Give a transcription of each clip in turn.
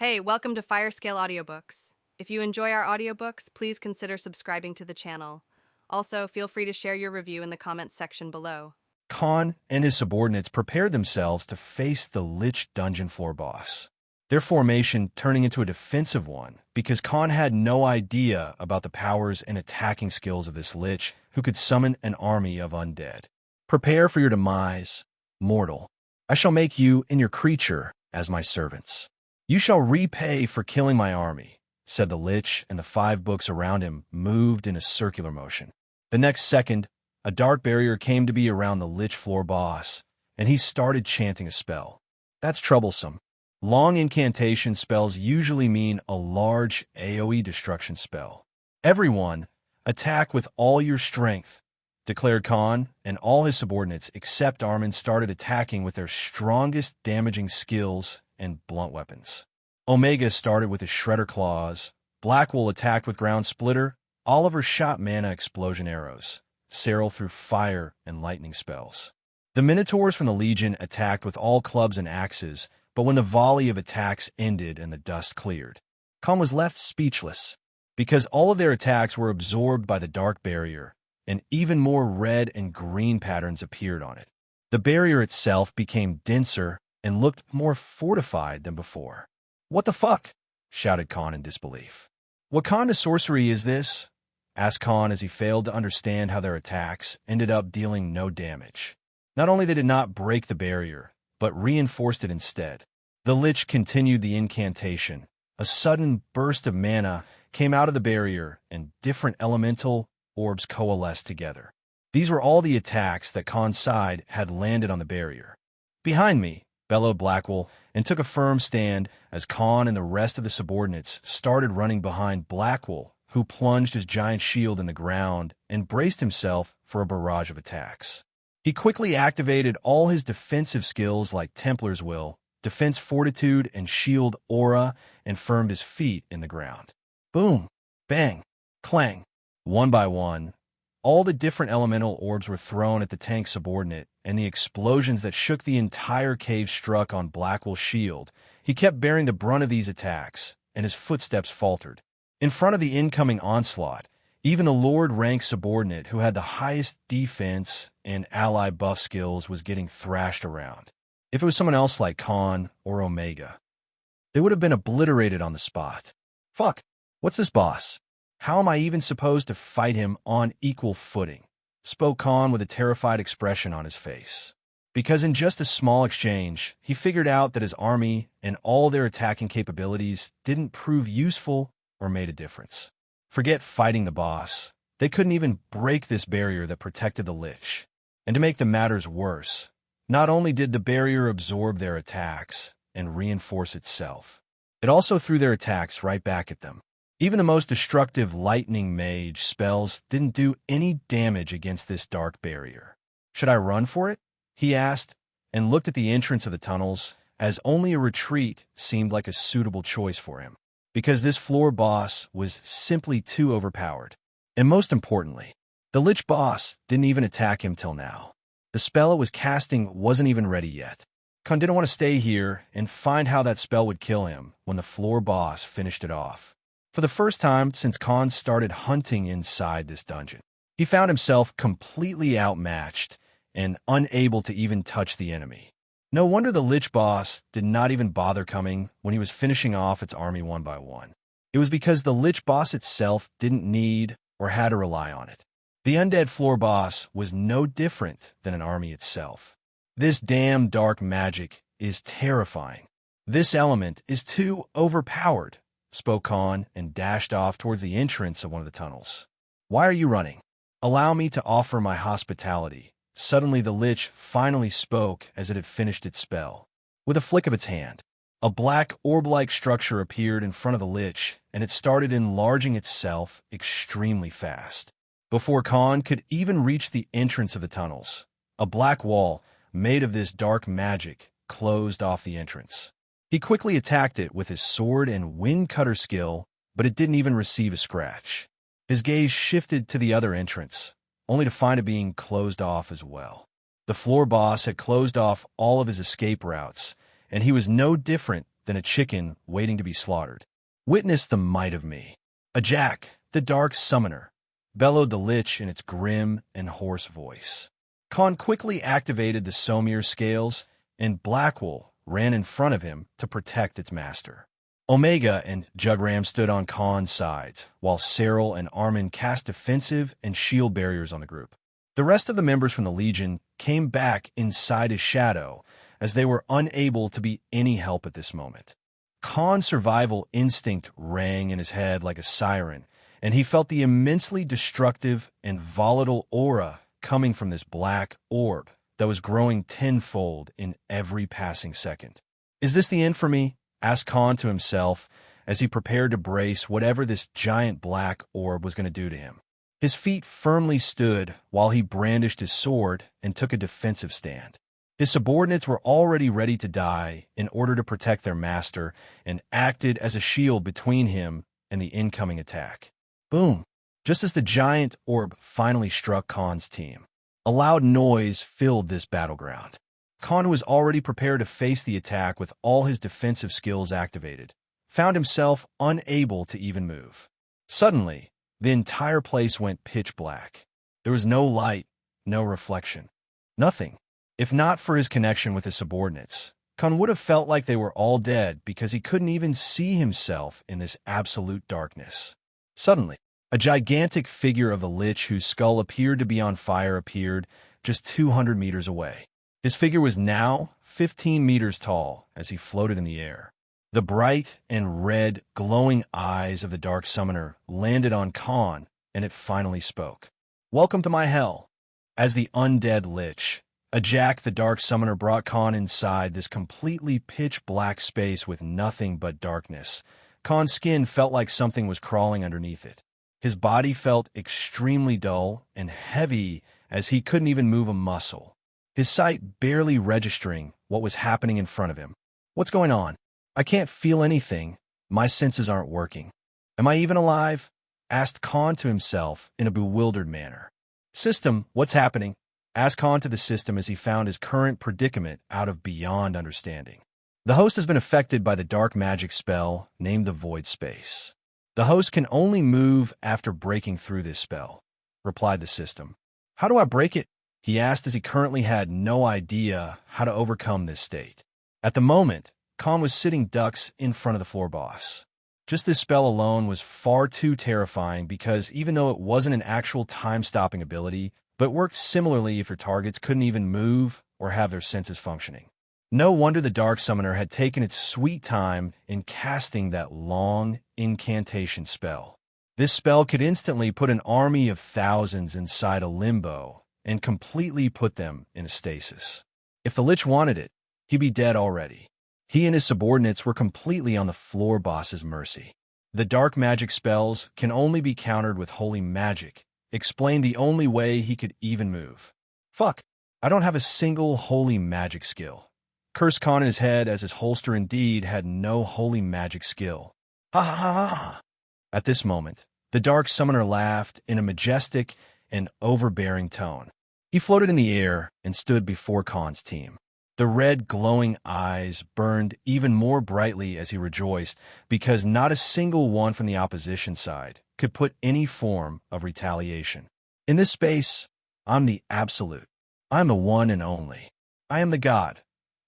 Hey, welcome to Firescale Audiobooks. If you enjoy our audiobooks, please consider subscribing to the channel. Also, feel free to share your review in the comments section below. Khan and his subordinates prepared themselves to face the Lich dungeon floor boss, their formation turning into a defensive one because Khan had no idea about the powers and attacking skills of this Lich who could summon an army of undead. Prepare for your demise, mortal. I shall make you and your creature as my servants. You shall repay for killing my army, said the Lich, and the 5 books around him moved in a circular motion. The next second, a dark barrier came to be around the Lich floor boss, and he started chanting a spell. That's troublesome. Long incantation spells usually mean a large AoE destruction spell. Everyone, attack with all your strength, declared Khan, and all his subordinates except Armin started attacking with their strongest damaging skills and blunt weapons. Omega started with his Shredder Claws, Blackwell attacked with Ground Splitter, Oliver shot mana explosion arrows, Cyril threw fire and lightning spells. The Minotaurs from the Legion attacked with all clubs and axes, but when the volley of attacks ended and the dust cleared, Khan was left speechless, because all of their attacks were absorbed by the dark barrier, and even more red and green patterns appeared on it. The barrier itself became denser and looked more fortified than before. "What the fuck?" shouted Khan in disbelief. "What kind of sorcery is this?" asked Khan as he failed to understand how their attacks ended up dealing no damage. Not only they did not break the barrier, but reinforced it instead. The Lich continued the incantation. A sudden burst of mana came out of the barrier, and different elemental orbs coalesced together. These were all the attacks that Khan's side had landed on the barrier. "Behind me," bellowed Blackwell, and took a firm stand as Khan and the rest of the subordinates started running behind Blackwell, who plunged his giant shield in the ground and braced himself for a barrage of attacks. He quickly activated all his defensive skills like Templar's Will, Defense Fortitude, and Shield Aura, and firmed his feet in the ground. Boom! Bang! Clang! One by one, all the different elemental orbs were thrown at the tank subordinate, and the explosions that shook the entire cave struck on Blackwell's shield. He kept bearing the brunt of these attacks, and his footsteps faltered. In front of the incoming onslaught, even the Lord-rank subordinate who had the highest defense and ally buff skills was getting thrashed around. If it was someone else like Khan or Omega, they would have been obliterated on the spot. "Fuck, what's this boss? How am I even supposed to fight him on equal footing?" spoke Khan with a terrified expression on his face. Because in just a small exchange, he figured out that his army and all their attacking capabilities didn't prove useful or made a difference. Forget fighting the boss. They couldn't even break this barrier that protected the Lich. And to make the matters worse, not only did the barrier absorb their attacks and reinforce itself, it also threw their attacks right back at them. Even the most destructive lightning mage spells didn't do any damage against this dark barrier. "Should I run for it?" he asked, and looked at the entrance of the tunnels, as only a retreat seemed like a suitable choice for him, because this floor boss was simply too overpowered. And most importantly, the Lich boss didn't even attack him till now. The spell it was casting wasn't even ready yet. Khan didn't want to stay here and find how that spell would kill him when the floor boss finished it off. For the first time since Khan started hunting inside this dungeon, he found himself completely outmatched and unable to even touch the enemy. No wonder the Lich boss did not even bother coming when he was finishing off its army one by one. It was because the Lich boss itself didn't need or had to rely on it. The undead floor boss was no different than an army itself. This damn dark magic is terrifying. This element is too overpowered, spoke Khan and dashed off towards the entrance of one of the tunnels. "Why are you running? Allow me to offer my hospitality." Suddenly the Lich finally spoke as it had finished its spell. With a flick of its hand, a black orb-like structure appeared in front of the Lich, and it started enlarging itself extremely fast. Before Khan could even reach the entrance of the tunnels, a black wall made of this dark magic closed off the entrance. He quickly attacked it with his sword and wind cutter skill, but it didn't even receive a scratch. His gaze shifted to the other entrance, only to find it being closed off as well. The floor boss had closed off all of his escape routes, and he was no different than a chicken waiting to be slaughtered. Witness the might of me. Ajak, the dark summoner, bellowed the lich in its grim and hoarse voice. Khan quickly activated the Somir scales, and Blackwool ran in front of him to protect its master. Omega and Jugram stood on Khan's sides, while Cyril and Armin cast defensive and shield barriers on the group. The rest of the members from the Legion came back inside his shadow, as they were unable to be any help at this moment. Khan's survival instinct rang in his head like a siren, and he felt the immensely destructive and volatile aura coming from this black orb that was growing tenfold in every passing second. "Is this the end for me?" asked Khan to himself as he prepared to brace whatever this giant black orb was going to do to him. His feet firmly stood while he brandished his sword and took a defensive stand. His subordinates were already ready to die in order to protect their master and acted as a shield between him and the incoming attack. Boom! Just as the giant orb finally struck Khan's team, a loud noise filled this battleground. Khan, who was already prepared to face the attack with all his defensive skills activated, found himself unable to even move. Suddenly, the entire place went pitch black. There was no light, no reflection, nothing. If not for his connection with his subordinates, Khan would have felt like they were all dead because he couldn't even see himself in this absolute darkness. Suddenly, a gigantic figure of the Lich whose skull appeared to be on fire appeared just 200 meters away. His figure was now 15 meters tall as he floated in the air. The bright and red, glowing eyes of the Dark Summoner landed on Khan, and it finally spoke. "Welcome to my hell." As the undead Lich, Ajak the Dark Summoner brought Khan inside this completely pitch-black space with nothing but darkness. Khan's skin felt like something was crawling underneath it. His body felt extremely dull and heavy as he couldn't even move a muscle, his sight barely registering what was happening in front of him. "What's going on? I can't feel anything. My senses aren't working. Am I even alive?" asked Khan to himself in a bewildered manner. "System, what's happening?" asked Khan to the system as he found his current predicament out of beyond understanding. "The host has been affected by the dark magic spell named the Void Space. The host can only move after breaking through this spell," replied the system. "How do I break it?" he asked as he currently had no idea how to overcome this state. At the moment, Khan was sitting ducks in front of the floor boss. Just this spell alone was far too terrifying because even though it wasn't an actual time-stopping ability, but worked similarly if your targets couldn't even move or have their senses functioning. No wonder the Dark Summoner had taken its sweet time in casting that long incantation spell. This spell could instantly put an army of thousands inside a limbo and completely put them in a stasis. If the Lich wanted it, he'd be dead already. He and his subordinates were completely on the floor boss's mercy. "The dark magic spells can only be countered with holy magic," explained the only way he could even move. "Fuck, I don't have a single holy magic skill," cursed Khan in his head as his holster indeed had no holy magic skill. "Ha ha ha ha!" At this moment, the Dark Summoner laughed in a majestic and overbearing tone. He floated in the air and stood before Khan's team. The red glowing eyes burned even more brightly as he rejoiced because not a single one from the opposition side could put any form of retaliation. "In this space, I'm the absolute. I'm the one and only. I am the god,"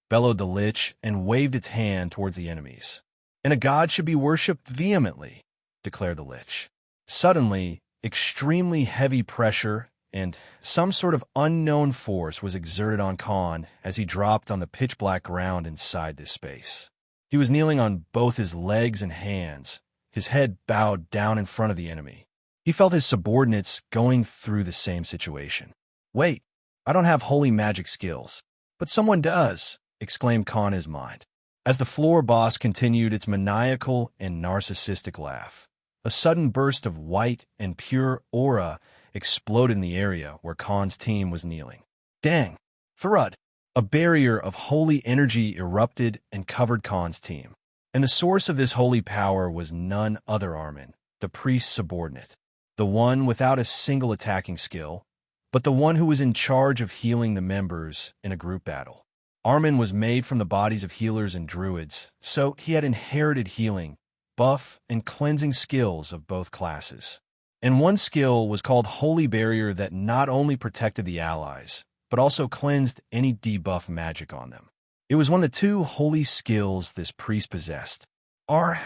bellowed the Lich and waved its hand towards the enemies. "And a god should be worshipped vehemently," declared the Lich. Suddenly, extremely heavy pressure and some sort of unknown force was exerted on Khan as he dropped on the pitch-black ground inside this space. He was kneeling on both his legs and hands, his head bowed down in front of the enemy. He felt his subordinates going through the same situation. "Wait, I don't have holy magic skills, but someone does," exclaimed Khan in his mind. As the floor boss continued its maniacal and narcissistic laugh, a sudden burst of white and pure aura exploded in the area where Khan's team was kneeling. Dang! Farud! A barrier of holy energy erupted and covered Khan's team. And the source of this holy power was none other Armin, the priest's subordinate. The one without a single attacking skill, but the one who was in charge of healing the members in a group battle. Armin was made from the bodies of healers and druids, so he had inherited healing, buff, and cleansing skills of both classes. And one skill was called Holy Barrier that not only protected the allies, but also cleansed any debuff magic on them. It was one of the two holy skills this priest possessed. Ar!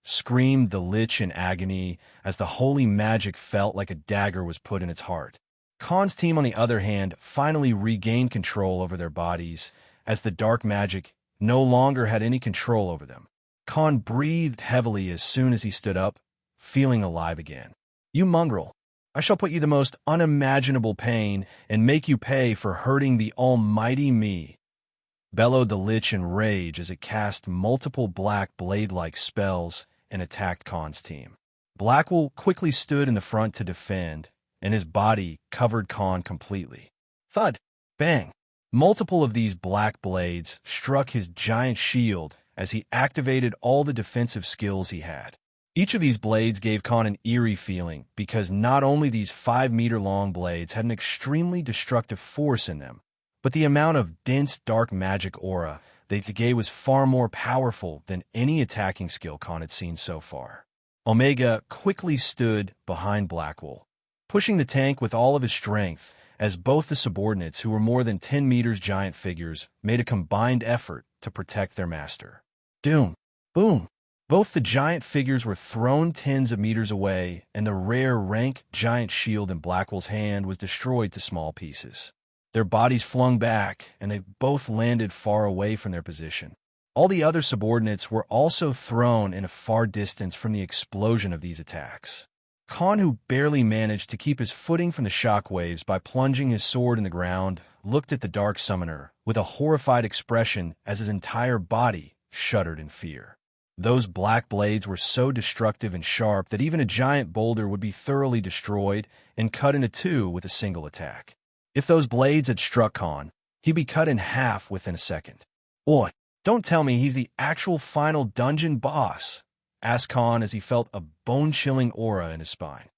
Screamed the Lich in agony as the holy magic felt like a dagger was put in its heart. Khan's team, on the other hand, finally regained control over their bodies as the dark magic no longer had any control over them. Khan breathed heavily as soon as he stood up, feeling alive again. "You mongrel, I shall put you the most unimaginable pain and make you pay for hurting the almighty me," bellowed the Lich in rage as it cast multiple black blade-like spells and attacked Khan's team. Blackwell quickly stood in the front to defend, and his body covered Khan completely. Thud! Bang! Multiple of these black blades struck his giant shield as he activated all the defensive skills he had. Each of these blades gave Khan an eerie feeling because not only these 5-meter-long blades had an extremely destructive force in them, but the amount of dense dark magic aura they gave was far more powerful than any attacking skill Khan had seen so far. Omega quickly stood behind Blackwell, pushing the tank with all of his strength as both the subordinates, who were more than 10 meters giant figures, made a combined effort to protect their master. Doom! Boom! Both the giant figures were thrown tens of meters away, and the rare rank giant shield in Blackwell's hand was destroyed to small pieces. Their bodies flung back, and they both landed far away from their position. All the other subordinates were also thrown in a far distance from the explosion of these attacks. Khan, who barely managed to keep his footing from the shockwaves by plunging his sword in the ground, looked at the Dark Summoner with a horrified expression as his entire body shuddered in fear. Those black blades were so destructive and sharp that even a giant boulder would be thoroughly destroyed and cut into two with a single attack. If those blades had struck Khan, he'd be cut in half within a second. "Oi, don't tell me he's the actual final dungeon boss," asked Khan as he felt a bone-chilling aura in his spine.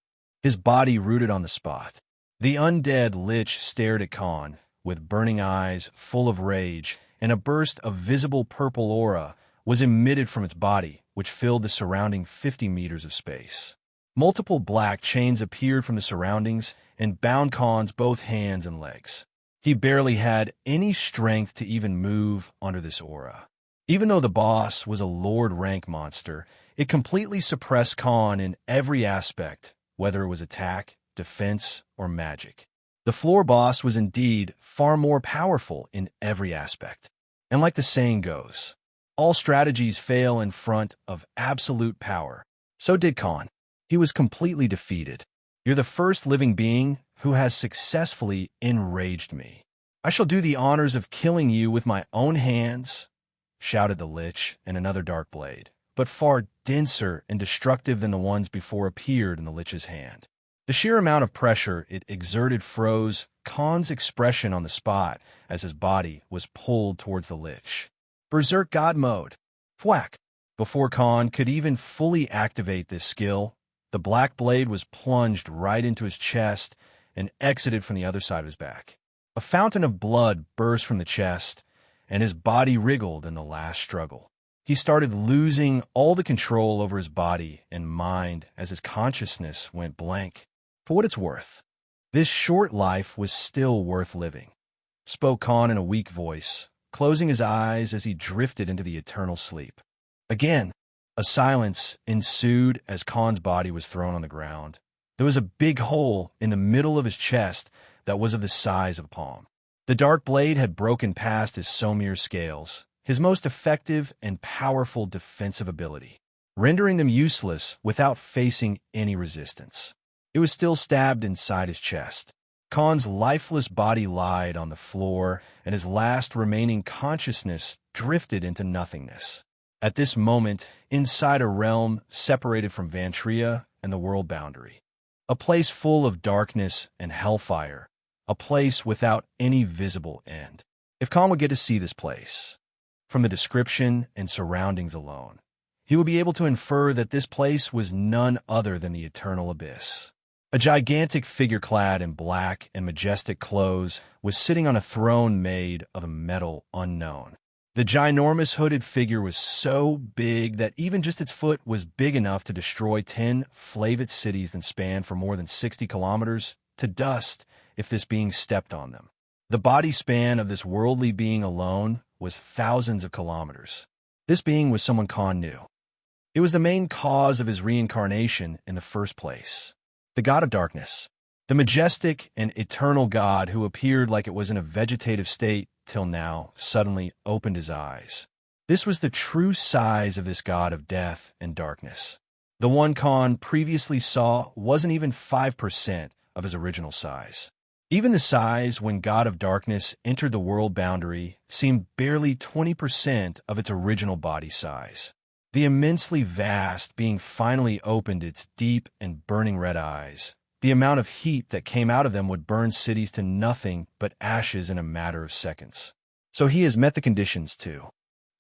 His body rooted on the spot. The undead Lich stared at Khan with burning eyes full of rage, and a burst of visible purple aura was emitted from its body, which filled the surrounding 50 meters of space. Multiple black chains appeared from the surroundings and bound Khan's both hands and legs. He barely had any strength to even move under this aura. Even though the boss was a Lord-rank monster, it completely suppressed Khan in every aspect, whether it was attack, defense, or magic. The floor boss was indeed far more powerful in every aspect. And like the saying goes, all strategies fail in front of absolute power. So did Khan. He was completely defeated. "You're the first living being who has successfully enraged me. I shall do the honors of killing you with my own hands," shouted the Lich, and another dark blade, but far denser and destructive than the ones before, appeared in the Lich's hand. The sheer amount of pressure it exerted froze Khan's expression on the spot as his body was pulled towards the Lich. Berserk God Mode. Thwack! Before Khan could even fully activate this skill, the black blade was plunged right into his chest and exited from the other side of his back. A fountain of blood burst from the chest, and his body wriggled in the last struggle. He started losing all the control over his body and mind as his consciousness went blank. For what it's worth, this short life was still worth living, spoke Khan in a weak voice, closing his eyes as he drifted into the eternal sleep. Again, a silence ensued as Khan's body was thrown on the ground. There was a big hole in the middle of his chest that was of the size of a palm. The dark blade had broken past his Somir scales, his most effective and powerful defensive ability, rendering them useless without facing any resistance. It was still stabbed inside his chest. Khan's lifeless body lied on the floor, and his last remaining consciousness drifted into nothingness. At this moment, inside a realm separated from Vantria and the world boundary, a place full of darkness and hellfire, a place without any visible end. If Khan would get to see this place, from the description and surroundings alone, he would be able to infer that this place was none other than the eternal abyss. A gigantic figure clad in black and majestic clothes was sitting on a throne made of a metal unknown. The ginormous hooded figure was so big that even just its foot was big enough to destroy 10 Flavit cities that span for more than 60 kilometers to dust if this being stepped on them. The body span of this worldly being alone was thousands of kilometers. This being was someone Khan knew. It was the main cause of his reincarnation in the first place. The god of darkness. The majestic and eternal god who appeared like it was in a vegetative state till now suddenly opened his eyes. This was the true size of this god of death and darkness. The one Khan previously saw wasn't even 5% of his original size. Even the size when God of Darkness entered the world boundary seemed barely 20% of its original body size. The immensely vast being finally opened its deep and burning red eyes. The amount of heat that came out of them would burn cities to nothing but ashes in a matter of seconds. So he has met the conditions too.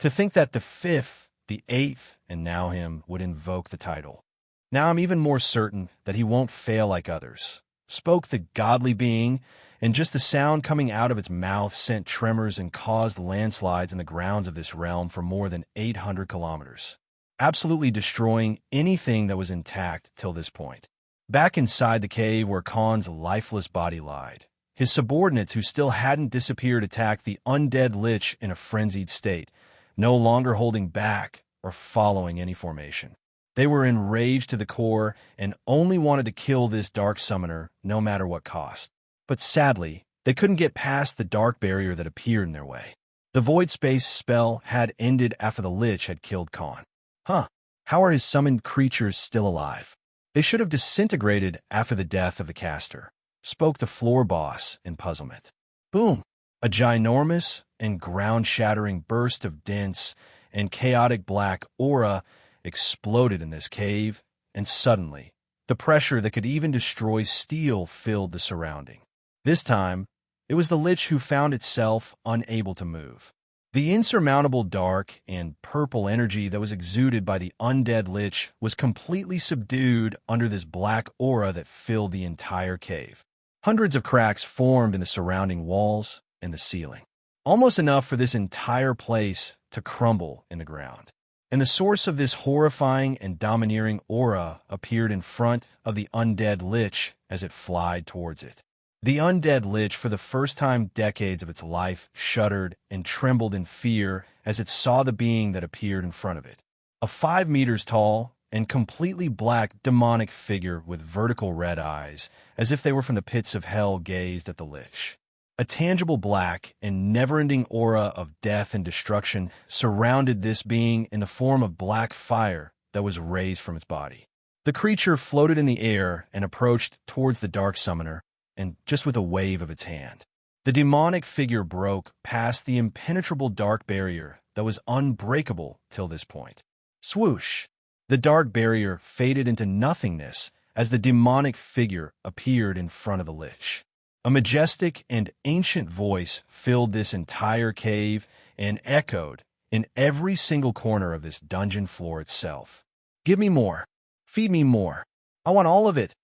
To think that the fifth, the eighth, and now him would invoke the title. Now I'm even more certain that he won't fail like others. Spoke the godly being, and just the sound coming out of its mouth sent tremors and caused landslides in the grounds of this realm for more than 800 kilometers, absolutely destroying anything that was intact till this point. Back inside the cave where Khan's lifeless body lied, his subordinates who still hadn't disappeared attacked the undead lich in a frenzied state, no longer holding back or following any formation. They were enraged to the core and only wanted to kill this dark summoner no matter what cost. But sadly, they couldn't get past the dark barrier that appeared in their way. The void space spell had ended after the lich had killed Khan. How are his summoned creatures still alive? They should have disintegrated after the death of the caster, spoke the floor boss in puzzlement. Boom! A ginormous and ground-shattering burst of dense and chaotic black aura exploded in this cave, and suddenly, the pressure that could even destroy steel filled the surrounding. This time, it was the lich who found itself unable to move. The insurmountable dark and purple energy that was exuded by the undead lich was completely subdued under this black aura that filled the entire cave. Hundreds of cracks formed in the surrounding walls and the ceiling, almost enough for this entire place to crumble in the ground. And the source of this horrifying and domineering aura appeared in front of the undead lich as it flied towards it. The undead lich, for the first time decades of its life, shuddered and trembled in fear as it saw the being that appeared in front of it. A 5 meters tall and completely black demonic figure with vertical red eyes, as if they were from the pits of hell, gazed at the lich. A tangible black and never-ending aura of death and destruction surrounded this being in the form of black fire that was raised from its body. The creature floated in the air and approached towards the dark summoner, and just with a wave of its hand, the demonic figure broke past the impenetrable dark barrier that was unbreakable till this point. Swoosh! The dark barrier faded into nothingness as the demonic figure appeared in front of the lich. A majestic and ancient voice filled this entire cave and echoed in every single corner of this dungeon floor itself. "Give me more. Feed me more. I want all of it,"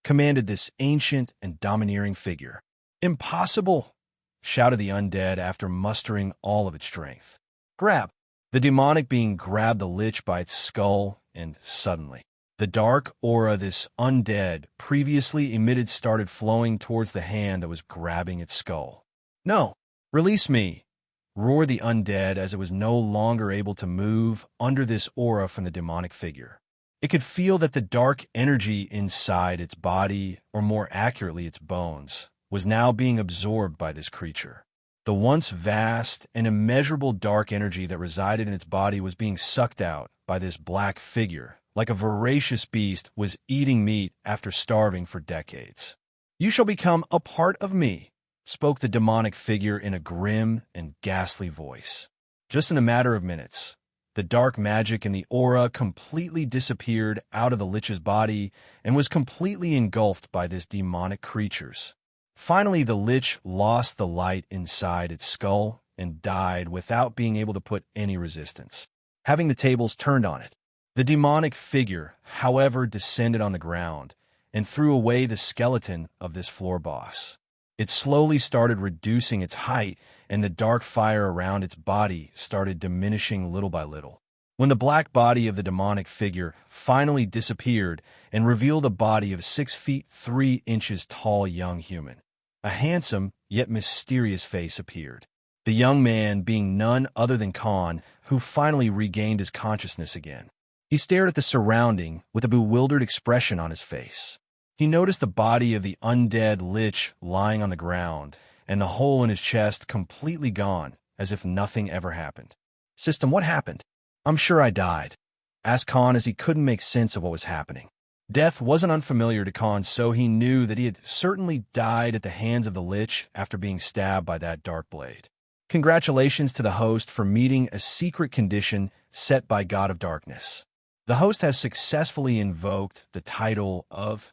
commanded this ancient and domineering figure. "Impossible!" shouted the undead after mustering all of its strength. "Grab!" The demonic being grabbed the lich by its skull, and suddenly, the dark aura this undead previously emitted started flowing towards the hand that was grabbing its skull. "No! Release me!" roared the undead as it was no longer able to move under this aura from the demonic figure. It could feel that the dark energy inside its body, or more accurately its bones, was now being absorbed by this creature. The once vast and immeasurable dark energy that resided in its body was being sucked out by this black figure, like a voracious beast was eating meat after starving for decades. "You shall become a part of me," spoke the demonic figure in a grim and ghastly voice. Just in a matter of minutes, the dark magic in the aura completely disappeared out of the lich's body and was completely engulfed by this demonic creature's. Finally, the lich lost the light inside its skull and died without being able to put any resistance, having the tables turned on it. The demonic figure, however, descended on the ground and threw away the skeleton of this floor boss. It slowly started reducing its height, and the dark fire around its body started diminishing little by little. When the black body of the demonic figure finally disappeared and revealed a body of 6 feet 3 inches tall young human, a handsome yet mysterious face appeared. The young man being none other than Khan, who finally regained his consciousness again. He stared at the surrounding with a bewildered expression on his face. He noticed the body of the undead lich lying on the ground, and the hole in his chest completely gone, as if nothing ever happened. "System, what happened?" "I'm sure I died," asked Khan as he couldn't make sense of what was happening. Death wasn't unfamiliar to Khan, so he knew that he had certainly died at the hands of the lich after being stabbed by that dark blade. Congratulations to the host for meeting a secret condition set by God of Darkness. The host has successfully invoked the title of...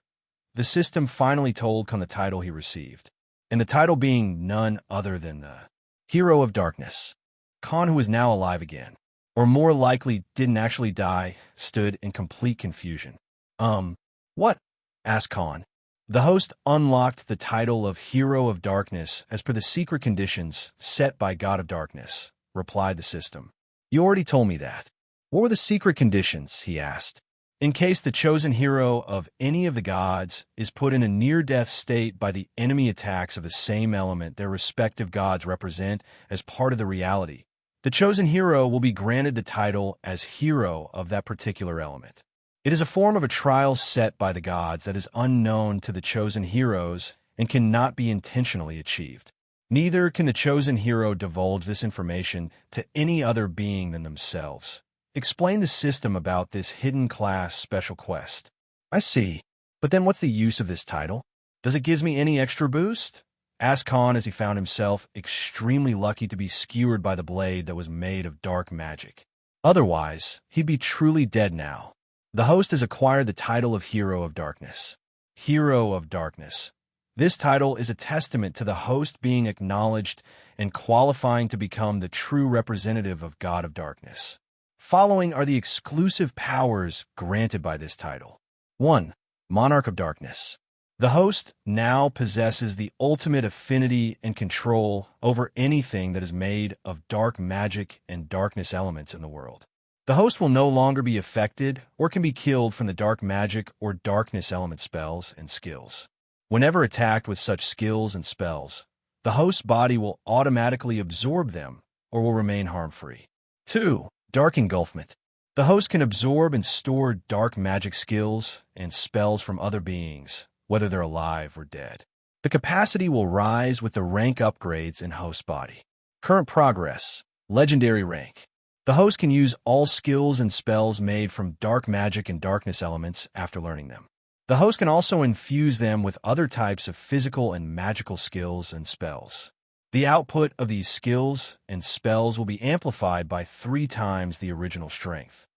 The system finally told Khan the title he received, and the title being none other than the Hero of Darkness. Khan, who was now alive again, or more likely didn't actually die, stood in complete confusion. What?" asked Khan. The host unlocked the title of Hero of Darkness as per the secret conditions set by God of Darkness, replied the system. "You already told me that." "What were the secret conditions?" he asked. "In case the chosen hero of any of the gods is put in a near-death state by the enemy attacks of the same element their respective gods represent as part of the reality, the chosen hero will be granted the title as hero of that particular element. It is a form of a trial set by the gods that is unknown to the chosen heroes and cannot be intentionally achieved. Neither can the chosen hero divulge this information to any other being than themselves. Explain the system about this hidden class special quest." "I see. But then what's the use of this title? Does it give me any extra boost?" asked Khan as he found himself extremely lucky to be skewered by the blade that was made of dark magic. Otherwise, he'd be truly dead now. The host has acquired the title of Hero of Darkness. Hero of Darkness. This title is a testament to the host being acknowledged and qualifying to become the true representative of God of Darkness. Following are the exclusive powers granted by this title. 1. Monarch of Darkness. The host now possesses the ultimate affinity and control over anything that is made of dark magic and darkness elements in the world. The host will no longer be affected or can be killed from the dark magic or darkness element spells and skills. Whenever attacked with such skills and spells, the host's body will automatically absorb them or will remain harm-free. 2. Dark Engulfment. The host can absorb and store dark magic skills and spells from other beings, whether they're alive or dead. The capacity will rise with the rank upgrades in host body. Current progress. Legendary rank. The host can use all skills and spells made from dark magic and darkness elements after learning them. The host can also infuse them with other types of physical and magical skills and spells. The output of these skills and spells will be amplified by 3 times the original strength.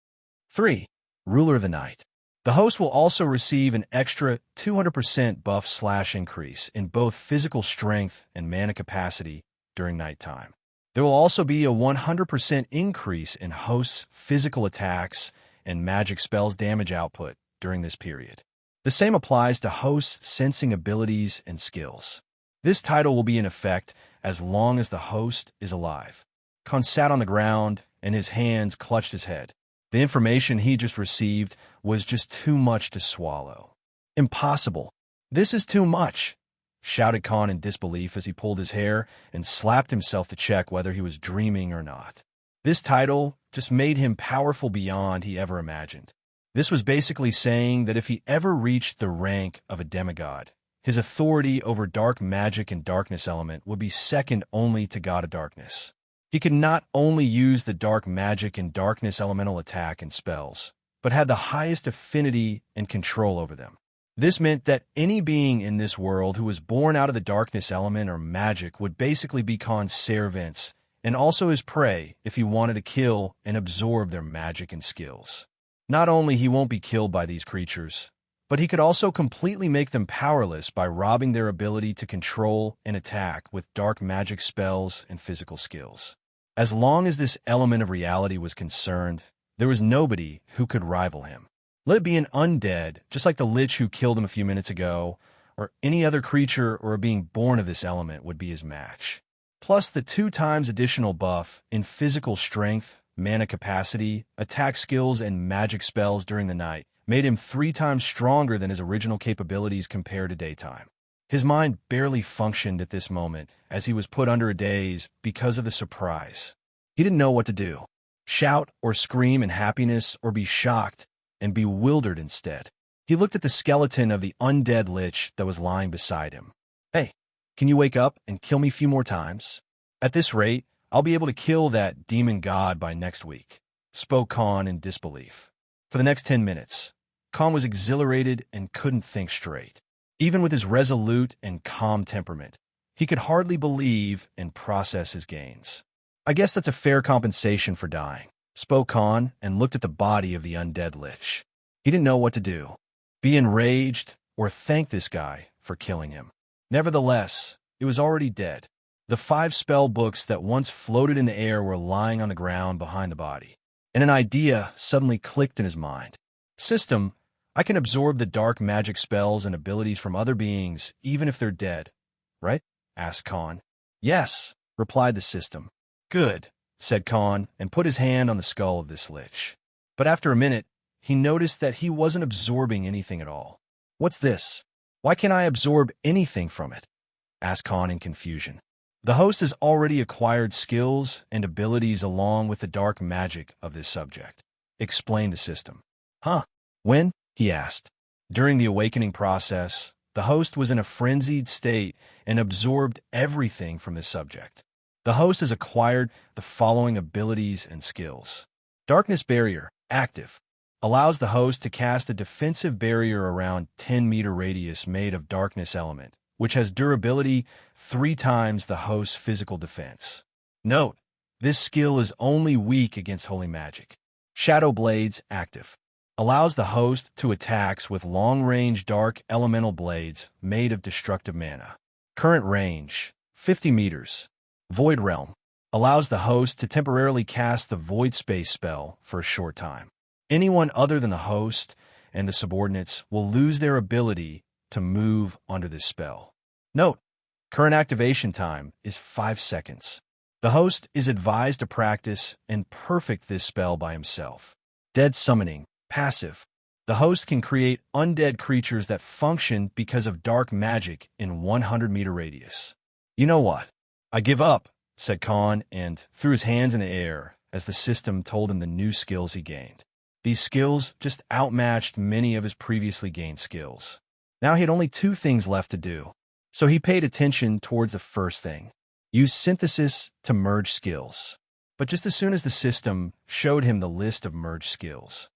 3. Ruler of the Night. The host will also receive an extra 200% buff/increase in both physical strength and mana capacity during nighttime. There will also be a 100% increase in host's physical attacks and magic spells damage output during this period. The same applies to host's sensing abilities and skills. This title will be in effect as long as the host is alive. Khan sat on the ground and his hands clutched his head. The information he just received was just too much to swallow. "Impossible. This is too much," shouted Khan in disbelief as he pulled his hair and slapped himself to check whether he was dreaming or not. This title just made him powerful beyond he ever imagined. This was basically saying that if he ever reached the rank of a demigod, his authority over dark magic and darkness element would be second only to God of Darkness. He could not only use the dark magic and darkness elemental attack and spells, but had the highest affinity and control over them. This meant that any being in this world who was born out of the darkness element or magic would basically be Khan's servants and also his prey if he wanted to kill and absorb their magic and skills. Not only he won't be killed by these creatures, but he could also completely make them powerless by robbing their ability to control and attack with dark magic spells and physical skills. As long as this element of reality was concerned, there was nobody who could rival him. Let it be an undead, just like the lich who killed him a few minutes ago, or any other creature or a being born of this element would be his match. Plus the 2 times additional buff in physical strength, mana capacity, attack skills, and magic spells during the night made him 3 times stronger than his original capabilities compared to daytime. His mind barely functioned at this moment as he was put under a daze because of the surprise. He didn't know what to do. Shout or scream in happiness or be shocked and bewildered instead. He looked at the skeleton of the undead lich that was lying beside him. Hey, can you wake up and kill me a few more times? At this rate, I'll be able to kill that demon god by next week, spoke Khan in disbelief. For the next 10 minutes, Khan was exhilarated and couldn't think straight. Even with his resolute and calm temperament, he could hardly believe and process his gains. I guess that's a fair compensation for dying, spoke Khan and looked at the body of the undead lich. He didn't know what to do. Be enraged or thank this guy for killing him. Nevertheless, it was already dead. The 5 spell books that once floated in the air were lying on the ground behind the body. And an idea suddenly clicked in his mind. System, I can absorb the dark magic spells and abilities from other beings, even if they're dead, right? Asked Khan. Yes, replied the system. Good, said Khan, and put his hand on the skull of this lich. But after a minute, he noticed that he wasn't absorbing anything at all. What's this? Why can't I absorb anything from it? Asked Khan in confusion. The host has already acquired skills and abilities along with the dark magic of this subject, explained the system. Huh? When? He asked. During the awakening process, the host was in a frenzied state and absorbed everything from this subject. The host has acquired the following abilities and skills. Darkness Barrier, active. Allows the host to cast a defensive barrier around 10-meter radius made of darkness element, which has durability 3 times the host's physical defense. Note, this skill is only weak against holy magic. Shadow Blades, active. Allows the host to attacks with long-range dark elemental blades made of destructive mana. Current range, 50 meters. Void Realm. Allows the host to temporarily cast the Void Space spell for a short time. Anyone other than the host and the subordinates will lose their ability to move under this spell. Note, current activation time is 5 seconds. The host is advised to practice and perfect this spell by himself. Dead Summoning, passive. The host can create undead creatures that function because of dark magic in 100-meter radius. You know what? I give up, said Khan and threw his hands in the air as the system told him the new skills he gained. These skills just outmatched many of his previously gained skills. Now he had only 2 things left to do, so he paid attention towards the first thing. Use synthesis to merge skills. But just as soon as the system showed him the list of merged skills,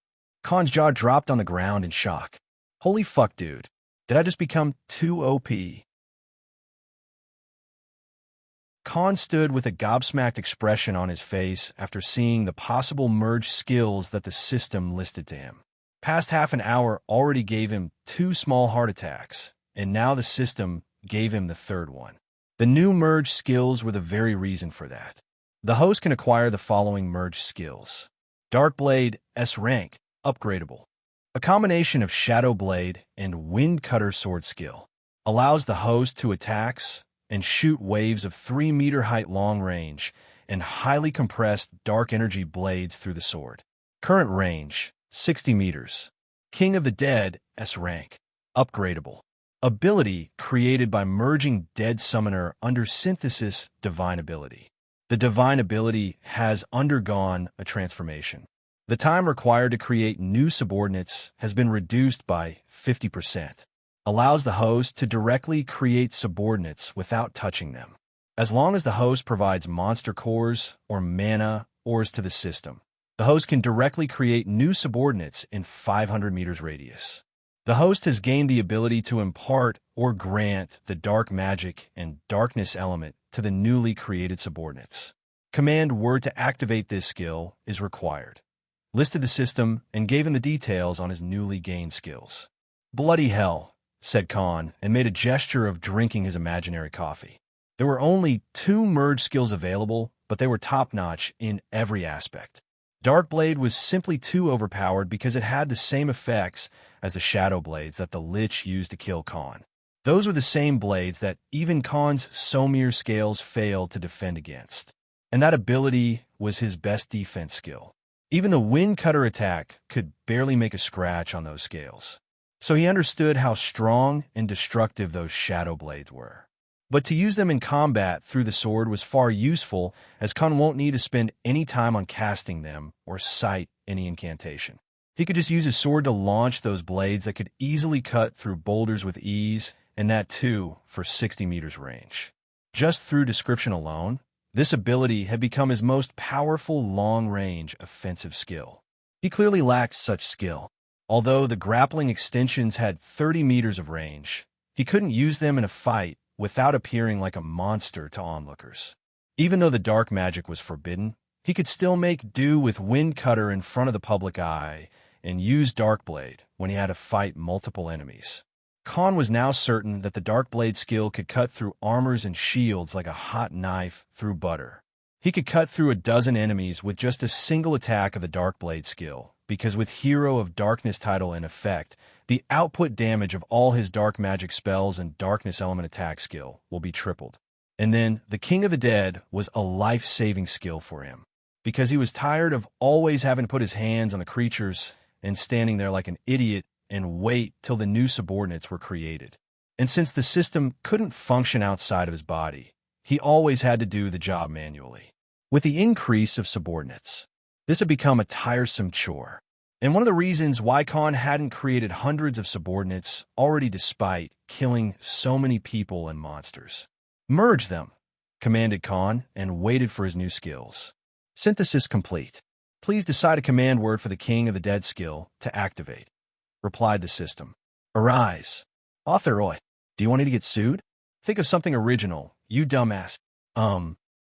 Khan's jaw dropped on the ground in shock. Holy fuck, dude. Did I just become too OP? Khan stood with a gobsmacked expression on his face after seeing the possible merged skills that the system listed to him. Past half an hour already gave him 2 small heart attacks, and now the system gave him the 3rd one. The new merged skills were the very reason for that. The host can acquire the following merged skills. Dark Blade, S rank, upgradable. A combination of Shadow Blade and Wind Cutter sword skill. Allows the host to attacks and shoot waves of 3-meter height long range and highly compressed dark energy blades through the sword. Current range, 60 meters. King of the Dead, S rank. Upgradable. Ability created by merging Dead Summoner under Synthesis Divine Ability. The Divine Ability has undergone a transformation. The time required to create new subordinates has been reduced by 50%. Allows the host to directly create subordinates without touching them, as long as the host provides monster cores or mana ores to the system. The host can directly create new subordinates in 500 meters radius. The host has gained the ability to impart or grant the dark magic and darkness element to the newly created subordinates. Command word to activate this skill is required. Listed the system and gave him the details on his newly gained skills. Bloody hell, said Khan, and made a gesture of drinking his imaginary coffee. There were only 2 merged skills available, but they were top-notch in every aspect. Darkblade was simply too overpowered because it had the same effects as the Shadow Blades that the Lich used to kill Khan. Those were the same blades that even Khan's Somir scales failed to defend against. And that ability was his best defense skill. Even the Wind Cutter attack could barely make a scratch on those scales. So he understood how strong and destructive those Shadow Blades were. But to use them in combat through the sword was far useful, as Khan won't need to spend any time on casting them or cite any incantation. He could just use his sword to launch those blades that could easily cut through boulders with ease, and that too for 60 meters range. Just through description alone, this ability had become his most powerful long-range offensive skill. He clearly lacked such skill. Although the grappling extensions had 30 meters of range, he couldn't use them in a fight without appearing like a monster to onlookers. Even though the dark magic was forbidden, he could still make do with Wind Cutter in front of the public eye and use Darkblade when he had to fight multiple enemies. Khan was now certain that the Darkblade skill could cut through armors and shields like a hot knife through butter. He could cut through a dozen enemies with just a single attack of the Darkblade skill, because with Hero of Darkness title in effect, the output damage of all his dark magic spells and darkness element attack skill will be tripled. And then the King of the Dead was a life-saving skill for him, because he was tired of always having to put his hands on the creatures and standing there like an idiot and wait till the new subordinates were created. And since the system couldn't function outside of his body, he always had to do the job manually. With the increase of subordinates, this had become a tiresome chore. And one of the reasons why Khan hadn't created hundreds of subordinates already despite killing so many people and monsters. Merge them, commanded Khan, and waited for his new skills. Synthesis complete. Please decide a command word for the King of the Dead skill to activate, replied the system. Arise. Author Oi, do you want me to get sued? Think of something original, you dumbass.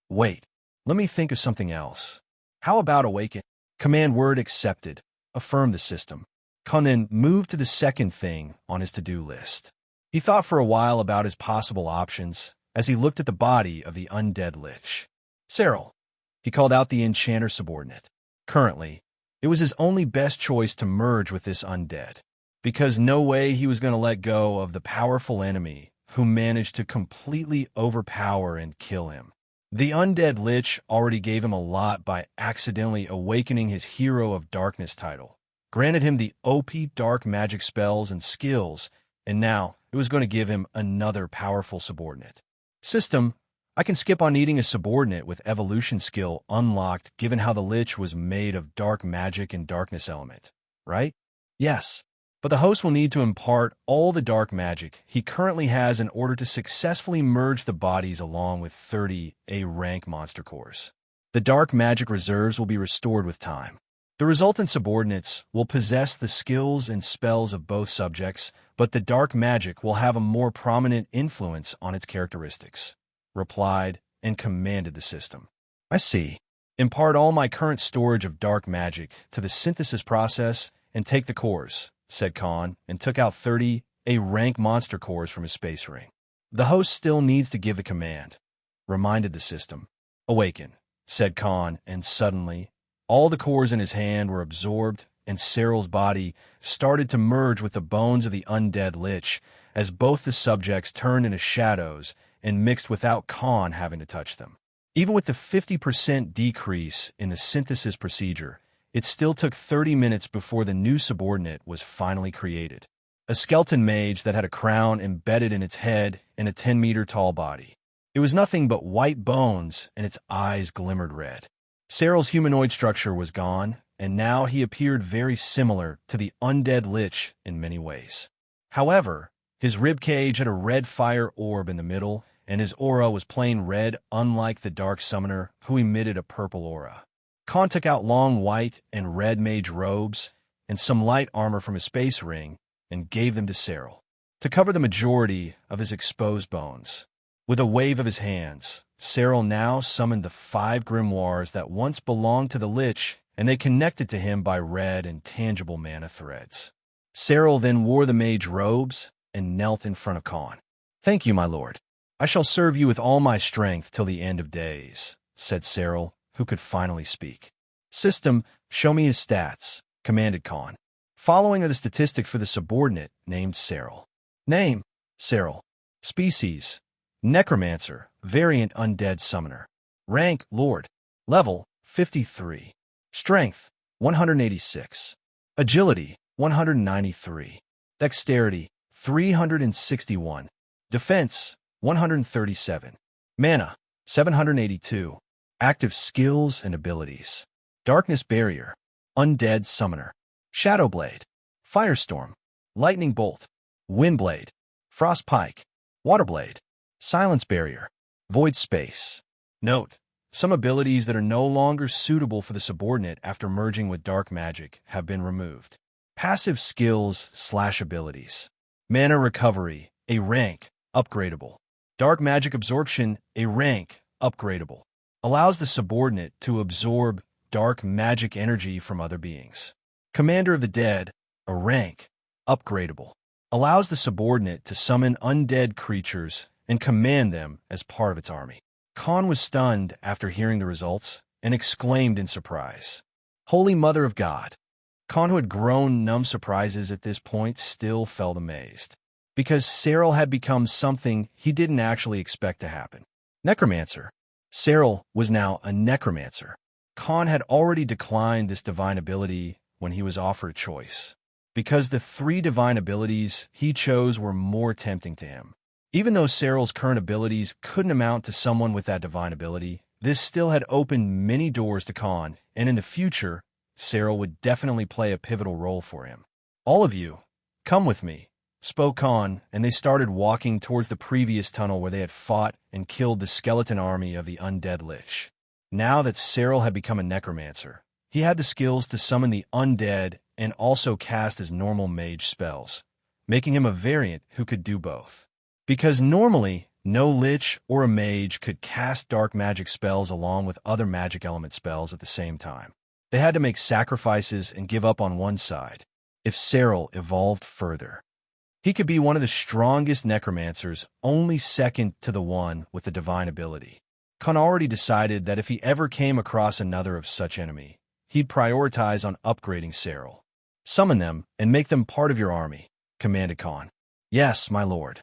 Wait. Let me think of something else. How about awaken? Command word accepted. Affirmed the system. Khan then moved to the second thing on his to-do list. He thought for a while about his possible options as he looked at the body of the undead Lich. Cyril. He called out the enchanter subordinate. Currently, it was his only best choice to merge with this undead, because no way he was going to let go of the powerful enemy who managed to completely overpower and kill him. The undead Lich already gave him a lot by accidentally awakening his Hero of Darkness title, granted him the OP dark magic spells and skills, and now it was going to give him another powerful subordinate. System, I can skip on needing a subordinate with evolution skill unlocked given how the Lich was made of dark magic and darkness element, right? Yes. But the host will need to impart all the dark magic he currently has in order to successfully merge the bodies along with 30 A-rank monster cores. The dark magic reserves will be restored with time. The resultant subordinates will possess the skills and spells of both subjects, but the dark magic will have a more prominent influence on its characteristics, replied and commanded the system. I see. Impart all my current storage of dark magic to the synthesis process and take the cores, said Khan, and took out 30 A-rank monster cores from his space ring. The host still needs to give the command, reminded the system. Awaken, said Khan, and suddenly, all the cores in his hand were absorbed, and Cyril's body started to merge with the bones of the undead Lich as both the subjects turned into shadows and mixed without Khan having to touch them. Even with the 50% decrease in the synthesis procedure, it still took 30 minutes before the new subordinate was finally created. A skeleton mage that had a crown embedded in its head and a 10-meter-tall body. It was nothing but white bones, and its eyes glimmered red. Cyril's humanoid structure was gone, and now he appeared very similar to the undead Lich in many ways. However, his ribcage had a red fire orb in the middle, and his aura was plain red, unlike the Dark Summoner, who emitted a purple aura. Khan took out long white and red mage robes and some light armor from his space ring and gave them to Cyril to cover the majority of his exposed bones. With a wave of his hands, Cyril now summoned the 5 grimoires that once belonged to the Lich, and they connected to him by red and tangible mana threads. Cyril then wore the mage robes and knelt in front of Khan. Thank you, my lord. I shall serve you with all my strength till the end of days, said Cyril, who could finally speak. System, show me his stats, commanded Khan. Following are the statistics for the subordinate named Cyril. Name, Cyril. Species, Necromancer, variant undead summoner. Rank, Lord. Level, 53. Strength, 186. Agility, 193. Dexterity, 361. Defense, 137. Mana, 782. Active skills and abilities. Darkness Barrier, Undead Summoner. Shadowblade, Firestorm, Lightning Bolt, Windblade, Frostpike, Waterblade, Silence Barrier, Void Space. Note: some abilities that are no longer suitable for the subordinate after merging with dark magic have been removed. Passive skills/abilities. Mana Recovery, a rank, upgradable. Dark Magic Absorption, a rank, upgradable. Allows the subordinate to absorb dark magic energy from other beings. Commander of the Dead, a rank, upgradable. Allows the subordinate to summon undead creatures and command them as part of its army. Khan was stunned after hearing the results and exclaimed in surprise, "Holy Mother of God!" Khan, who had grown numb surprises at this point, still felt amazed, because Cyril had become something he didn't actually expect to happen. Necromancer. Cyril was now a necromancer. Khan had already declined this divine ability when he was offered a choice, because the 3 divine abilities he chose were more tempting to him. Even though Cyril's current abilities couldn't amount to someone with that divine ability, this still had opened many doors to Khan, and in the future, Cyril would definitely play a pivotal role for him. "All of you, come with me," spoke Khan, and they started walking towards the previous tunnel where they had fought and killed the skeleton army of the undead Lich. Now that Cyril had become a necromancer, he had the skills to summon the undead and also cast his normal mage spells, making him a variant who could do both. Because normally, no Lich or a mage could cast dark magic spells along with other magic element spells at the same time. They had to make sacrifices and give up on one side. If Cyril evolved further, he could be one of the strongest necromancers, only second to the one with the divine ability. Khan already decided that if he ever came across another of such enemy, he'd prioritize on upgrading Cyril. "Summon them and make them part of your army," commanded Khan. "Yes, my lord,"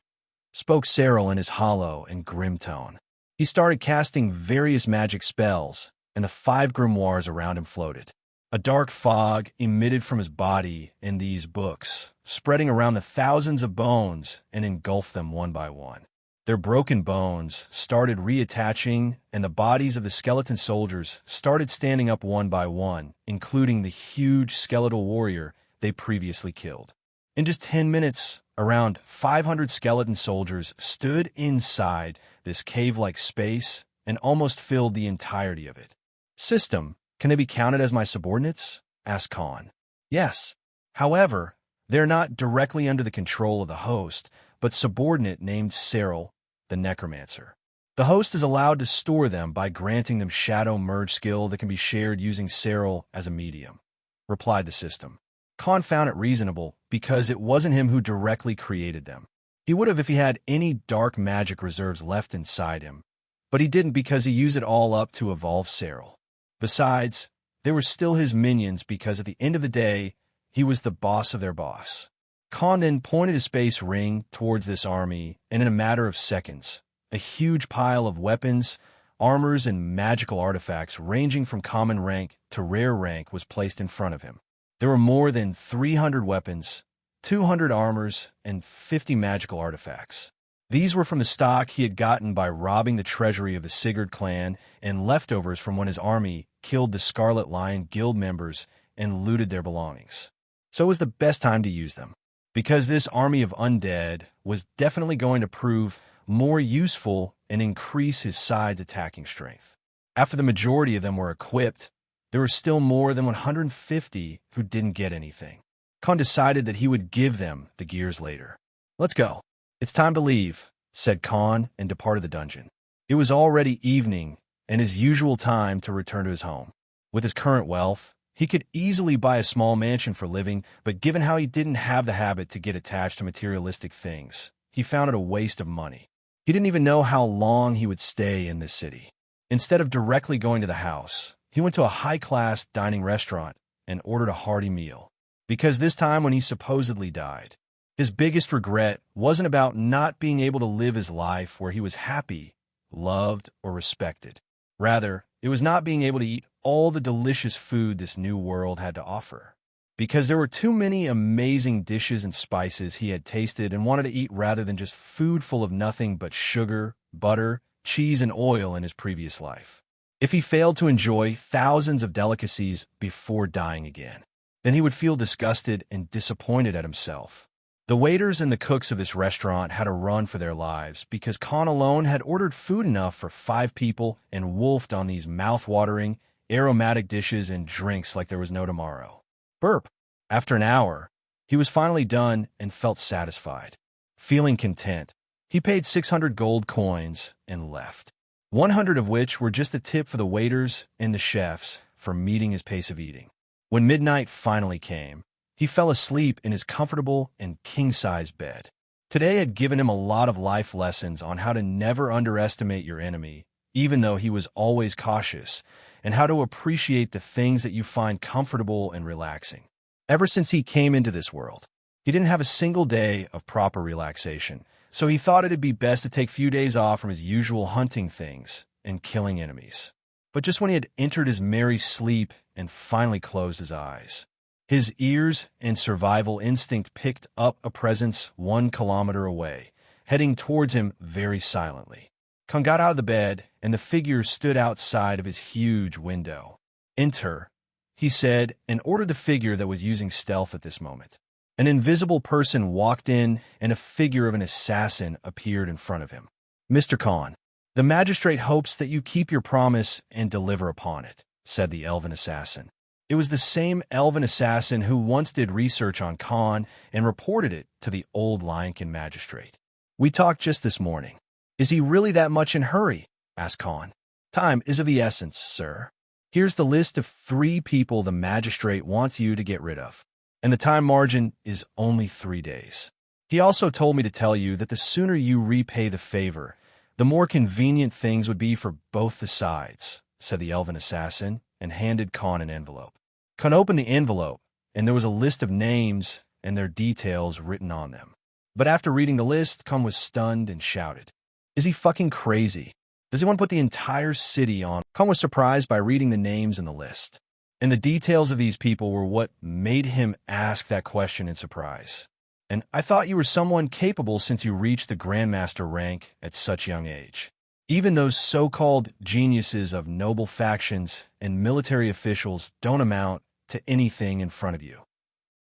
spoke Cyril in his hollow and grim tone. He started casting various magic spells, and the 5 grimoires around him floated. A dark fog emitted from his body in these books, spreading around the thousands of bones and engulfed them one by one. Their broken bones started reattaching, and the bodies of the skeleton soldiers started standing up one by one, including the huge skeletal warrior they previously killed. In just 10 minutes, around 500 skeleton soldiers stood inside this cave-like space and almost filled the entirety of it. "System, can they be counted as my subordinates?" asked Khan. "Yes. However, they're not directly under the control of the host, but subordinate named Cyril, the Necromancer. The host is allowed to store them by granting them Shadow Merge skill that can be shared using Cyril as a medium," replied the system. Khan found it reasonable because it wasn't him who directly created them. He would have if he had any dark magic reserves left inside him, but he didn't because he used it all up to evolve Cyril. Besides, they were still his minions because at the end of the day, he was the boss of their boss. Khan then pointed his space ring towards this army, and in a matter of seconds, a huge pile of weapons, armors, and magical artifacts ranging from common rank to rare rank was placed in front of him. There were more than 300 weapons, 200 armors, and 50 magical artifacts. These were from the stock he had gotten by robbing the treasury of the Sigurd clan and leftovers from when his army killed the Scarlet Lion Guild members and looted their belongings. So it was the best time to use them, because this army of undead was definitely going to prove more useful and increase his side's attacking strength. After the majority of them were equipped, there were still more than 150 who didn't get anything. Khan decided that he would give them the gears later. "Let's go. It's time to leave," said Khan and departed the dungeon. It was already evening and his usual time to return to his home. With his current wealth, he could easily buy a small mansion for living, but given how he didn't have the habit to get attached to materialistic things, he found it a waste of money. He didn't even know how long he would stay in this city. Instead of directly going to the house, he went to a high-class dining restaurant and ordered a hearty meal. Because this time when he supposedly died, his biggest regret wasn't about not being able to live his life where he was happy, loved, or respected. Rather, it was not being able to eat all the delicious food this new world had to offer. Because there were too many amazing dishes and spices he had tasted and wanted to eat rather than just food full of nothing but sugar, butter, cheese, and oil in his previous life. If he failed to enjoy thousands of delicacies before dying again, then he would feel disgusted and disappointed at himself. The waiters and the cooks of this restaurant had a run for their lives because Khan alone had ordered food enough for 5 people and wolfed on these mouth-watering, aromatic dishes and drinks like there was no tomorrow. Burp. After an hour, he was finally done and felt satisfied. Feeling content, he paid 600 gold coins and left, 100 of which were just a tip for the waiters and the chefs for meeting his pace of eating. When midnight finally came, he fell asleep in his comfortable and king-size bed. Today had given him a lot of life lessons on how to never underestimate your enemy, even though he was always cautious, and how to appreciate the things that you find comfortable and relaxing. Ever since he came into this world, he didn't have a single day of proper relaxation, so he thought it'd be best to take a few days off from his usual hunting things and killing enemies. But just when he had entered his merry sleep and finally closed his eyes, his ears and survival instinct picked up a presence 1 kilometer away, heading towards him very silently. Khan got out of the bed, and the figure stood outside of his huge window. "Enter," he said, and ordered the figure that was using stealth at this moment. An invisible person walked in, and a figure of an assassin appeared in front of him. "Mr. Khan, the magistrate hopes that you keep your promise and deliver upon it," said the elven assassin. It was the same elven assassin who once did research on Khan and reported it to the old Lionkin magistrate. "We talked just this morning. Is he really that much in hurry?" asked Khan. "Time is of the essence, sir. Here's the list of 3 people the magistrate wants you to get rid of, and the time margin is only 3 days. He also told me to tell you that the sooner you repay the favor, the more convenient things would be for both the sides," said the elven assassin, and handed Khan an envelope. Khan opened the envelope, and there was a list of names and their details written on them. But after reading the list, Khan was stunned and shouted, "Is he fucking crazy? Does he want to put the entire city on?" Khan was surprised by reading the names in the list, and the details of these people were what made him ask that question in surprise. "And I thought you were someone capable since you reached the Grandmaster rank at such young age. Even those so-called geniuses of noble factions and military officials don't amount to anything in front of you.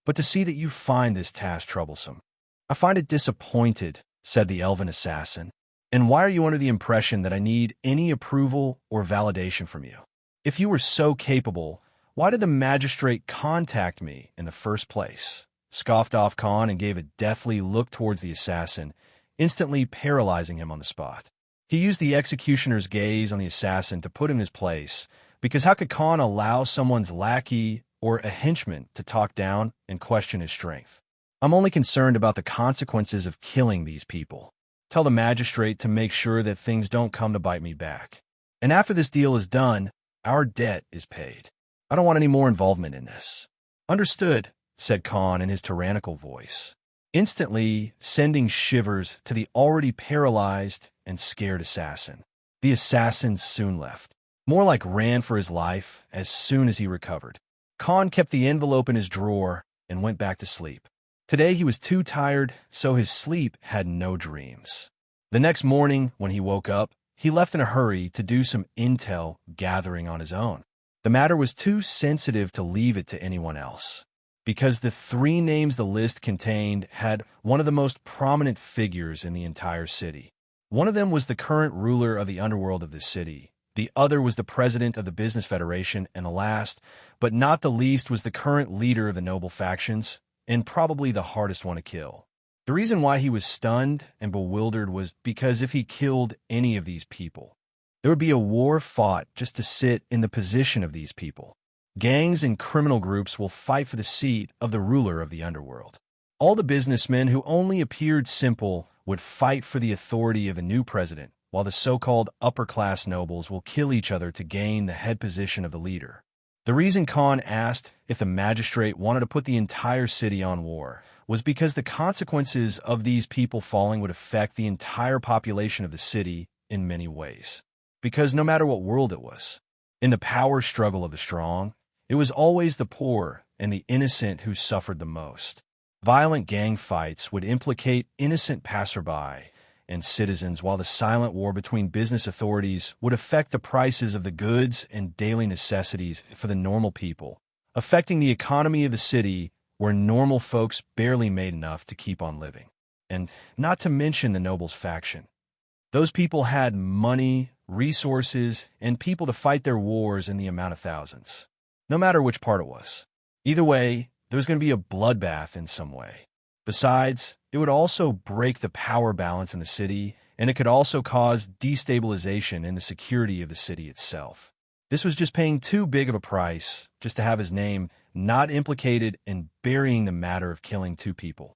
But to see that you find this task troublesome, I find it disappointed," said the elven assassin. "And why are you under the impression that I need any approval or validation from you? If you were so capable, why did the magistrate contact me in the first place?" Scoffed off Khan and gave a deathly look towards the assassin, instantly paralyzing him on the spot. He used the executioner's gaze on the assassin to put him in his place, because how could Khan allow someone's lackey or a henchman to talk down and question his strength? "I'm only concerned about the consequences of killing these people. Tell the magistrate to make sure that things don't come to bite me back. And after this deal is done, our debt is paid. I don't want any more involvement in this." "Understood," said Khan in his tyrannical voice, instantly sending shivers to the already paralyzed and scared assassin. The assassin soon left, more like ran for his life as soon as he recovered. Khan kept the envelope in his drawer and went back to sleep. Today he was too tired, so his sleep had no dreams. The next morning, when he woke up, he left in a hurry to do some intel gathering on his own. The matter was too sensitive to leave it to anyone else, because the 3 names the list contained had one of the most prominent figures in the entire city. One of them was the current ruler of the underworld of the city. The other was the president of the Business Federation, and the last, but not the least, was the current leader of the noble factions, and probably the hardest one to kill. The reason why he was stunned and bewildered was because if he killed any of these people, there would be a war fought just to sit in the position of these people. Gangs and criminal groups will fight for the seat of the ruler of the underworld. All the businessmen who only appeared simple would fight for the authority of a new president while the so-called upper-class nobles will kill each other to gain the head position of the leader. The reason Khan asked if the magistrate wanted to put the entire city on war was because the consequences of these people falling would affect the entire population of the city in many ways. Because no matter what world it was, in the power struggle of the strong, it was always the poor and the innocent who suffered the most. Violent gang fights would implicate innocent passerby and citizens, while the silent war between business authorities would affect the prices of the goods and daily necessities for the normal people, affecting the economy of the city where normal folks barely made enough to keep on living. And not to mention the nobles' faction. Those people had money, resources, and people to fight their wars in the amount of thousands, no matter which part it was. Either way, there was going to be a bloodbath in some way. Besides, it would also break the power balance in the city, and it could also cause destabilization in the security of the city itself. This was just paying too big of a price just to have his name not implicated in burying the matter of killing two people.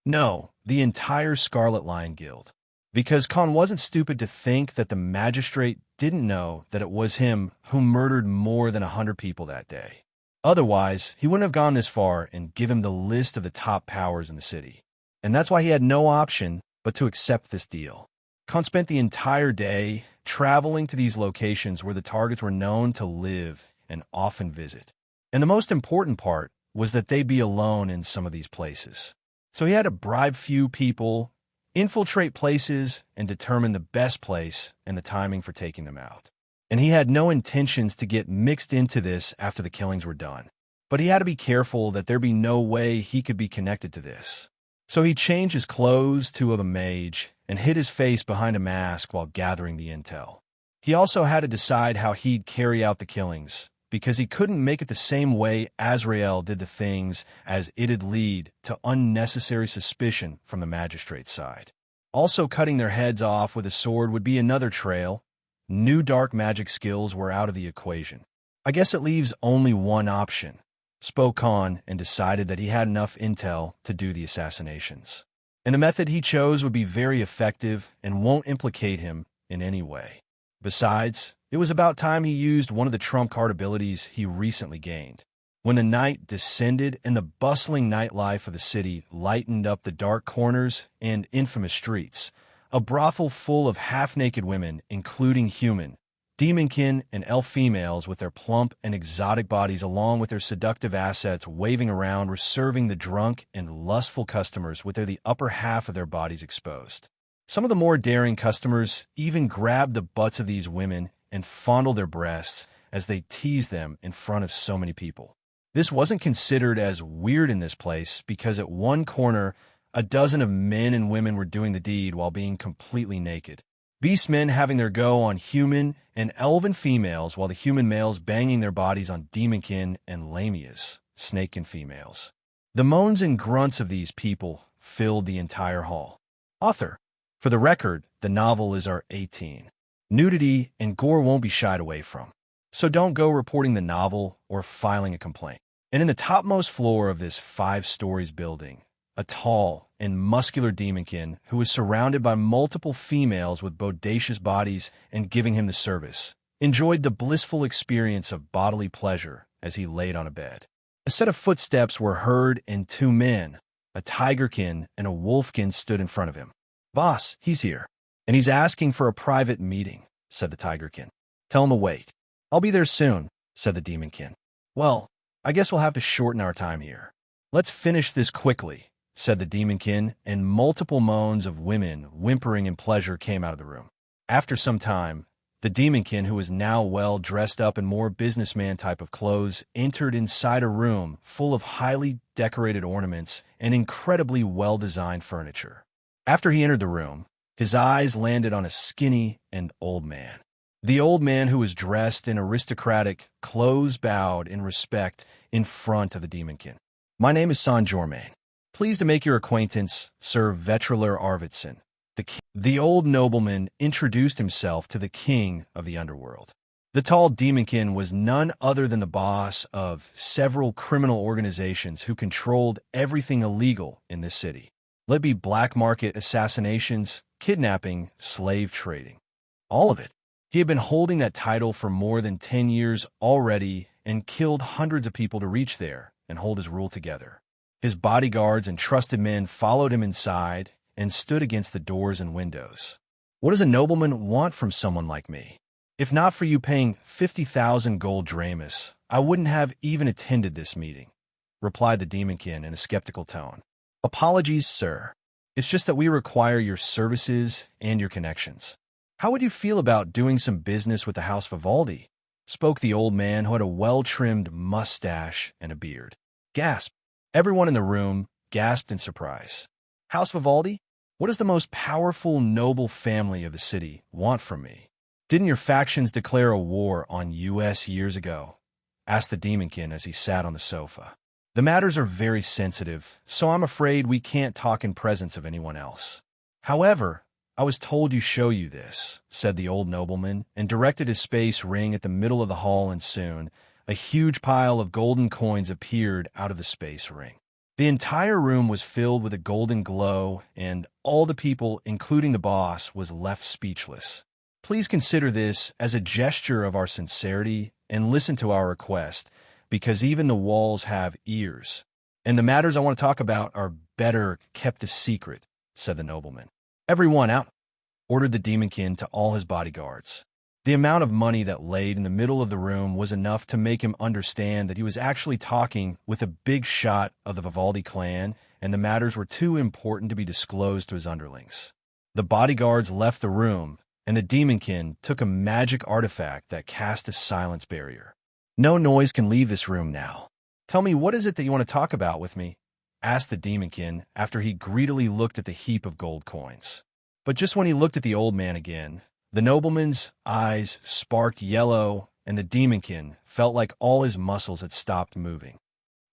No, the entire Scarlet Lion Guild. Because Khan wasn't stupid to think that the magistrate didn't know that it was him who murdered more than 100 people that day. Otherwise, he wouldn't have gone this far and given him the list of the top powers in the city. And that's why he had no option but to accept this deal. Khan spent the entire day traveling to these locations where the targets were known to live and often visit. And the most important part was that they'd be alone in some of these places. So he had to bribe few people, infiltrate places, and determine the best place and the timing for taking them out. And he had no intentions to get mixed into this after the killings were done. But he had to be careful that there be no way he could be connected to this. So he changed his clothes to of a mage and hid his face behind a mask while gathering the intel. He also had to decide how he'd carry out the killings, because he couldn't make it the same way Azrael did the things, as it'd lead to unnecessary suspicion from the magistrate's side. Also, cutting their heads off with a sword would be another trail. New dark magic skills were out of the equation. I guess it leaves only one option, spoke Khan, and decided that he had enough intel to do the assassinations. And the method he chose would be very effective and won't implicate him in any way. Besides, it was about time he used one of the trump card abilities he recently gained. When the night descended and the bustling nightlife of the city lightened up the dark corners and infamous streets, a brothel full of half-naked women, including human, demonkin, and elf females with their plump and exotic bodies along with their seductive assets waving around, were serving the drunk and lustful customers with the upper half of their bodies exposed. Some of the more daring customers even grabbed the butts of these women and fondled their breasts as they teased them in front of so many people. This wasn't considered as weird in this place because at one corner, a dozen of men and women were doing the deed while being completely naked. Beast men having their go on human and elven females, while the human males banging their bodies on demonkin and lamias, snakekin females. The moans and grunts of these people filled the entire hall. Author: for the record, the novel is R18. Nudity and gore won't be shied away from. So don't go reporting the novel or filing a complaint. And in the topmost floor of this 5 stories building, a tall and muscular demonkin who was surrounded by multiple females with bodacious bodies and giving him the service, enjoyed the blissful experience of bodily pleasure as he laid on a bed. A set of footsteps were heard and 2 men, a tigerkin and a wolfkin, stood in front of him. "Boss, he's here, and he's asking for a private meeting," said the tigerkin. "Tell him to wait." "I'll be there soon," said the demonkin. "Well, I guess we'll have to shorten our time here. Let's finish this quickly," said the demonkin, and multiple moans of women whimpering in pleasure came out of the room. After some time, the demonkin, who was now well dressed up in more businessman type of clothes, entered inside a room full of highly decorated ornaments and incredibly well-designed furniture. After he entered the room, his eyes landed on a skinny and old man. The old man, who was dressed in aristocratic clothes, bowed in respect in front of the demonkin. "My name is San Jormain. Pleased to make your acquaintance, Sir Vetrilar Arvidsson." The old nobleman introduced himself to the king of the underworld. The tall demonkin was none other than the boss of several criminal organizations who controlled everything illegal in this city. Let be black market assassinations, kidnapping, slave trading. All of it. He had been holding that title for more than 10 years already and killed hundreds of people to reach there and hold his rule together. His bodyguards and trusted men followed him inside and stood against the doors and windows. What does a nobleman want from someone like me? If not for you paying 50,000 gold dramas, I wouldn't have even attended this meeting, replied the demonkin in a skeptical tone. Apologies, sir. It's just that we require your services and your connections. How would you feel about doing some business with the House Vivaldi? Spoke the old man who had a well-trimmed mustache and a beard. Gasp. Everyone in the room gasped in surprise. House Vivaldi? What does the most powerful, noble family of the city want from me? Didn't your factions declare a war on U.S. years ago? Asked the demonkin as he sat on the sofa. The matters are very sensitive, so I'm afraid we can't talk in presence of anyone else. However, I was told to show you this, said the old nobleman, and directed his space ring at the middle of the hall, and soon a huge pile of golden coins appeared out of the space ring. The entire room was filled with a golden glow, and all the people, including the boss, was left speechless. Please consider this as a gesture of our sincerity and listen to our request, because even the walls have ears. And the matters I want to talk about are better kept a secret, said the nobleman. Everyone out, ordered the demonkin to all his bodyguards. The amount of money that laid in the middle of the room was enough to make him understand that he was actually talking with a big shot of the Vivaldi clan, and the matters were too important to be disclosed to his underlings. The bodyguards left the room, and the demonkin took a magic artifact that cast a silence barrier. No noise can leave this room now. Tell me, what is it that you want to talk about with me? Asked the demonkin after he greedily looked at the heap of gold coins. But just when he looked at the old man again, the nobleman's eyes sparked yellow, and the demonkin felt like all his muscles had stopped moving.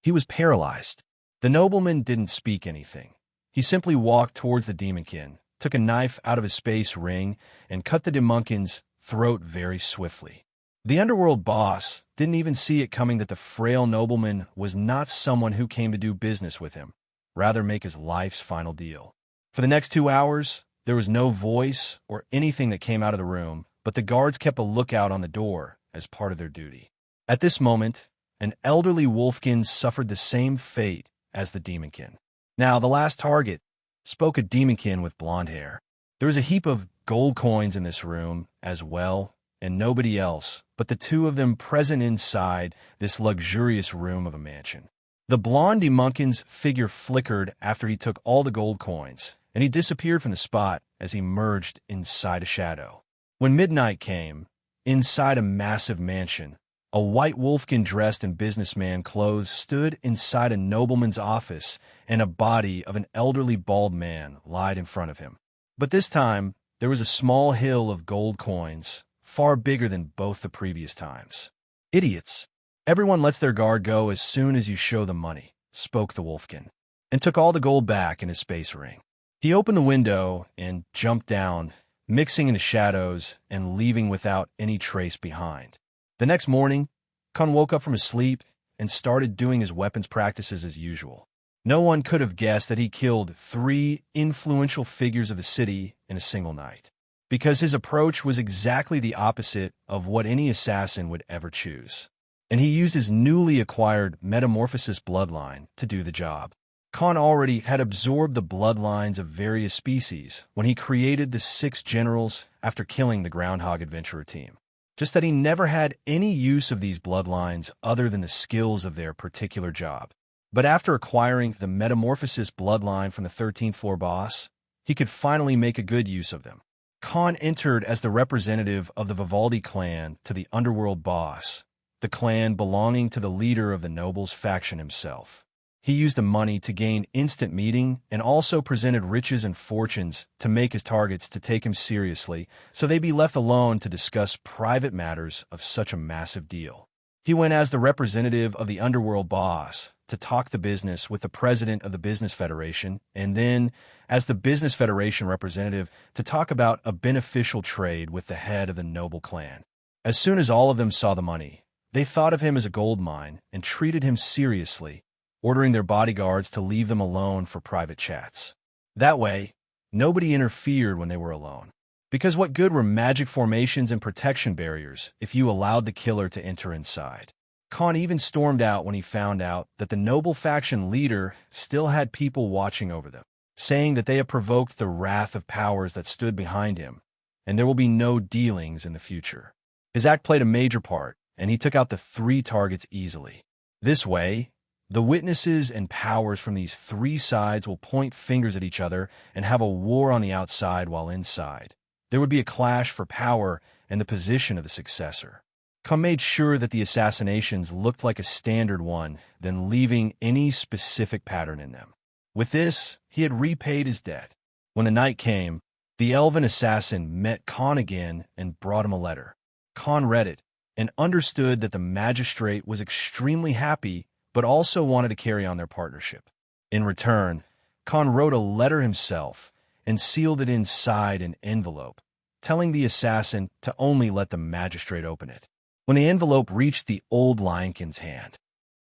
He was paralyzed. The nobleman didn't speak anything. He simply walked towards the demonkin, took a knife out of his space ring, and cut the demonkin's throat very swiftly. The underworld boss didn't even see it coming that the frail nobleman was not someone who came to do business with him, rather make his life's final deal. For the next 2 hours, there was no voice or anything that came out of the room, but the guards kept a lookout on the door as part of their duty. At this moment, an elderly wolfkin suffered the same fate as the demonkin. Now, the last target, spoke a demonkin with blonde hair. There was a heap of gold coins in this room as well, and nobody else but the two of them present inside this luxurious room of a mansion. The blonde demonkin's figure flickered after he took all the gold coins, and he disappeared from the spot as he merged inside a shadow. When midnight came, inside a massive mansion, a white wolfkin dressed in businessman clothes stood inside a nobleman's office, and a body of an elderly bald man lied in front of him. But this time, there was a small hill of gold coins, far bigger than both the previous times. Idiots! Everyone lets their guard go as soon as you show them money, spoke the wolfkin, and took all the gold back in his space ring. He opened the window and jumped down, mixing in the shadows and leaving without any trace behind. The next morning, Khan woke up from his sleep and started doing his weapons practices as usual. No one could have guessed that he killed 3 influential figures of the city in a single night, because his approach was exactly the opposite of what any assassin would ever choose. And he used his newly acquired metamorphosis bloodline to do the job. Khan already had absorbed the bloodlines of various species when he created the 6 generals after killing the Groundhog Adventurer team. Just that he never had any use of these bloodlines other than the skills of their particular job. But after acquiring the metamorphosis bloodline from the 13th floor boss, he could finally make a good use of them. Khan entered as the representative of the Vivaldi clan to the underworld boss, the clan belonging to the leader of the nobles faction himself. He used the money to gain instant meeting and also presented riches and fortunes to make his targets to take him seriously, so they'd be left alone to discuss private matters of such a massive deal. He went as the representative of the underworld boss to talk the business with the president of the Business Federation, and then as the Business Federation representative to talk about a beneficial trade with the head of the noble clan. As soon as all of them saw the money, they thought of him as a gold mine and treated him seriously, ordering their bodyguards to leave them alone for private chats. That way, nobody interfered when they were alone. Because what good were magic formations and protection barriers if you allowed the killer to enter inside? Khan even stormed out when he found out that the noble faction leader still had people watching over them, saying that they have provoked the wrath of powers that stood behind him, and there will be no dealings in the future. His act played a major part, and he took out the 3 targets easily. This way, the witnesses and powers from these 3 sides will point fingers at each other and have a war on the outside while inside. There would be a clash for power and the position of the successor. Khan made sure that the assassinations looked like a standard one, then leaving any specific pattern in them. With this, he had repaid his debt. When the night came, the elven assassin met Khan again and brought him a letter. Khan read it and understood that the magistrate was extremely happy but also wanted to carry on their partnership. In return, Khan wrote a letter himself and sealed it inside an envelope, telling the assassin to only let the magistrate open it. When the envelope reached the old lionkin's hand,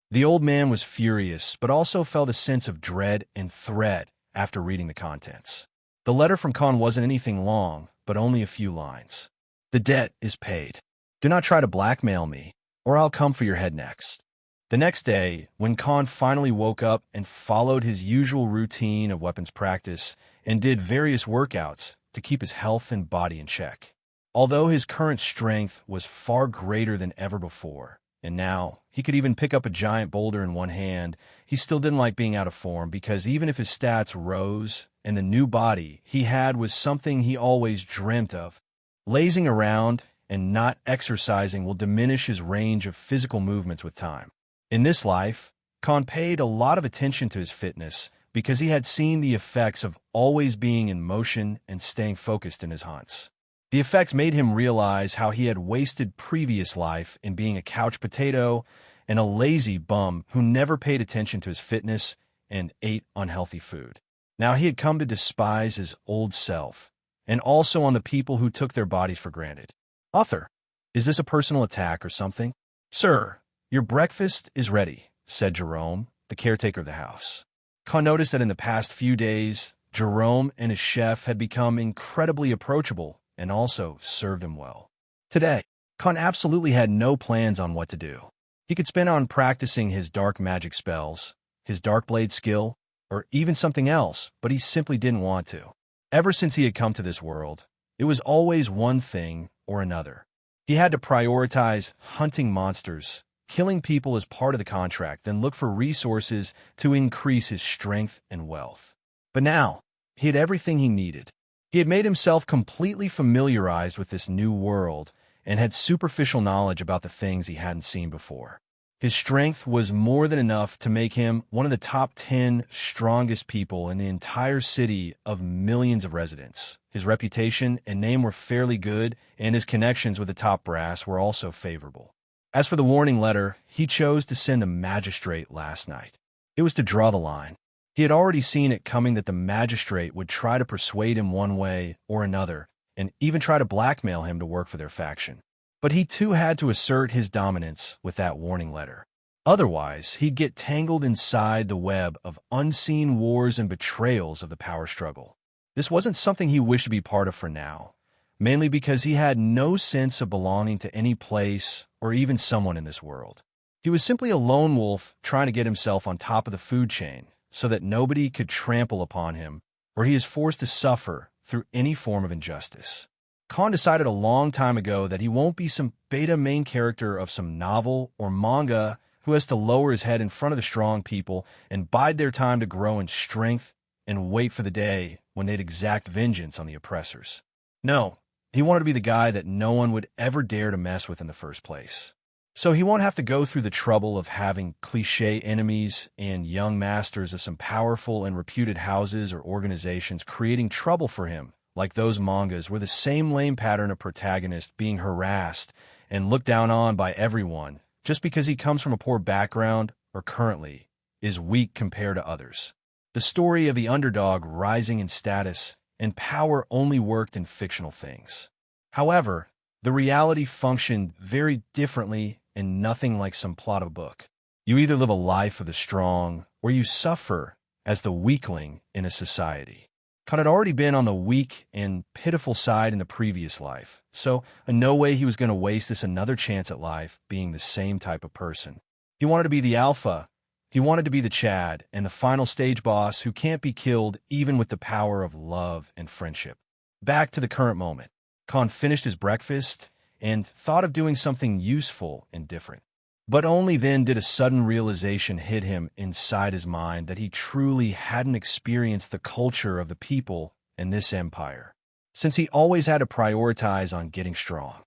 the old man was furious but also felt a sense of dread and threat after reading the contents. The letter from Khan wasn't anything long, but only a few lines. "The debt is paid. Do not try to blackmail me, or I'll come for your head next." The next day, when Khan finally woke up and followed his usual routine of weapons practice and did various workouts to keep his health and body in check. Although his current strength was far greater than ever before, and now he could even pick up a giant boulder in one hand, he still didn't like being out of form because even if his stats rose and the new body he had was something he always dreamt of, lazing around and not exercising will diminish his range of physical movements with time. In this life, Khan paid a lot of attention to his fitness because he had seen the effects of always being in motion and staying focused in his hunts. The effects made him realize how he had wasted previous life in being a couch potato and a lazy bum who never paid attention to his fitness and ate unhealthy food. Now he had come to despise his old self, and also on the people who took their bodies for granted. "Author, is this a personal attack or something?" "Sir, your breakfast is ready," said Jerome, the caretaker of the house. Khan noticed that in the past few days, Jerome and his chef had become incredibly approachable and also served him well. Today, Khan absolutely had no plans on what to do. He could spend on practicing his dark magic spells, his dark blade skill, or even something else, but he simply didn't want to. Ever since he had come to this world, it was always one thing or another. He had to prioritize hunting monsters, killing people as part of the contract, then look for resources to increase his strength and wealth. But now, he had everything he needed. He had made himself completely familiarized with this new world and had superficial knowledge about the things he hadn't seen before. His strength was more than enough to make him one of the top 10 strongest people in the entire city of millions of residents. His reputation and name were fairly good, and his connections with the top brass were also favorable. As for the warning letter, he chose to send the magistrate last night. It was to draw the line. He had already seen it coming that the magistrate would try to persuade him one way or another, and even try to blackmail him to work for their faction. But he too had to assert his dominance with that warning letter. Otherwise, he'd get tangled inside the web of unseen wars and betrayals of the power struggle. This wasn't something he wished to be part of for now, mainly because he had no sense of belonging to any place or even someone in this world. He was simply a lone wolf trying to get himself on top of the food chain so that nobody could trample upon him, or he is forced to suffer through any form of injustice. Khan decided a long time ago that he won't be some beta main character of some novel or manga who has to lower his head in front of the strong people and bide their time to grow in strength and wait for the day when they'd exact vengeance on the oppressors. No, he wanted to be the guy that no one would ever dare to mess with in the first place. So he won't have to go through the trouble of having cliché enemies and young masters of some powerful and reputed houses or organizations creating trouble for him, like those mangas where the same lame pattern of protagonist being harassed and looked down on by everyone just because he comes from a poor background or currently is weak compared to others. The story of the underdog rising in status and power only worked in fictional things. However, the reality functioned very differently and nothing like some plot of a book. You either live a life of the strong or you suffer as the weakling in a society. Khan had already been on the weak and pitiful side in the previous life, so in no way he was going to waste this another chance at life being the same type of person. He wanted to be the alpha. He wanted to be the Chad and the final stage boss who can't be killed even with the power of love and friendship. Back to the current moment. Khan finished his breakfast and thought of doing something useful and different. But only then did a sudden realization hit him inside his mind that he truly hadn't experienced the culture of the people in this empire, since he always had to prioritize on getting strong.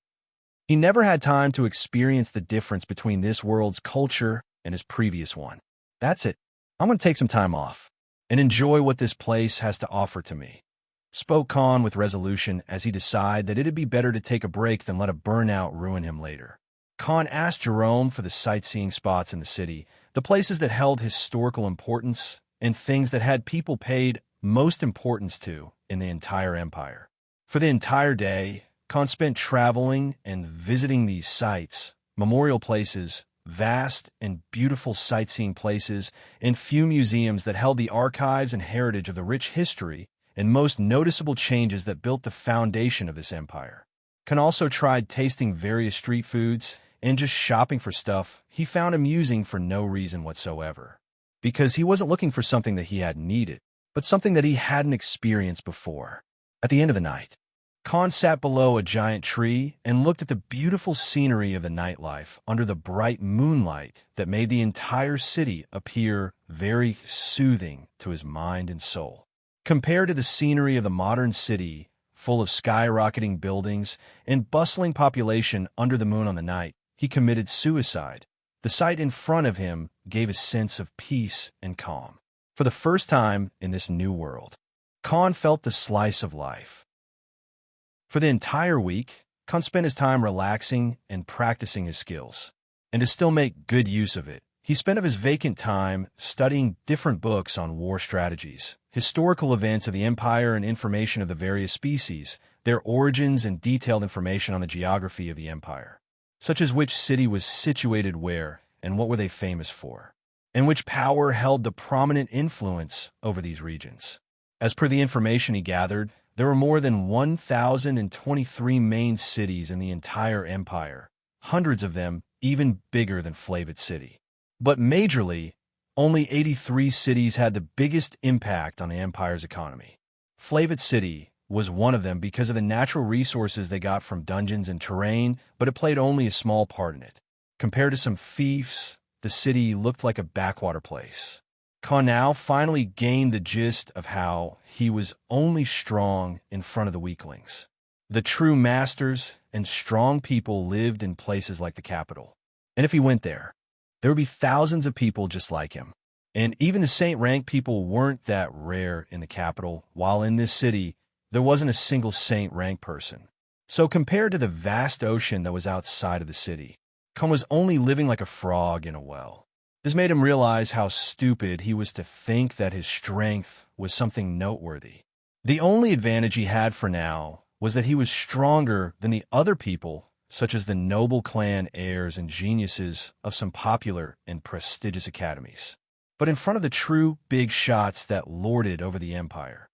He never had time to experience the difference between this world's culture and his previous one. That's it. I'm going to take some time off and enjoy what this place has to offer to me, spoke Khan with resolution as he decided that it'd be better to take a break than let a burnout ruin him later. Khan asked Jerome for the sightseeing spots in the city, the places that held historical importance, and things that had people paid most importance to in the entire empire. For the entire day, Khan spent traveling and visiting these sites, memorial places, vast and beautiful sightseeing places, and few museums that held the archives and heritage of the rich history and most noticeable changes that built the foundation of this empire. Khan also tried tasting various street foods and just shopping for stuff he found amusing for no reason whatsoever, because he wasn't looking for something that he had needed, but something that he hadn't experienced before. At the end of the night, Khan sat below a giant tree and looked at the beautiful scenery of the nightlife under the bright moonlight that made the entire city appear very soothing to his mind and soul. Compared to the scenery of the modern city, full of skyrocketing buildings and bustling population under the moon on the night, he committed suicide. The sight in front of him gave a sense of peace and calm. For the first time in this new world, Khan felt the slice of life. For the entire week, Khan spent his time relaxing and practicing his skills. And to still make good use of it, he spent of his vacant time studying different books on war strategies, historical events of the empire and information of the various species, their origins and detailed information on the geography of the empire, such as which city was situated where and what were they famous for, and which power held the prominent influence over these regions. As per the information he gathered, there were more than 1,023 main cities in the entire empire, hundreds of them even bigger than Flavit City. But majorly, only 83 cities had the biggest impact on the empire's economy. Flavit City was one of them because of the natural resources they got from dungeons and terrain, but it played only a small part in it. Compared to some fiefs, the city looked like a backwater place. Khan now finally gained the gist of how he was only strong in front of the weaklings. The true masters and strong people lived in places like the capital. And if he went there would be thousands of people just like him. And even the saint-rank people weren't that rare in the capital, while in this city, there wasn't a single saint-rank person. So compared to the vast ocean that was outside of the city, Khan was only living like a frog in a well. This made him realize how stupid he was to think that his strength was something noteworthy. The only advantage he had for now was that he was stronger than the other people, such as the noble clan heirs and geniuses of some popular and prestigious academies. But in front of the true big shots that lorded over the empire,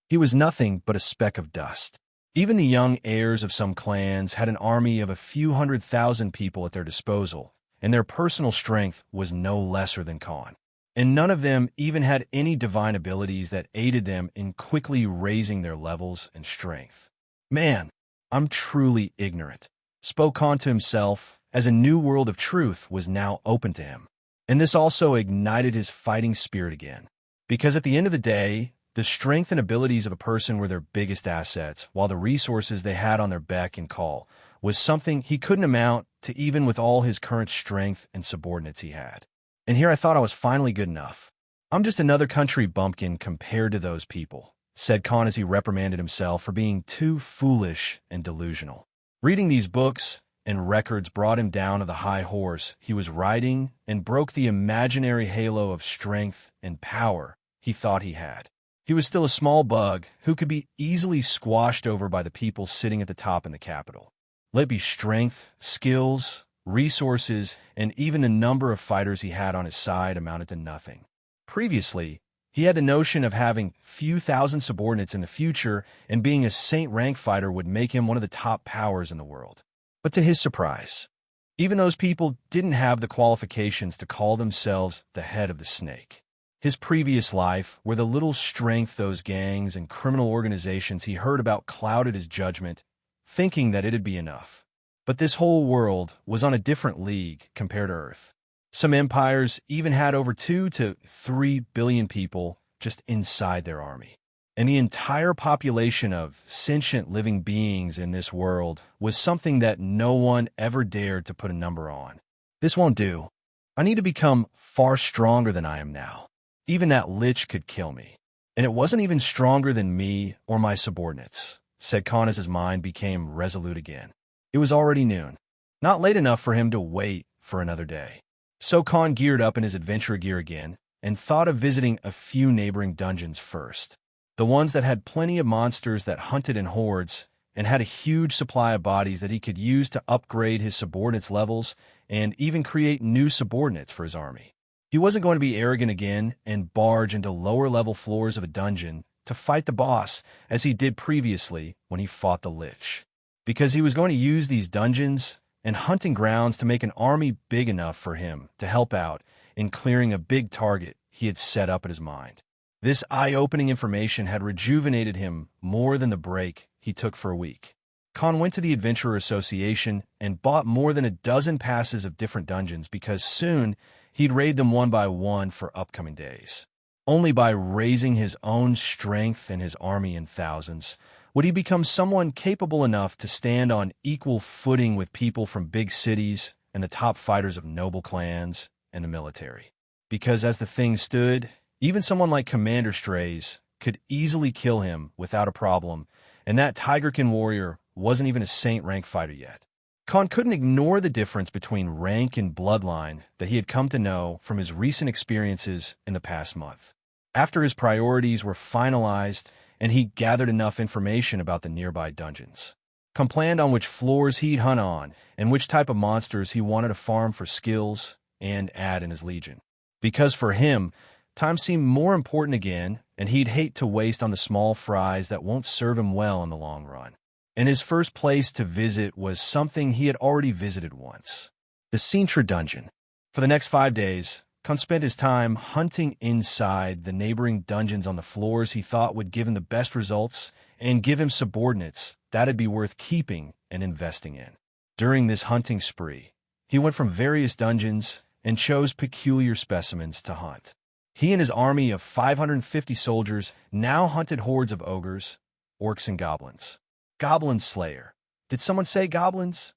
he was nothing but a speck of dust. Even the young heirs of some clans had an army of a few 100,000 people at their disposal, and their personal strength was no lesser than Khan. And none of them even had any divine abilities that aided them in quickly raising their levels and strength. Man, I'm truly ignorant, spoke Khan to himself, as a new world of truth was now open to him. And this also ignited his fighting spirit again. Because at the end of the day, the strength and abilities of a person were their biggest assets, while the resources they had on their beck and call was something he couldn't amount to even with all his current strength and subordinates he had. And here I thought I was finally good enough. I'm just another country bumpkin compared to those people, said Khan as he reprimanded himself for being too foolish and delusional. Reading these books and records brought him down to the high horse he was riding and broke the imaginary halo of strength and power he thought he had. He was still a small bug who could be easily squashed over by the people sitting at the top in the capital. Let it be strength, skills, resources, and even the number of fighters he had on his side amounted to nothing. Previously, He had the notion of having few thousand subordinates in the future, and being a saint rank fighter would make him one of the top powers in the world. But to his surprise, even those people didn't have the qualifications to call themselves the head of the snake. His previous life, where the little strength those gangs and criminal organizations he heard about clouded his judgment, thinking that it'd be enough. But this whole world was on a different league compared to Earth. Some empires even had over 2 to 3 billion people just inside their army. And the entire population of sentient living beings in this world was something that no one ever dared to put a number on. This won't do. I need to become far stronger than I am now. Even that lich could kill me. And it wasn't even stronger than me or my subordinates, said Khan as his mind became resolute again. It was already noon, not late enough for him to wait for another day. So Khan geared up in his adventure gear again and thought of visiting a few neighboring dungeons first. The ones that had plenty of monsters that hunted in hordes and had a huge supply of bodies that he could use to upgrade his subordinates' levels and even create new subordinates for his army. He wasn't going to be arrogant again and barge into lower-level floors of a dungeon to fight the boss as he did previously when he fought the Lich, because he was going to use these dungeons and hunting grounds to make an army big enough for him to help out in clearing a big target he had set up in his mind. This eye-opening information had rejuvenated him more than the break he took for a week. Khan went to the Adventurer Association and bought more than a dozen passes of different dungeons because soon he'd raid them one by one for upcoming days. Only by raising his own strength and his army in thousands would he become someone capable enough to stand on equal footing with people from big cities and the top fighters of noble clans and the military. Because as the thing stood, even someone like Commander Strays could easily kill him without a problem, and that Tigerkin warrior wasn't even a saint rank fighter yet. Khan couldn't ignore the difference between rank and bloodline that he had come to know from his recent experiences in the past month. After his priorities were finalized and he gathered enough information about the nearby dungeons, Khan planned on which floors he'd hunt on and which type of monsters he wanted to farm for skills and add in his legion. Because for him, time seemed more important again, and he'd hate to waste on the small fries that won't serve him well in the long run. And his first place to visit was something he had already visited once, the Sintra dungeon. For the next 5 days, Khan spent his time hunting inside the neighboring dungeons on the floors he thought would give him the best results and give him subordinates that'd be worth keeping and investing in. During this hunting spree, he went from various dungeons and chose peculiar specimens to hunt. He and his army of 550 soldiers now hunted hordes of ogres, orcs, and goblins. Goblin Slayer. Did someone say goblins?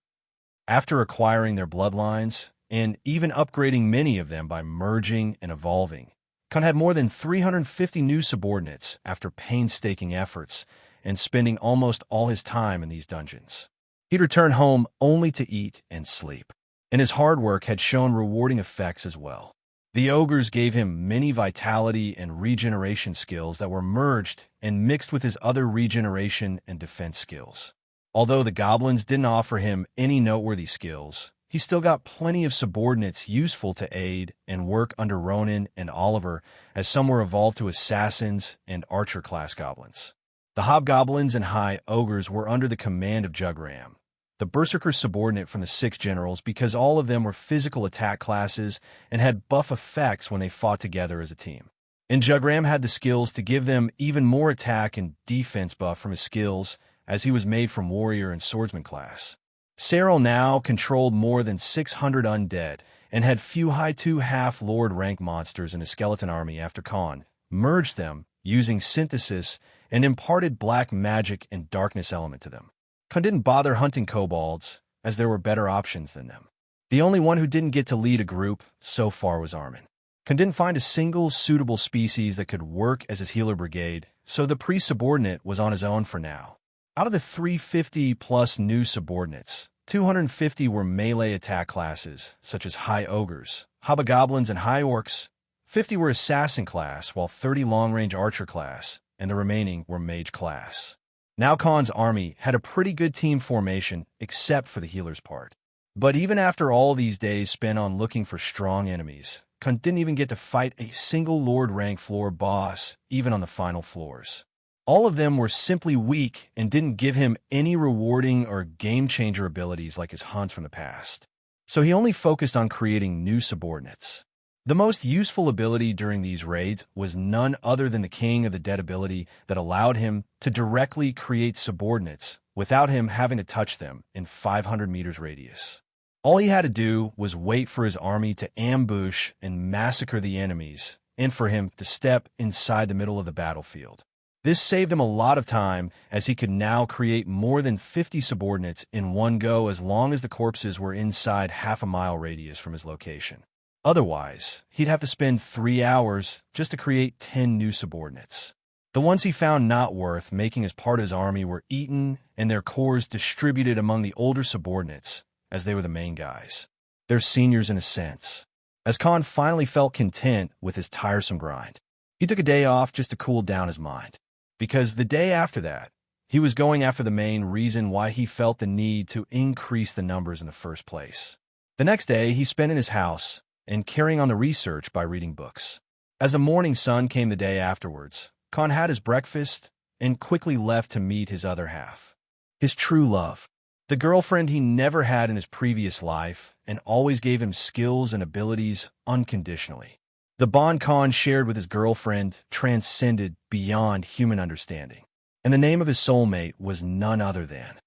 After acquiring their bloodlines, and even upgrading many of them by merging and evolving, Khan had more than 350 new subordinates after painstaking efforts and spending almost all his time in these dungeons. He'd return home only to eat and sleep, and his hard work had shown rewarding effects as well. The ogres gave him many vitality and regeneration skills that were merged and mixed with his other regeneration and defense skills. Although the goblins didn't offer him any noteworthy skills, he still got plenty of subordinates useful to aid and work under Ronan and Oliver, as some were evolved to assassins and archer-class goblins. The hobgoblins and high ogres were under the command of Jugram, the berserker subordinate from the 6 generals, because all of them were physical attack classes and had buff effects when they fought together as a team. And Jugram had the skills to give them even more attack and defense buff from his skills, as he was made from warrior and swordsman class. Cyril now controlled more than 600 undead and had few high 2 half-lord rank monsters in his skeleton army after Khan merged them using synthesis and imparted black magic and darkness element to them. Khan didn't bother hunting kobolds, as there were better options than them. The only one who didn't get to lead a group so far was Armin. Khan didn't find a single suitable species that could work as his healer brigade, so the priest-subordinate was on his own for now. Out of the 350-plus new subordinates, 250 were melee attack classes, such as high ogres, hobgoblins, and high orcs. 50 were assassin class, while 30 long-range archer class, and the remaining were mage class. Now Khan's army had a pretty good team formation, except for the healer's part. But even after all these days spent on looking for strong enemies, Khan didn't even get to fight a single Lord rank floor boss, even on the final floors. All of them were simply weak and didn't give him any rewarding or game-changer abilities like his hunts from the past. So he only focused on creating new subordinates. The most useful ability during these raids was none other than the King of the Dead ability that allowed him to directly create subordinates without him having to touch them in 500 meters radius. All he had to do was wait for his army to ambush and massacre the enemies, and for him to step inside the middle of the battlefield. This saved him a lot of time, as he could now create more than 50 subordinates in one go as long as the corpses were inside half-a-mile radius from his location. Otherwise, he'd have to spend 3 hours just to create 10 new subordinates. The ones he found not worth making as part of his army were eaten and their cores distributed among the older subordinates, as they were the main guys. They're seniors in a sense. As Khan finally felt content with his tiresome grind, he took a day off just to cool down his mind. Because the day after that, he was going after the main reason why he felt the need to increase the numbers in the first place. The next day, he spent in his house and carrying on the research by reading books. As the morning sun came the day afterwards, Khan had his breakfast and quickly left to meet his other half, his true love, the girlfriend he never had in his previous life and always gave him skills and abilities unconditionally. The bond Khan shared with his girlfriend transcended beyond human understanding, and the name of his soulmate was none other than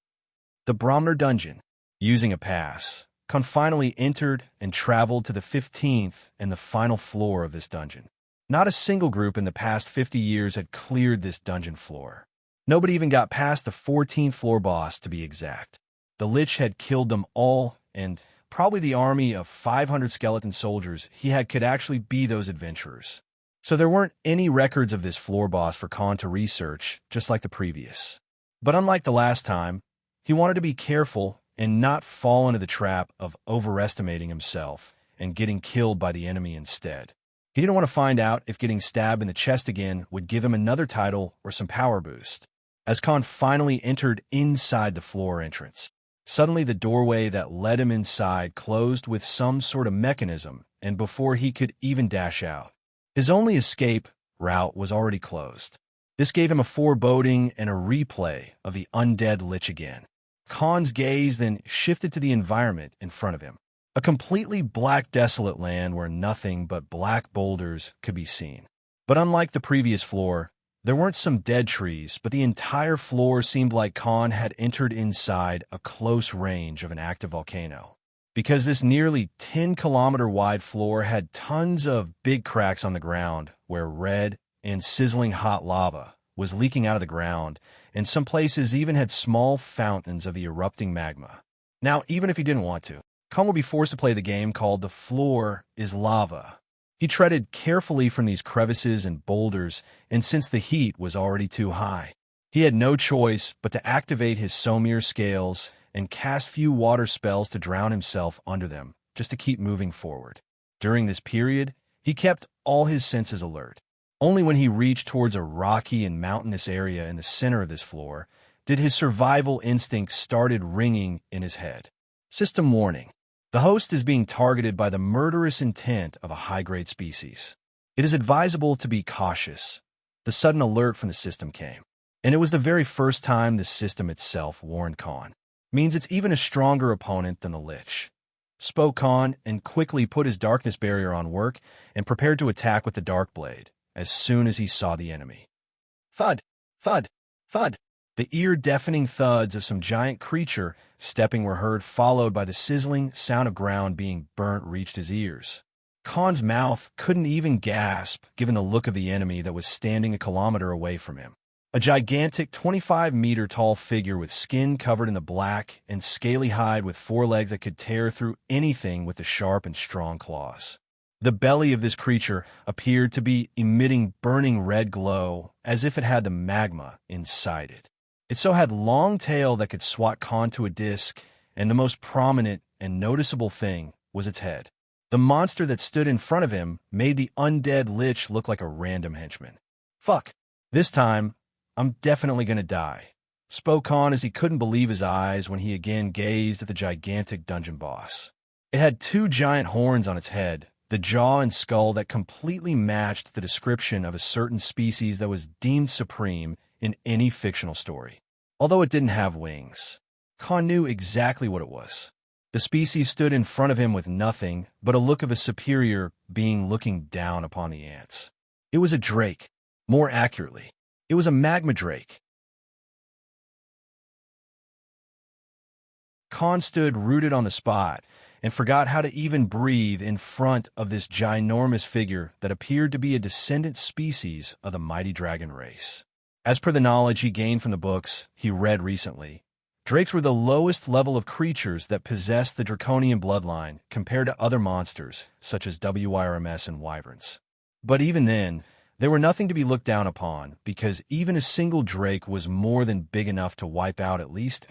the Brahmner Dungeon. Using a pass, Khan finally entered and traveled to the 15th and the final floor of this dungeon. Not a single group in the past 50 years had cleared this dungeon floor. Nobody even got past the 14th floor boss, to be exact. The Lich had killed them all, and probably the army of 500 skeleton soldiers he had could actually be those adventurers. So there weren't any records of this floor boss for Khan to research, just like the previous. But unlike the last time, he wanted to be careful and not fall into the trap of overestimating himself and getting killed by the enemy instead. He didn't want to find out if getting stabbed in the chest again would give him another title or some power boost. As Khan finally entered inside the floor entrance, suddenly the doorway that led him inside closed with some sort of mechanism, and before he could even dash out, his only escape route was already closed. This gave him a foreboding and a replay of the undead Lich again. Khan's gaze then shifted to the environment in front of him. A completely black, desolate land where nothing but black boulders could be seen. But unlike the previous floor, there weren't some dead trees, but the entire floor seemed like Khan had entered inside a close range of an active volcano. Because this nearly 10-kilometer-wide floor had tons of big cracks on the ground where red and sizzling hot lava was leaking out of the ground, and some places even had small fountains of the erupting magma. Now, even if he didn't want to, Khan would be forced to play the game called The Floor is Lava. He treaded carefully from these crevices and boulders, and since the heat was already too high, he had no choice but to activate his Somir scales and cast few water spells to drown himself under them, just to keep moving forward. During this period, he kept all his senses alert. Only when he reached towards a rocky and mountainous area in the center of this floor did his survival instinct started ringing in his head. System warning. The host is being targeted by the murderous intent of a high-grade species. It is advisable to be cautious. The sudden alert from the system came, and it was the very first time the system itself warned Khan. Means it's even a stronger opponent than the Lich. Spoke Khan and quickly put his darkness barrier on work and prepared to attack with the Dark Blade as soon as he saw the enemy. Thud, thud, thud. The ear-deafening thuds of some giant creature stepping were heard, followed by the sizzling sound of ground being burnt reached his ears. Khan's mouth couldn't even gasp given the look of the enemy that was standing a kilometer away from him. A gigantic 25-meter-tall figure with skin covered in the black and scaly hide with 4 legs that could tear through anything with the sharp and strong claws. The belly of this creature appeared to be emitting burning red glow as if it had the magma inside it. It so had long tail that could swat Khan to a disc, and the most prominent and noticeable thing was its head. The monster that stood in front of him made the undead Lich look like a random henchman. Fuck. This time, I'm definitely gonna die, spoke Khan as he couldn't believe his eyes when he again gazed at the gigantic dungeon boss. It had 2 giant horns on its head the jaw and skull that completely matched the description of a certain species that was deemed supreme in any fictional story. Although it didn't have wings, Khan knew exactly what it was. The species stood in front of him with nothing but a look of a superior being looking down upon the ants. It was a drake. More accurately, it was a magma drake. Khan stood rooted on the spot and forgot how to even breathe in front of this ginormous figure that appeared to be a descendant species of the mighty dragon race. As per the knowledge he gained from the books he read recently, drakes were the lowest level of creatures that possessed the draconian bloodline compared to other monsters such as WYRMS and wyverns. But even then, they were nothing to be looked down upon because even a single drake was more than big enough to wipe out at least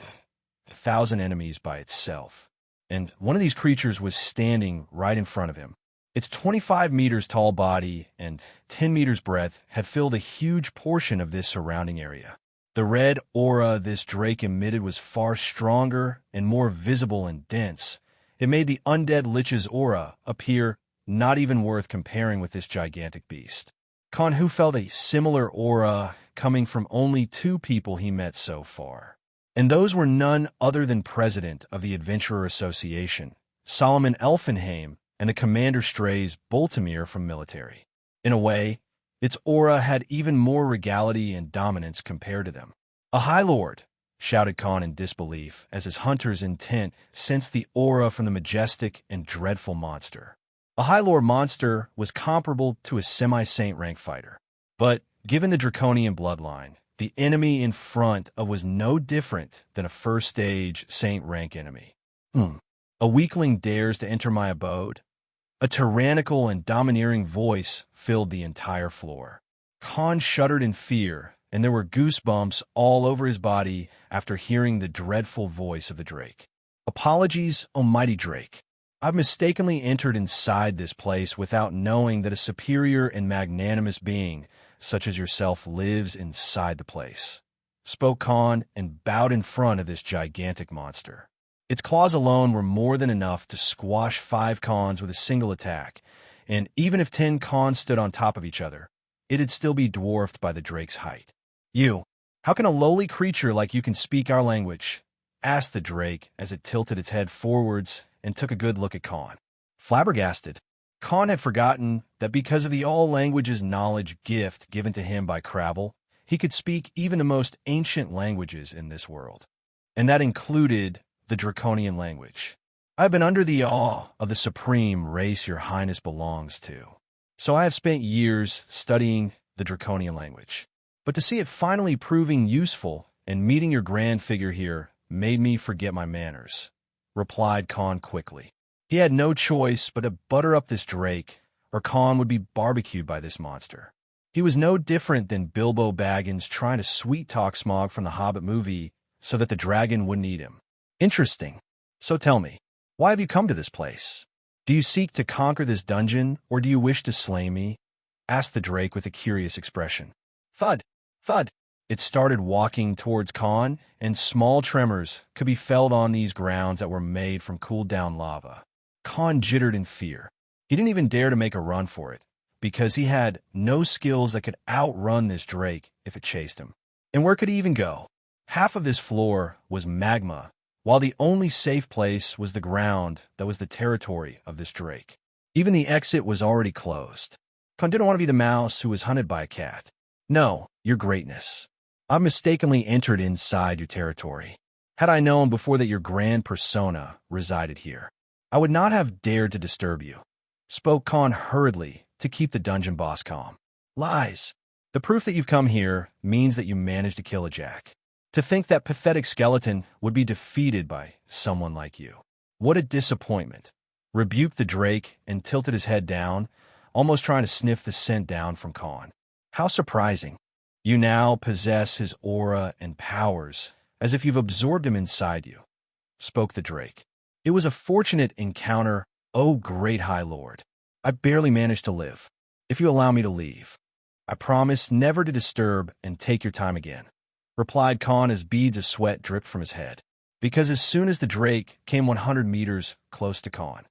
1,000 enemies by itself. And one of these creatures was standing right in front of him. Its 25 meters tall body and 10 meters breadth had filled a huge portion of this surrounding area. The red aura this drake emitted was far stronger and more visible and dense. It made the undead lich's aura appear not even worth comparing with this gigantic beast. Khan Hu felt a similar aura coming from only two people he met so far. And those were none other than President of the Adventurer Association, Solomon Elfenheim, and the Commander Strays Boltimir from military. In a way, its aura had even more regality and dominance compared to them. "A High Lord!" shouted Khan in disbelief as his hunter's intent sensed the aura from the majestic and dreadful monster. A High Lord monster was comparable to a semi-saint rank fighter. But, given the draconian bloodline, the enemy in front of was no different than a first-stage saint rank enemy. A weakling dares to enter my abode? A tyrannical and domineering voice filled the entire floor. Khan shuddered in fear, and there were goosebumps all over his body after hearing the dreadful voice of the drake. "Apologies, O mighty drake. I've mistakenly entered inside this place without knowing that a superior and magnanimous being such as yourself lives inside the place," spoke Khan and bowed in front of this gigantic monster. Its claws alone were more than enough to squash 5 Khans with a single attack, and even if 10 Khans stood on top of each other, it'd still be dwarfed by the drake's height. "You, how can a lowly creature like you can speak our language?" asked the drake as it tilted its head forwards and took a good look at Khan. Flabbergasted, Khan had forgotten that because of the all-languages knowledge gift given to him by Cravel, he could speak even the most ancient languages in this world. And that included the Draconian language. "I've been under the awe of the supreme race your highness belongs to. So I have spent years studying the Draconian language. But to see it finally proving useful and meeting your grand figure here made me forget my manners," replied Khan quickly. He had no choice but to butter up this drake, or Khan would be barbecued by this monster. He was no different than Bilbo Baggins trying to sweet-talk Smaug from the Hobbit movie so that the dragon wouldn't eat him. "Interesting. So tell me, why have you come to this place? Do you seek to conquer this dungeon, or do you wish to slay me?" asked the drake with a curious expression. Thud, thud. It started walking towards Khan, and small tremors could be felt on these grounds that were made from cooled-down lava. Khan jittered in fear. He didn't even dare to make a run for it, because he had no skills that could outrun this drake if it chased him. And where could he even go? Half of this floor was magma, while the only safe place was the ground that was the territory of this drake. Even the exit was already closed. Khan didn't want to be the mouse who was hunted by a cat. "No, your greatness. I've mistakenly entered inside your territory. Had I known before that your grand persona resided here, I would not have dared to disturb you," spoke Khan hurriedly to keep the dungeon boss calm. "Lies. The proof that you've come here means that you managed to kill a jack. To think that pathetic skeleton would be defeated by someone like you. What a disappointment," rebuked the drake and tilted his head down, almost trying to sniff the scent down from Khan. "How surprising. You now possess his aura and powers, as if you've absorbed him inside you," spoke the drake. "It was a fortunate encounter, O great High Lord. I barely managed to live. If you allow me to leave, I promise never to disturb and take your time again," replied Khan as beads of sweat dripped from his head. Because as soon as the drake came 100 meters close to Khan,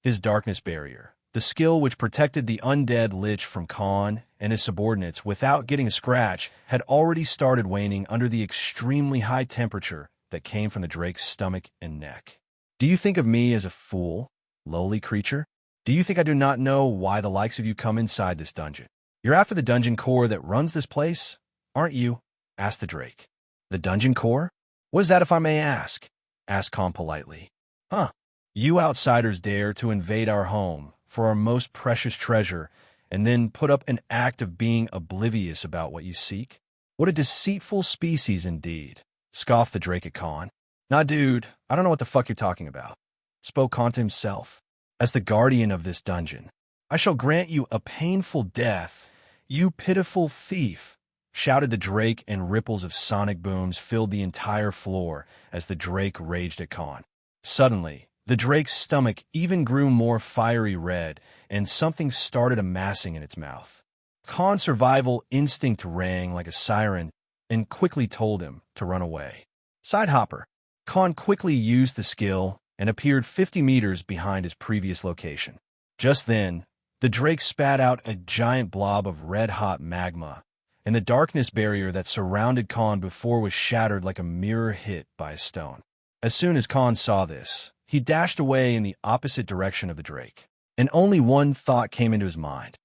his darkness barrier, The skill which protected the undead lich from Khan and his subordinates without getting a scratch had already started waning under the extremely high temperature that came from the drake's stomach and neck. Do you think of me as a fool, lowly creature? Do you think I do not know why the likes of you come inside this dungeon? You're after the dungeon core that runs this place, aren't you? Asked the drake. The dungeon core? What is that, if I may ask? Asked Khan politely. Huh. You outsiders dare to invade our home for our most precious treasure, and then put up an act of being oblivious about what you seek? What a deceitful species indeed, scoffed the drake at Khan. Nah, dude, I don't know what the fuck you're talking about, spoke Khan to himself. As the guardian of this dungeon, I shall grant you a painful death, you pitiful thief, shouted the drake, and ripples of sonic booms filled the entire floor as the drake raged at Khan. Suddenly, the drake's stomach even grew more fiery red, and something started amassing in its mouth. Khan's survival instinct rang like a siren and quickly told him to run away. Sidehopper. Khan quickly used the skill and appeared 50 meters behind his previous location. Just then, the drake spat out a giant blob of red-hot magma, and the darkness barrier that surrounded Khan before was shattered like a mirror hit by a stone. As soon as Khan saw this, he dashed away in the opposite direction of the drake, and only one thought came into his mind.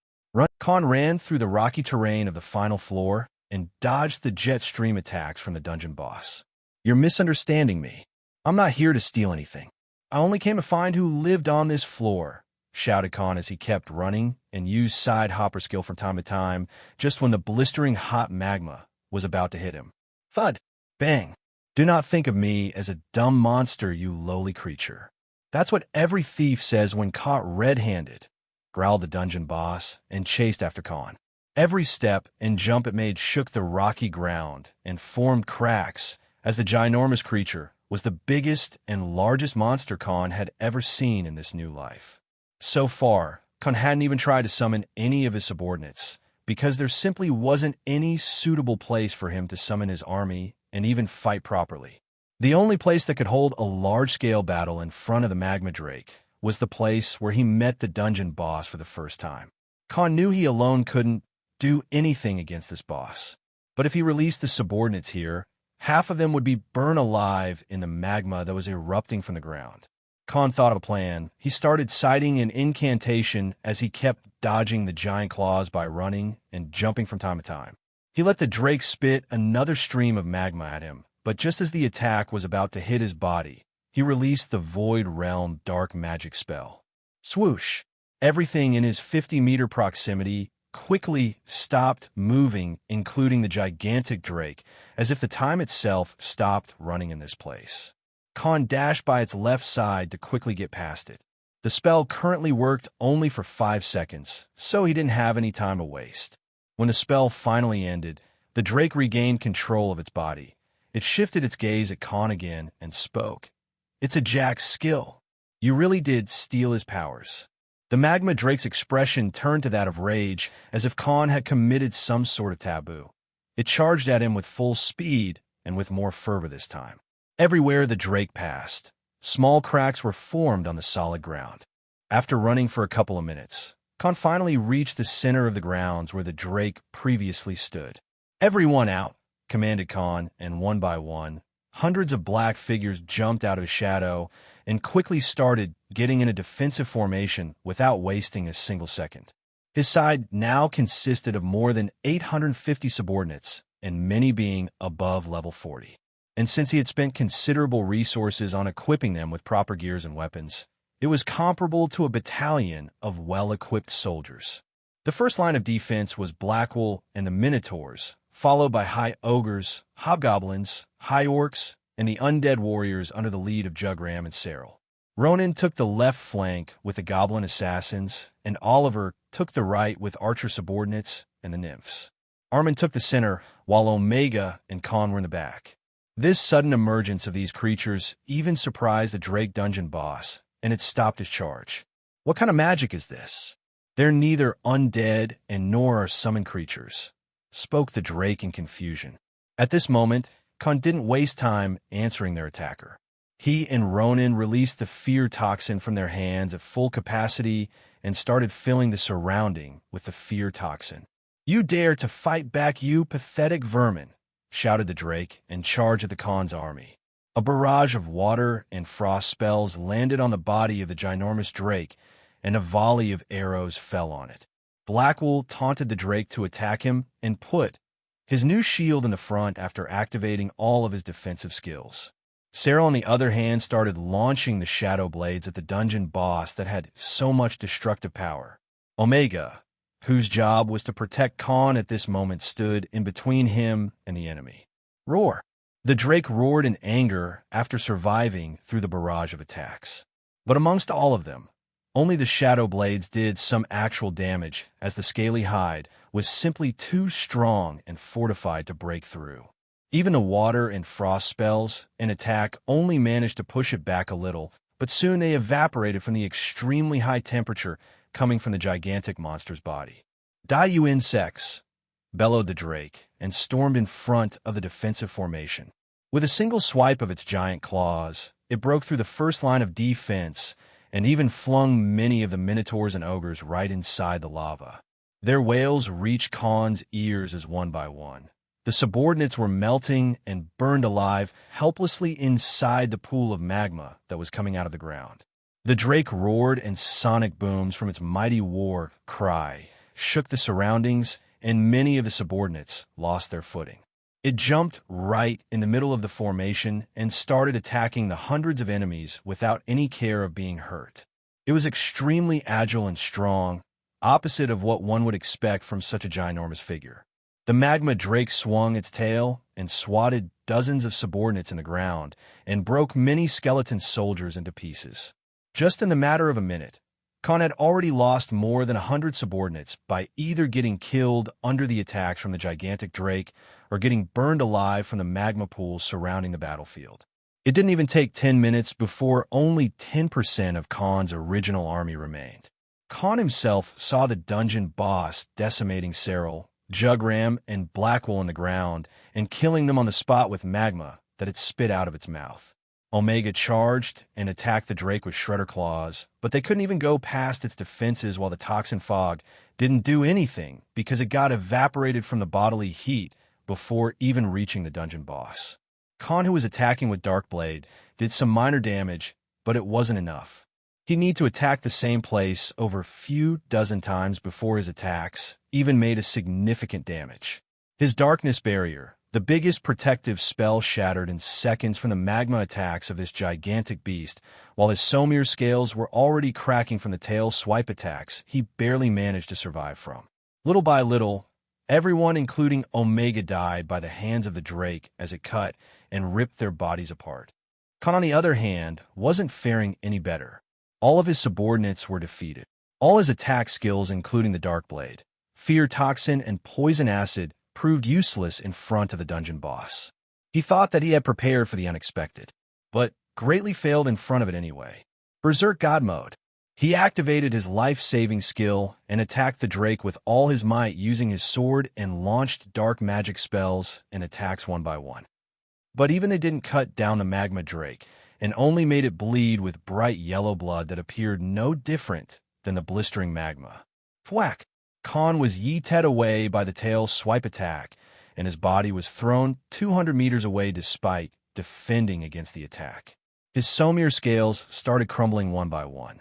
Khan ran through the rocky terrain of the final floor and dodged the jet stream attacks from the dungeon boss. You're misunderstanding me. I'm not here to steal anything. I only came to find who lived on this floor, shouted Khan as he kept running and used side hopper skill from time to time just when the blistering hot magma was about to hit him. Thud! Bang! Do not think of me as a dumb monster, you lowly creature. That's what every thief says when caught red-handed, growled the dungeon boss and chased after Khan. Every step and jump it made shook the rocky ground and formed cracks as the ginormous creature was the biggest and largest monster Khan had ever seen in this new life. So far, Khan hadn't even tried to summon any of his subordinates because there simply wasn't any suitable place for him to summon his army and even fight properly. The only place that could hold a large-scale battle in front of the magma drake was the place where he met the dungeon boss for the first time. Khan knew he alone couldn't do anything against this boss, but if he released the subordinates here, half of them would be burned alive in the magma that was erupting from the ground. Khan thought of a plan. He started citing an incantation as he kept dodging the giant claws by running and jumping from time to time. He let the drake spit another stream of magma at him, but just as the attack was about to hit his body, he released the Void Realm dark magic spell. Swoosh! Everything in his 50-meter proximity quickly stopped moving, including the gigantic drake, as if the time itself stopped running in this place. Khan dashed by its left side to quickly get past it. The spell currently worked only for 5 seconds, so he didn't have any time to waste. When the spell finally ended, the drake regained control of its body. It shifted its gaze at Khan again and spoke. It's a Jack's skill. You really did steal his powers. The magma drake's expression turned to that of rage, as if Khan had committed some sort of taboo. It charged at him with full speed and with more fervor this time. Everywhere the drake passed, small cracks were formed on the solid ground. After running for a couple of minutes, Khan finally reached the center of the grounds where the drake previously stood. Everyone out, commanded Khan, and one by one, hundreds of black figures jumped out of his shadow and quickly started getting in a defensive formation without wasting a single second. His side now consisted of more than 850 subordinates, and many being above level 40. And since he had spent considerable resources on equipping them with proper gears and weapons, it was comparable to a battalion of well-equipped soldiers. The first line of defense was Blackwell and the Minotaurs, followed by High Ogres, Hobgoblins, High Orcs, and the Undead Warriors under the lead of Jugram and Cyril. Ronan took the left flank with the Goblin Assassins, and Oliver took the right with Archer Subordinates and the Nymphs. Armin took the center, while Omega and Khan were in the back. This sudden emergence of these creatures even surprised the Drake dungeon boss, and it stopped his charge. What kind of magic is this? They're neither undead and nor are summoned creatures, spoke the Drake in confusion. At this moment, Khan didn't waste time answering their attacker. He and Ronan released the fear toxin from their hands at full capacity and started filling the surrounding with the fear toxin. "You dare to fight back, you pathetic vermin!" shouted the Drake and charged at the Khan's army. A barrage of water and frost spells landed on the body of the ginormous Drake, and a volley of arrows fell on it. Blackwell taunted the Drake to attack him and put his new shield in the front after activating all of his defensive skills. Sarah, on the other hand, started launching the shadow blades at the dungeon boss that had so much destructive power. Omega, whose job was to protect Khan at this moment, stood in between him and the enemy. Roar! The Drake roared in anger after surviving through the barrage of attacks. But amongst all of them, only the shadow blades did some actual damage, as the scaly hide was simply too strong and fortified to break through. Even the water and frost spells and attack only managed to push it back a little, but soon they evaporated from the extremely high temperature coming from the gigantic monster's body. "Die, you insects!" bellowed the Drake, and stormed in front of the defensive formation. With a single swipe of its giant claws, it broke through the first line of defense and even flung many of the minotaurs and ogres right inside the lava. Their wails reached Khan's ears as one by one. The subordinates were melting and burned alive, helplessly inside the pool of magma that was coming out of the ground. The Drake roared, and sonic booms from its mighty war cry shook the surroundings, and many of the subordinates lost their footing. It jumped right in the middle of the formation and started attacking the hundreds of enemies without any care of being hurt. It was extremely agile and strong, opposite of what one would expect from such a ginormous figure. The magma Drake swung its tail and swatted dozens of subordinates in the ground and broke many skeleton soldiers into pieces. Just in the matter of a minute, Khan had already lost more than 100 subordinates by either getting killed under the attacks from the gigantic Drake or getting burned alive from the magma pools surrounding the battlefield. It didn't even take 10 minutes before only 10% of Khan's original army remained. Khan himself saw the dungeon boss decimating Cyril, Jugram, and Blackwell in the ground and killing them on the spot with magma that it spit out of its mouth. Omega charged and attacked the Drake with shredder claws, but they couldn't even go past its defenses, while the toxin fog didn't do anything because it got evaporated from the bodily heat before even reaching the dungeon boss. Khan, who was attacking with Darkblade, did some minor damage, but it wasn't enough. He'd need to attack the same place over a few dozen times before his attacks even made a significant damage. His darkness barrier, the biggest protective spell, shattered in seconds from the magma attacks of this gigantic beast, while his Somir scales were already cracking from the tail swipe attacks he barely managed to survive from. Little by little, everyone, including Omega, died by the hands of the Drake as it cut and ripped their bodies apart. Khan, on the other hand, wasn't faring any better. All of his subordinates were defeated. All his attack skills, including the Darkblade, Fear Toxin, and Poison Acid, proved useless in front of the dungeon boss. He thought that he had prepared for the unexpected, but greatly failed in front of it anyway. Berserk God Mode. He activated his life-saving skill and attacked the Drake with all his might, using his sword, and launched dark magic spells and attacks one by one. But even they didn't cut down the magma Drake, and only made it bleed with bright yellow blood that appeared no different than the blistering magma. Thwack! Khan was yeeted away by the tail swipe attack, and his body was thrown 200 meters away despite defending against the attack. His Somir scales started crumbling one by one.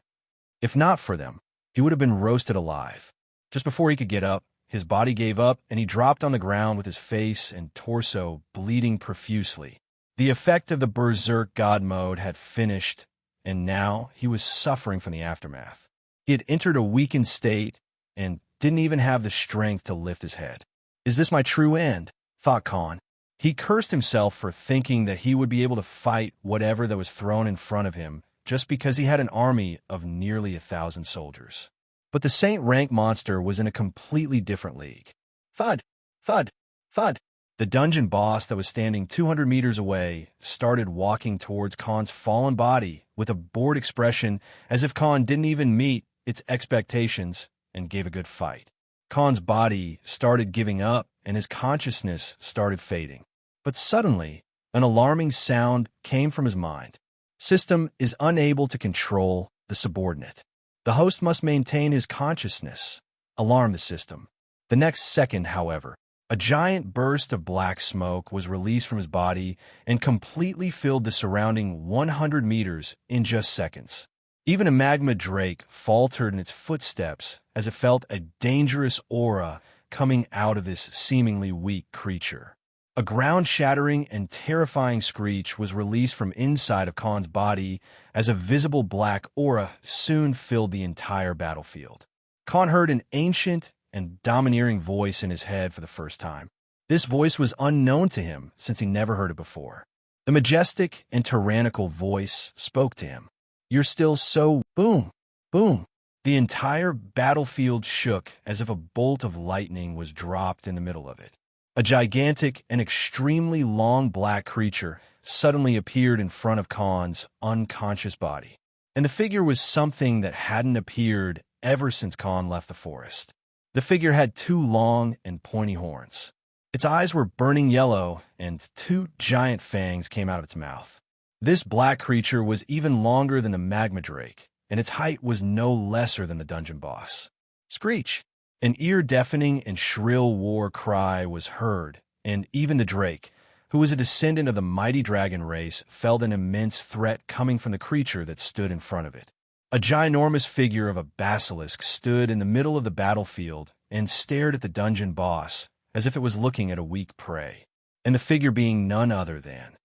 If not for them, he would have been roasted alive. Just before he could get up, his body gave up, and he dropped on the ground with his face and torso bleeding profusely. The effect of the Berserk God Mode had finished, and now he was suffering from the aftermath. He had entered a weakened state and didn't even have the strength to lift his head. "Is this my true end?" thought Khan. He cursed himself for thinking that he would be able to fight whatever that was thrown in front of him just because he had an army of nearly 1,000 soldiers. But the Saint rank monster was in a completely different league. Thud! Thud! Thud! The dungeon boss that was standing 200 meters away started walking towards Khan's fallen body with a bored expression, as if Khan didn't even meet its expectations and gave a good fight. Khan's body started giving up, and his consciousness started fading. But suddenly, an alarming sound came from his mind. system is unable to control the subordinate. The host must maintain his consciousness, alarm the system. The next second, however, a giant burst of black smoke was released from his body and completely filled the surrounding 100 meters in just seconds. Even a magma drake faltered in its footsteps as it felt a dangerous aura coming out of this seemingly weak creature. A ground-shattering and terrifying screech was released from inside of Khan's body as a visible black aura soon filled the entire battlefield. Khan heard an ancient and domineering voice in his head for the first time. This voice was unknown to him since he never heard it before. The majestic and tyrannical voice spoke to him. "You're still so boom, boom." The entire battlefield shook as if a bolt of lightning was dropped in the middle of it. A gigantic and extremely long black creature suddenly appeared in front of Khan's unconscious body. And the figure was something that hadn't appeared ever since Khan left the forest. The figure had 2 long and pointy horns. Its eyes were burning yellow, and 2 giant fangs came out of its mouth. This black creature was even longer than the magma drake, and its height was no lesser than the dungeon boss. Screech! An ear-deafening and shrill war cry was heard, and even the drake, who was a descendant of the mighty dragon race, felt an immense threat coming from the creature that stood in front of it. A ginormous figure of a basilisk stood in the middle of the battlefield and stared at the dungeon boss as if it was looking at a weak prey, and the figure being none other than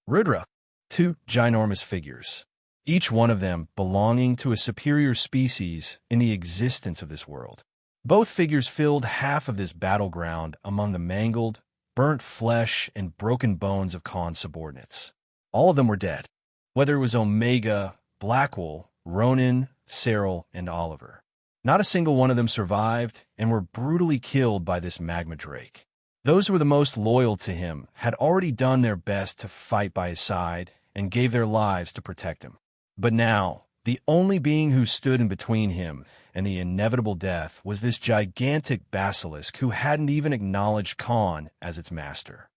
Rudra. 2 ginormous figures, each one of them belonging to a superior species in the existence of this world. Both figures filled half of this battleground among the mangled, burnt flesh and broken bones of Khan's subordinates. All of them were dead, whether it was Omega, Blackwell, Ronan, Cyril, and Oliver. Not a single one of them survived and were brutally killed by this magma drake. Those who were the most loyal to him had already done their best to fight by his side and gave their lives to protect him. But now, the only being who stood in between him and the inevitable death was this gigantic basilisk who hadn't even acknowledged Khan as its master.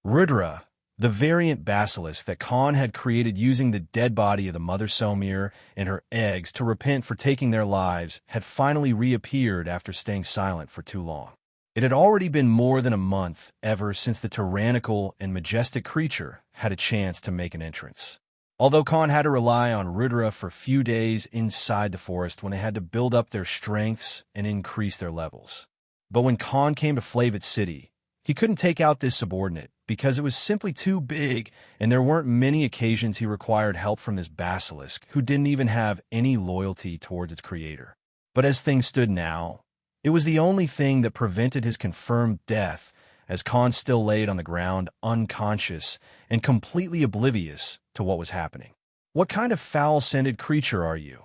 Rudra, the variant basilisk that Khan had created using the dead body of the mother Somir and her eggs to repent for taking their lives, had finally reappeared after staying silent for too long. It had already been more than a month ever since the tyrannical and majestic creature had a chance to make an entrance. Although Khan had to rely on Rudra for a few days inside the forest when they had to build up their strengths and increase their levels. But when Khan came to Flavit City, he couldn't take out this subordinate because it was simply too big, and there weren't many occasions he required help from this basilisk who didn't even have any loyalty towards its creator. But as things stood now, it was the only thing that prevented his confirmed death, as Khan still laid on the ground unconscious and completely oblivious to what was happening. "What kind of foul-scented creature are you?"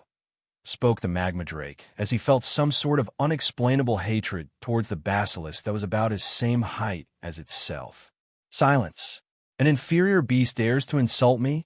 spoke the magma drake, as he felt some sort of unexplainable hatred towards the basilisk that was about his same height as itself. "Silence! An inferior beast dares to insult me?"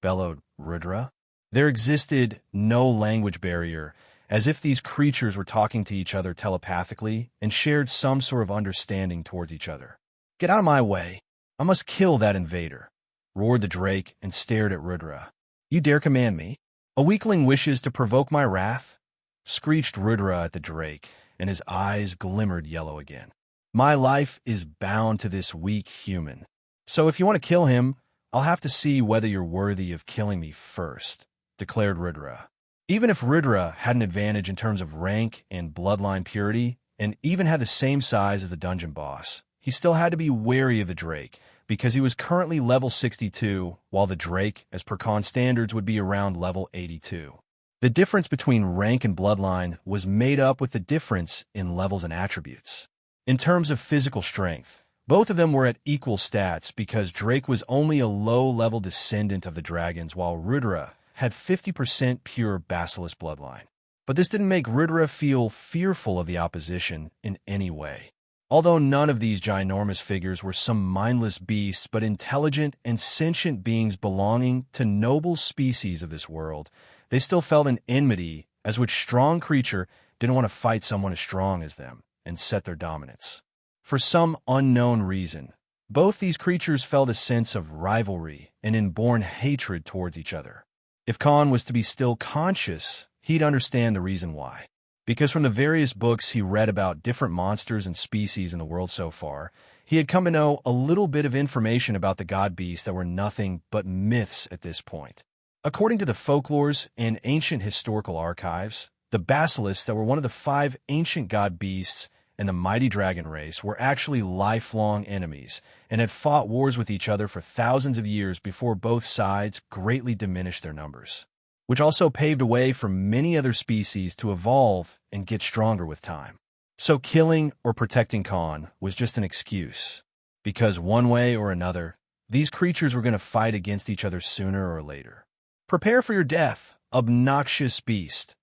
bellowed Rudra. There existed no language barrier, as if these creatures were talking to each other telepathically and shared some sort of understanding towards each other. "Get out of my way! I must kill that invader!" roared the drake and stared at Rudra. "You dare command me? A weakling wishes to provoke my wrath?" screeched Rudra at the drake, and his eyes glimmered yellow again. "My life is bound to this weak human. So if you want to kill him, I'll have to see whether you're worthy of killing me first," declared Rudra. Even if Rudra had an advantage in terms of rank and bloodline purity, and even had the same size as the dungeon boss, he still had to be wary of the drake, because he was currently level 62, while the drake, as per Khan standards, would be around level 82. The difference between rank and bloodline was made up with the difference in levels and attributes. In terms of physical strength, both of them were at equal stats because Drake was only a low-level descendant of the dragons, while Rudra had 50% pure basilisk bloodline. But this didn't make Rudra feel fearful of the opposition in any way. Although none of these ginormous figures were some mindless beasts, but intelligent and sentient beings belonging to noble species of this world, they still felt an enmity as which strong creature didn't want to fight someone as strong as them and set their dominance. For some unknown reason, Both these creatures felt a sense of rivalry and inborn hatred towards each other. If Khan was to be still conscious, he'd understand the reason why. Because from the various books he read about different monsters and species in the world so far, he had come to know a little bit of information about the god beasts that were nothing but myths at this point. According to the folklores and ancient historical archives, the basilisks that were one of the 5 ancient god beasts and the mighty dragon race were actually lifelong enemies and had fought wars with each other for thousands of years before both sides greatly diminished their numbers, which also paved a way for many other species to evolve and get stronger with time. So killing or protecting Khan was just an excuse, because one way or another, these creatures were going to fight against each other sooner or later. "Prepare for your death, obnoxious beast,"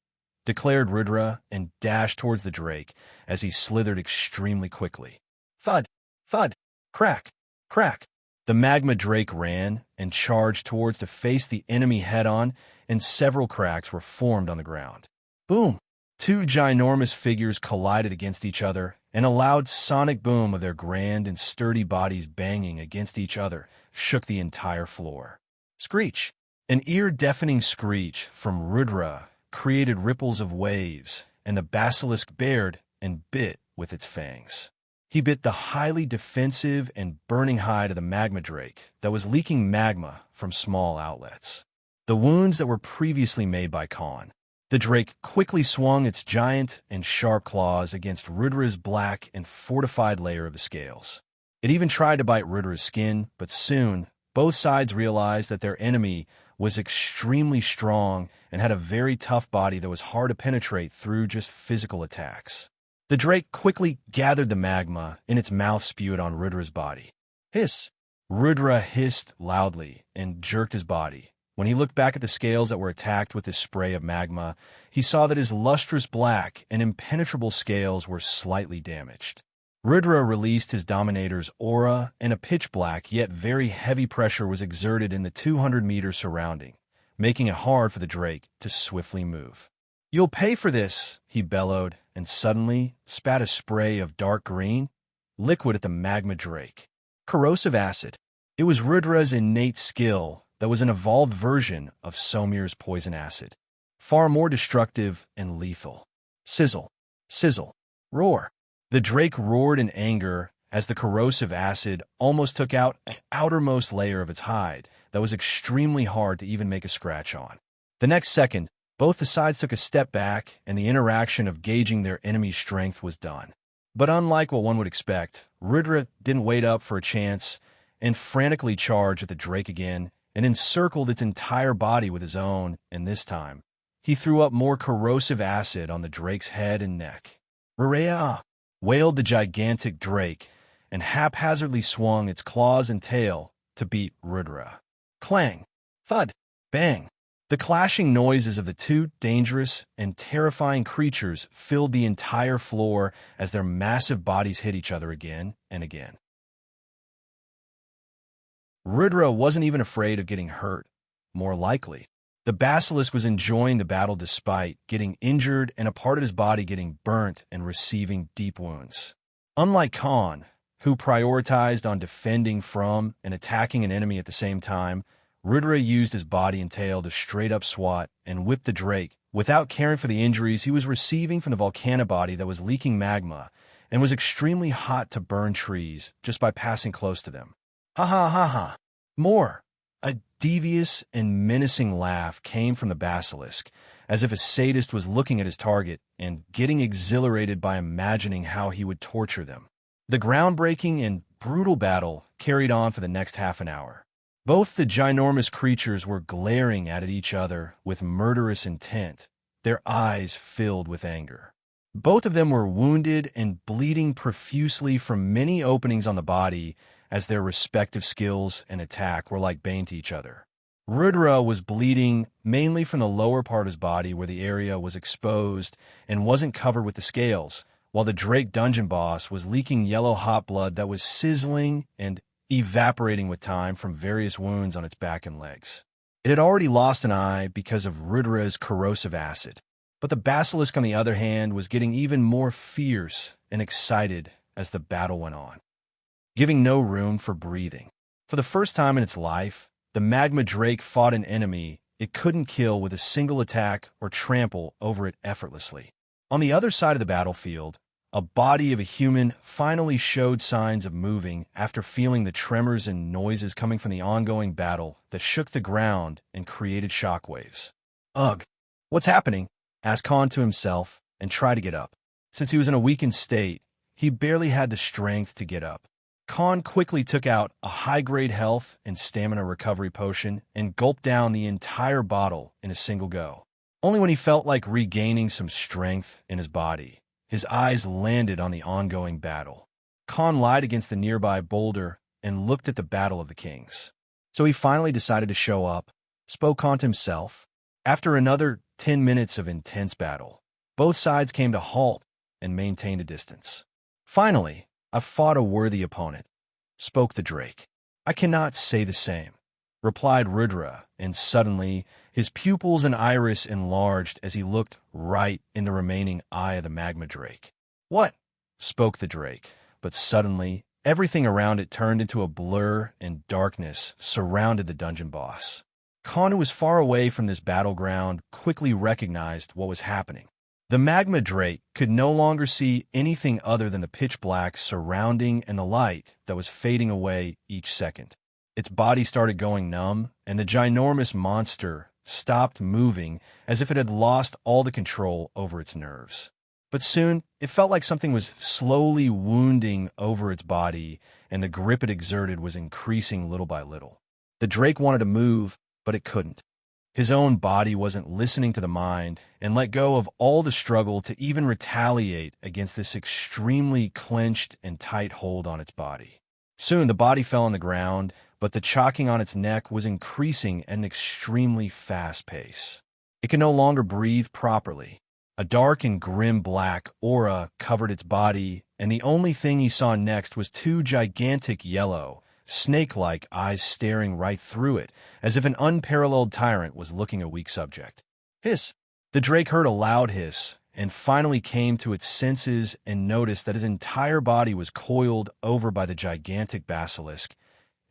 declared Rudra and dashed towards the drake as he slithered extremely quickly. Thud, thud, crack, crack. The magma drake ran and charged towards to face the enemy head-on, and several cracks were formed on the ground. Boom! 2 ginormous figures collided against each other, and a loud sonic boom of their grand and sturdy bodies banging against each other shook the entire floor. Screech! An ear-deafening screech from Rudra created ripples of waves, and the basilisk bared and bit with its fangs. He bit the highly defensive and burning hide of the magma drake that was leaking magma from small outlets. The wounds that were previously made by Khan. The drake quickly swung its giant and sharp claws against Rudra's black and fortified layer of the scales. It even tried to bite Rudra's skin, but soon both sides realized that their enemy was extremely strong and had a very tough body that was hard to penetrate through just physical attacks. The drake quickly gathered the magma in its mouth, spewed on Rudra's body. Hiss! Rudra hissed loudly and jerked his body. When he looked back at the scales that were attacked with this spray of magma, he saw that his lustrous black and impenetrable scales were slightly damaged. Rudra released his dominator's aura, and a pitch-black yet very heavy pressure was exerted in the 200-meter surrounding, making it hard for the drake to swiftly move. "You'll pay for this," he bellowed, and suddenly spat a spray of dark green liquid at the magma drake. Corrosive acid. It was Rudra's innate skill that was an evolved version of Somir's poison acid, far more destructive and lethal. Sizzle, sizzle, roar. The drake roared in anger as the corrosive acid almost took out an outermost layer of its hide that was extremely hard to even make a scratch on. The next second, both the sides took a step back, and the interaction of gauging their enemy's strength was done. But unlike what one would expect, Rudra didn't wait up for a chance and frantically charged at the drake again and encircled its entire body with his own, and this time, he threw up more corrosive acid on the drake's head and neck. "Rarea!" wailed the gigantic drake, and haphazardly swung its claws and tail to beat Rudra. Clang! Thud! Bang! The clashing noises of the 2 dangerous and terrifying creatures filled the entire floor as their massive bodies hit each other again and again. Rudra wasn't even afraid of getting hurt. More likely, the basilisk was enjoying the battle despite getting injured and a part of his body getting burnt and receiving deep wounds. Unlike Khan, who prioritized on defending from and attacking an enemy at the same time, Rudra used his body and tail to straight-up swat and whip the drake without caring for the injuries he was receiving from the volcano body that was leaking magma and was extremely hot to burn trees just by passing close to them. Ha ha ha ha! More! A devious and menacing laugh came from the basilisk, as if a sadist was looking at his target and getting exhilarated by imagining how he would torture them. The groundbreaking and brutal battle carried on for the next half an hour. Both the ginormous creatures were glaring at each other with murderous intent, their eyes filled with anger. Both of them were wounded and bleeding profusely from many openings on the body, as their respective skills and attack were like bane to each other. Rudra was bleeding mainly from the lower part of his body where the area was exposed and wasn't covered with the scales, while the Drake dungeon boss was leaking yellow hot blood that was sizzling and evaporating with time from various wounds on its back and legs. It had already lost an eye because of Rudra's corrosive acid, but the basilisk, on the other hand, was getting even more fierce and excited as the battle went on. giving no room for breathing. For the first time in its life, the magma drake fought an enemy it couldn't kill with a single attack or trample over it effortlessly. On the other side of the battlefield, a body of a human finally showed signs of moving after feeling the tremors and noises coming from the ongoing battle that shook the ground and created shockwaves. Ugh, what's happening? Asked Khan to himself and tried to get up. Since he was in a weakened state, he barely had the strength to get up. Khan quickly took out a high-grade health and stamina recovery potion and gulped down the entire bottle in a single go. Only when he felt like regaining some strength in his body, his eyes landed on the ongoing battle. Khan lied against the nearby boulder and looked at the Battle of the Kings. So he finally decided to show up, spoke Khan to himself. After another 10 minutes of intense battle, both sides came to halt and maintained a distance. Finally, "I've fought a worthy opponent," spoke the drake. "I cannot say the same," replied Rudra, and suddenly his pupils and iris enlarged as he looked right in the remaining eye of the magma drake. "What?" spoke the drake, but suddenly everything around it turned into a blur and darkness surrounded the dungeon boss. Khan, who was far away from this battleground, quickly recognized what was happening. The magma drake could no longer see anything other than the pitch black surrounding and the light that was fading away each second. Its body started going numb, and the ginormous monster stopped moving as if it had lost all the control over its nerves. But soon, it felt like something was slowly wounding over its body, and the grip it exerted was increasing little by little. The drake wanted to move, but it couldn't. His own body wasn't listening to the mind and let go of all the struggle to even retaliate against this extremely clenched and tight hold on its body. Soon the body fell on the ground, but the chalking on its neck was increasing at an extremely fast pace. It could no longer breathe properly. A dark and grim black aura covered its body, and the only thing he saw next was two gigantic yellow, snake-like eyes staring right through it, as if an unparalleled tyrant was looking a weak subject. Hiss! The drake heard a loud hiss, and finally came to its senses and noticed that his entire body was coiled over by the gigantic basilisk,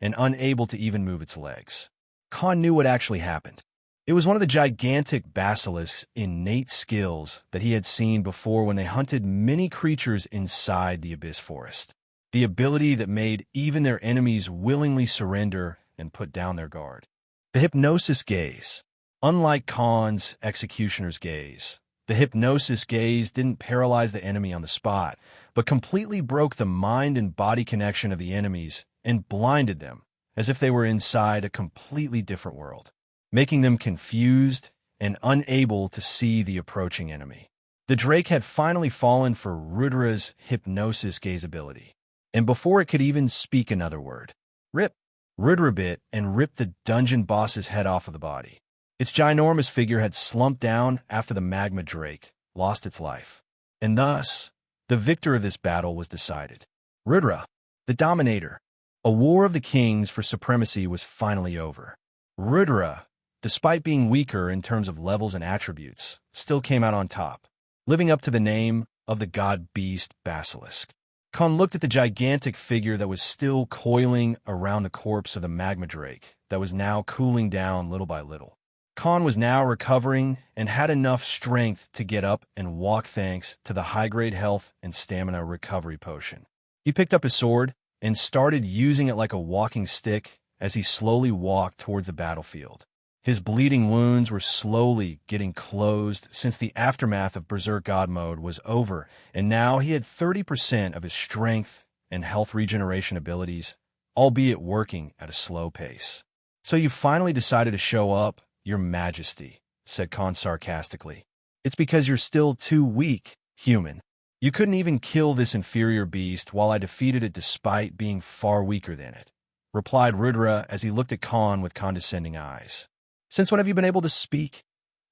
and unable to even move its legs. Khan knew what actually happened. It was one of the gigantic basilisk's innate skills that he had seen before when they hunted many creatures inside the Abyss Forest. The ability that made even their enemies willingly surrender and put down their guard. The hypnosis gaze. Unlike Khan's executioner's gaze, the hypnosis gaze didn't paralyze the enemy on the spot, but completely broke the mind and body connection of the enemies and blinded them as if they were inside a completely different world, making them confused and unable to see the approaching enemy. The drake had finally fallen for Rudra's hypnosis gaze ability. And before it could even speak another word, rip, Rudra bit and ripped the dungeon boss's head off of the body. Its ginormous figure had slumped down after the magma drake lost its life. And thus, the victor of this battle was decided. Rudra, the dominator. A war of the kings for supremacy was finally over. Rudra, despite being weaker in terms of levels and attributes, still came out on top, living up to the name of the god-beast Basilisk. Khan looked at the gigantic figure that was still coiling around the corpse of the magma drake that was now cooling down little by little. Khan was now recovering and had enough strength to get up and walk thanks to the high-grade health and stamina recovery potion. He picked up his sword and started using it like a walking stick as he slowly walked towards the battlefield. His bleeding wounds were slowly getting closed since the aftermath of Berserk God Mode was over, and now he had 30% of his strength and health regeneration abilities, albeit working at a slow pace. "So you finally decided to show up, Your Majesty," said Khan sarcastically. "It's because you're still too weak, human. You couldn't even kill this inferior beast while I defeated it despite being far weaker than it," replied Rudra as he looked at Khan with condescending eyes. "Since when have you been able to speak?"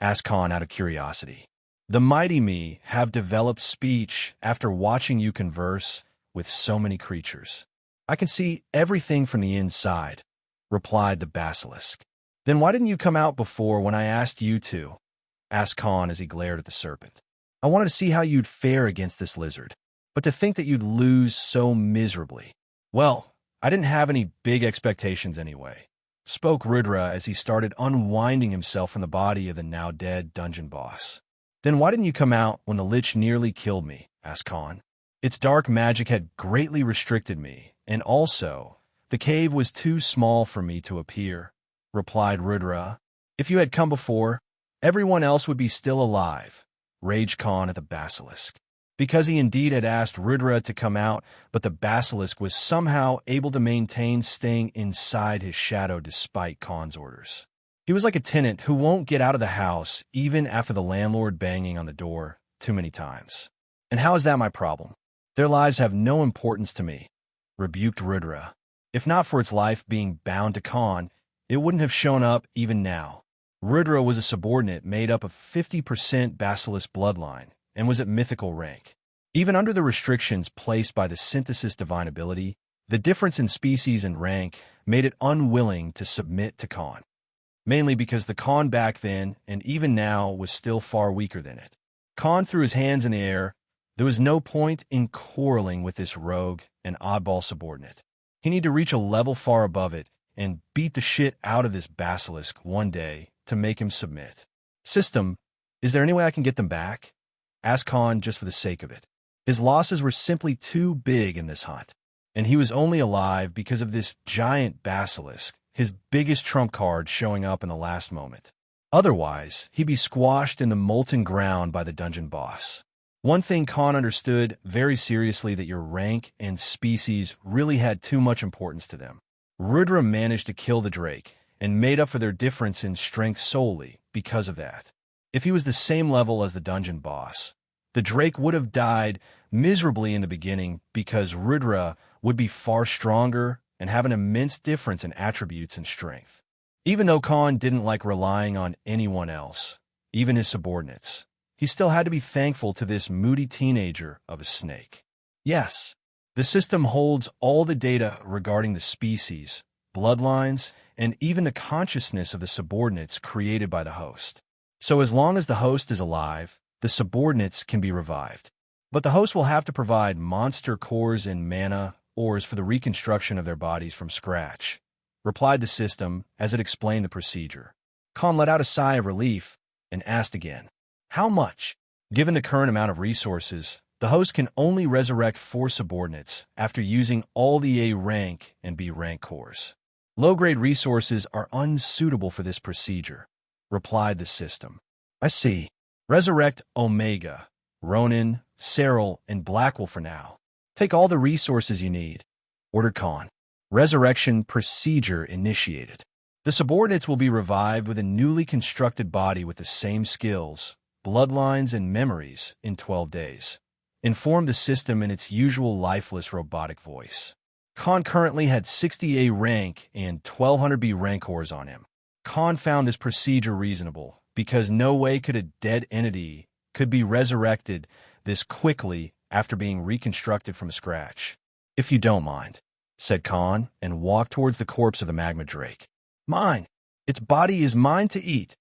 asked Khan out of curiosity. "The mighty me have developed speech after watching you converse with so many creatures. I can see everything from the inside," replied the basilisk. "Then why didn't you come out before when I asked you to?" asked Khan as he glared at the serpent. "I wanted to see how you'd fare against this lizard, but to think that you'd lose so miserably." Well, I didn't have any big expectations anyway, spoke Rudra as he started unwinding himself from the body of the now dead dungeon boss. Then why didn't you come out when the lich nearly killed me? Asked Khan. Its dark magic had greatly restricted me, and also, the cave was too small for me to appear, replied Rudra. If you had come before, everyone else would be still alive, raged Khan at the basilisk. Because he indeed had asked Rudra to come out, but the basilisk was somehow able to maintain staying inside his shadow despite Khan's orders. He was like a tenant who won't get out of the house even after the landlord banging on the door too many times. And how is that my problem? Their lives have no importance to me, rebuked Rudra. If not for its life being bound to Khan, it wouldn't have shown up even now. Rudra was a subordinate made up of 50% basilisk bloodline and was at mythical rank. Even under the restrictions placed by the synthesis divine ability, the difference in species and rank made it unwilling to submit to Khan, mainly because the Khan back then and even now was still far weaker than it. Khan threw his hands in the air. There was no point in quarreling with this rogue and oddball subordinate. He needed to reach a level far above it and beat the shit out of this basilisk one day to make him submit. System, is there any way I can get them back? Asked Khan just for the sake of it. His losses were simply too big in this hunt, and he was only alive because of this giant basilisk, his biggest trump card showing up in the last moment. Otherwise, he'd be squashed in the molten ground by the dungeon boss. One thing Khan understood very seriously that your rank and species really had too much importance to them. Rudra managed to kill the Drake and made up for their difference in strength solely because of that. If he was the same level as the dungeon boss, the Drake would have died miserably in the beginning because Rudra would be far stronger and have an immense difference in attributes and strength. Even though Khan didn't like relying on anyone else, even his subordinates, he still had to be thankful to this moody teenager of a snake. Yes, the system holds all the data regarding the species, bloodlines, and even the consciousness of the subordinates created by the host. So as long as the host is alive, the subordinates can be revived. But the host will have to provide monster cores and mana ores for the reconstruction of their bodies from scratch, replied the system as it explained the procedure. Khan let out a sigh of relief and asked again, how much? Given the current amount of resources, the host can only resurrect 4 subordinates after using all the A rank and B rank cores. Low-grade resources are unsuitable for this procedure, replied the system. I see. Resurrect Omega, Ronin, Cyril, and Blackwell for now. Take all the resources you need, ordered Khan. Resurrection procedure initiated. The subordinates will be revived with a newly constructed body with the same skills, bloodlines, and memories in 12 days. Informed the system in its usual lifeless robotic voice. Khan currently had 60A rank and 1200B rank cores on him. Khan found this procedure reasonable because no way could a dead entity could be resurrected this quickly after being reconstructed from scratch. If you don't mind, said Khan and walked towards the corpse of the magma drake. Mine! Its body is mine to eat,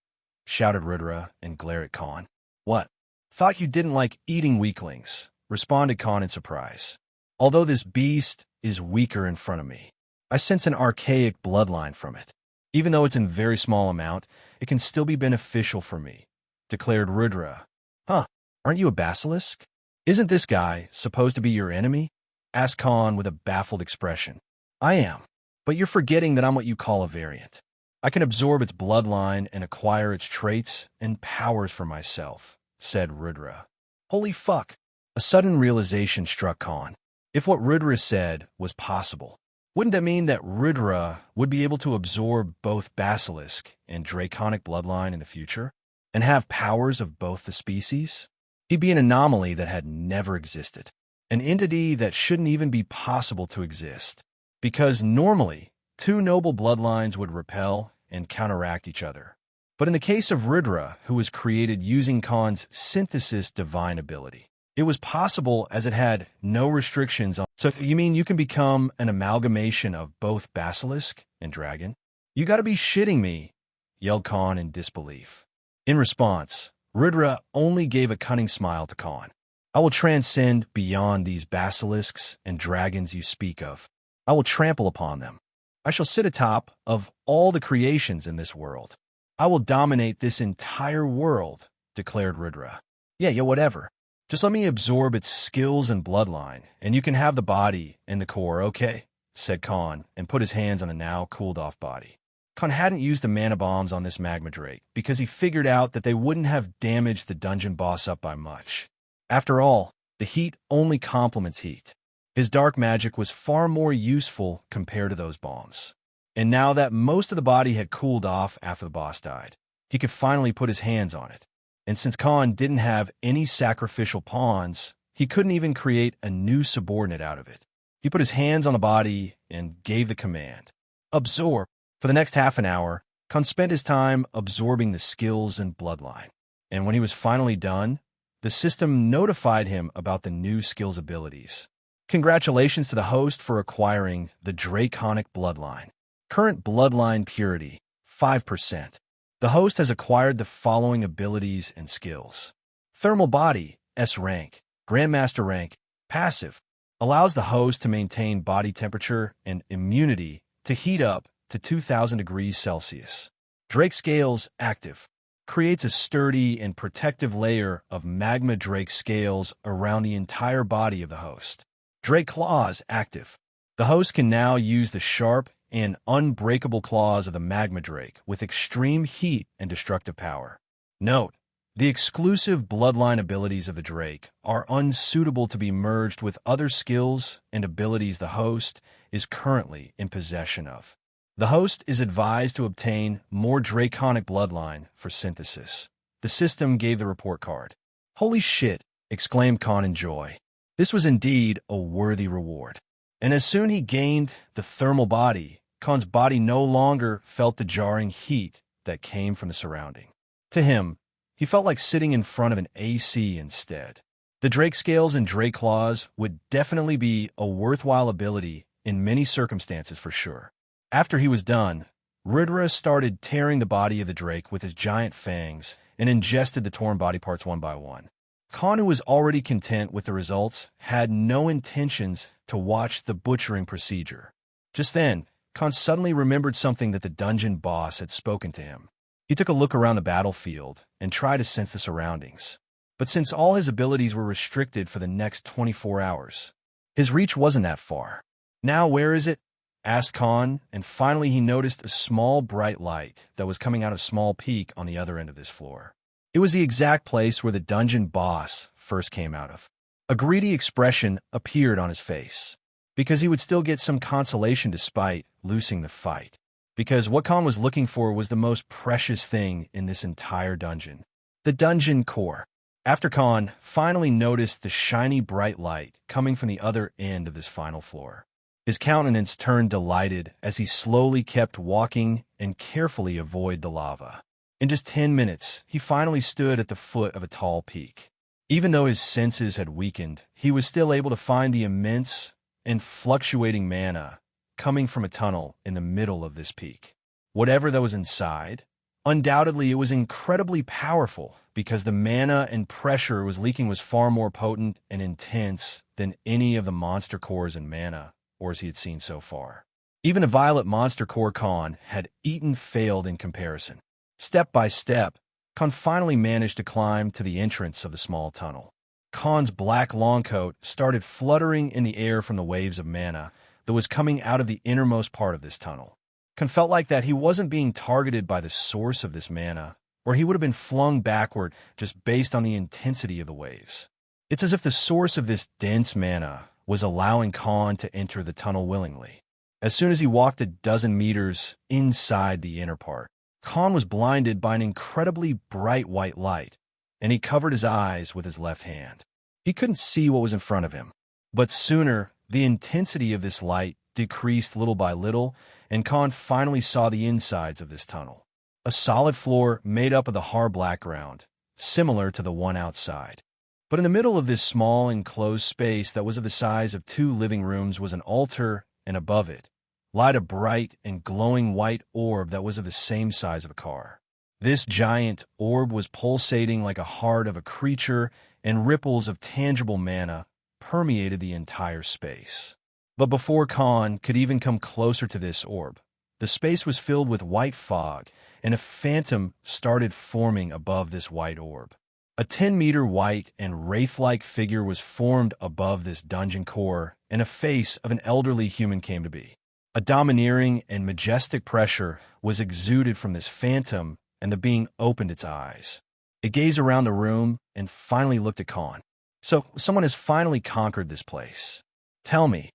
shouted Rudra and glared at Khan. What? Thought you didn't like eating weaklings, responded Khan in surprise. Although this beast is weaker in front of me, I sense an archaic bloodline from it. Even though it's in very small amount, it can still be beneficial for me, declared Rudra. Huh, aren't you a basilisk? Isn't this guy supposed to be your enemy? Asked Khan with a baffled expression. I am, but you're forgetting that I'm what you call a variant. I can absorb its bloodline and acquire its traits and powers for myself, said Rudra. Holy fuck! A sudden realization struck Khan. If what Rudra said was possible, wouldn't that mean that Rudra would be able to absorb both basilisk and draconic bloodline in the future, and have powers of both the species? He'd be an anomaly that had never existed, an entity that shouldn't even be possible to exist, because normally, 2 noble bloodlines would repel and counteract each other. But in the case of Rudra, who was created using Khan's synthesis divine ability, it was possible as it had no restrictions on. So you mean you can become an amalgamation of both basilisk and dragon? You gotta be shitting me, yelled Khan in disbelief. In response, Rudra only gave a cunning smile to Khan. I will transcend beyond these basilisks and dragons you speak of, I will trample upon them. I shall sit atop of all the creations in this world. I will dominate this entire world, declared Rudra. Yeah, whatever. Just let me absorb its skills and bloodline, and you can have the body and the core, okay? Said Khan, and put his hands on the now cooled-off body. Khan hadn't used the mana bombs on this magma drake because he figured out that they wouldn't have damaged the dungeon boss up by much. After all, the heat only complements heat. His dark magic was far more useful compared to those bombs. And now that most of the body had cooled off after the boss died, he could finally put his hands on it. And since Khan didn't have any sacrificial pawns, he couldn't even create a new subordinate out of it. He put his hands on the body and gave the command. Absorb. For the next half an hour, Khan spent his time absorbing the skills and bloodline. And when he was finally done, the system notified him about the new skills abilities. Congratulations to the host for acquiring the Draconic Bloodline. Current bloodline purity, 5%. The host has acquired the following abilities and skills. Thermal Body, S rank, Grandmaster rank, passive, allows the host to maintain body temperature and immunity to heat up to 2000 degrees Celsius. Drake Scales, active, creates a sturdy and protective layer of magma drake scales around the entire body of the host. Drake Claws, active. The host can now use the sharp and unbreakable claws of the magma drake with extreme heat and destructive power. Note, the exclusive bloodline abilities of the drake are unsuitable to be merged with other skills and abilities the host is currently in possession of. The host is advised to obtain more draconic bloodline for synthesis. The system gave the report card. Holy shit, exclaimed Khan in joy. This was indeed a worthy reward. And as soon he gained the thermal body, Khan's body no longer felt the jarring heat that came from the surrounding. To him, he felt like sitting in front of an AC instead. The Drake Scales and Drake Claws would definitely be a worthwhile ability in many circumstances for sure. After he was done, Rudra started tearing the body of the drake with his giant fangs and ingested the torn body parts one by one. Khan, who was already content with the results, had no intentions to watch the butchering procedure. Just then, Khan suddenly remembered something that the dungeon boss had spoken to him. He took a look around the battlefield and tried to sense the surroundings. But since all his abilities were restricted for the next 24 hours, his reach wasn't that far. Now, where is it? Asked Khan, and finally he noticed a small bright light that was coming out of a small peak on the other end of this floor. It was the exact place where the dungeon boss first came out of. A greedy expression appeared on his face, because he would still get some consolation despite losing the fight. Because what Khan was looking for was the most precious thing in this entire dungeon, the dungeon core. After Khan finally noticed the shiny bright light coming from the other end of this final floor, his countenance turned delighted as he slowly kept walking and carefully avoided the lava. In just 10 minutes, he finally stood at the foot of a tall peak. Even though his senses had weakened, he was still able to find the immense and fluctuating mana coming from a tunnel in the middle of this peak. Whatever that was inside, undoubtedly it was incredibly powerful because the mana and pressure it was leaking was far more potent and intense than any of the monster cores in mana ores he had seen so far. Even a violet monster core Khan had failed in comparison. Step by step, Khan finally managed to climb to the entrance of the small tunnel. Khan's black longcoat started fluttering in the air from the waves of mana that was coming out of the innermost part of this tunnel. Khan felt like that he wasn't being targeted by the source of this mana, or he would have been flung backward just based on the intensity of the waves. It's as if the source of this dense mana was allowing Khan to enter the tunnel willingly. As soon as he walked a dozen meters inside the inner part, Khan was blinded by an incredibly bright white light, and he covered his eyes with his left hand. He couldn't see what was in front of him, but sooner the intensity of this light decreased little by little, and Khan finally saw the insides of this tunnel. A solid floor made up of the hard black ground, similar to the one outside. But in the middle of this small enclosed space that was of the size of 2 living rooms was an altar, and above it lied a bright and glowing white orb that was of the same size of a car. This giant orb was pulsating like a heart of a creature, and ripples of tangible mana permeated the entire space. But before Khan could even come closer to this orb, the space was filled with white fog, and a phantom started forming above this white orb. A 10-meter white and wraith-like figure was formed above this dungeon core, and a face of an elderly human came to be. A domineering and majestic pressure was exuded from this phantom, and the being opened its eyes. It gazed around the room and finally looked at Khan. So, someone has finally conquered this place. Tell me,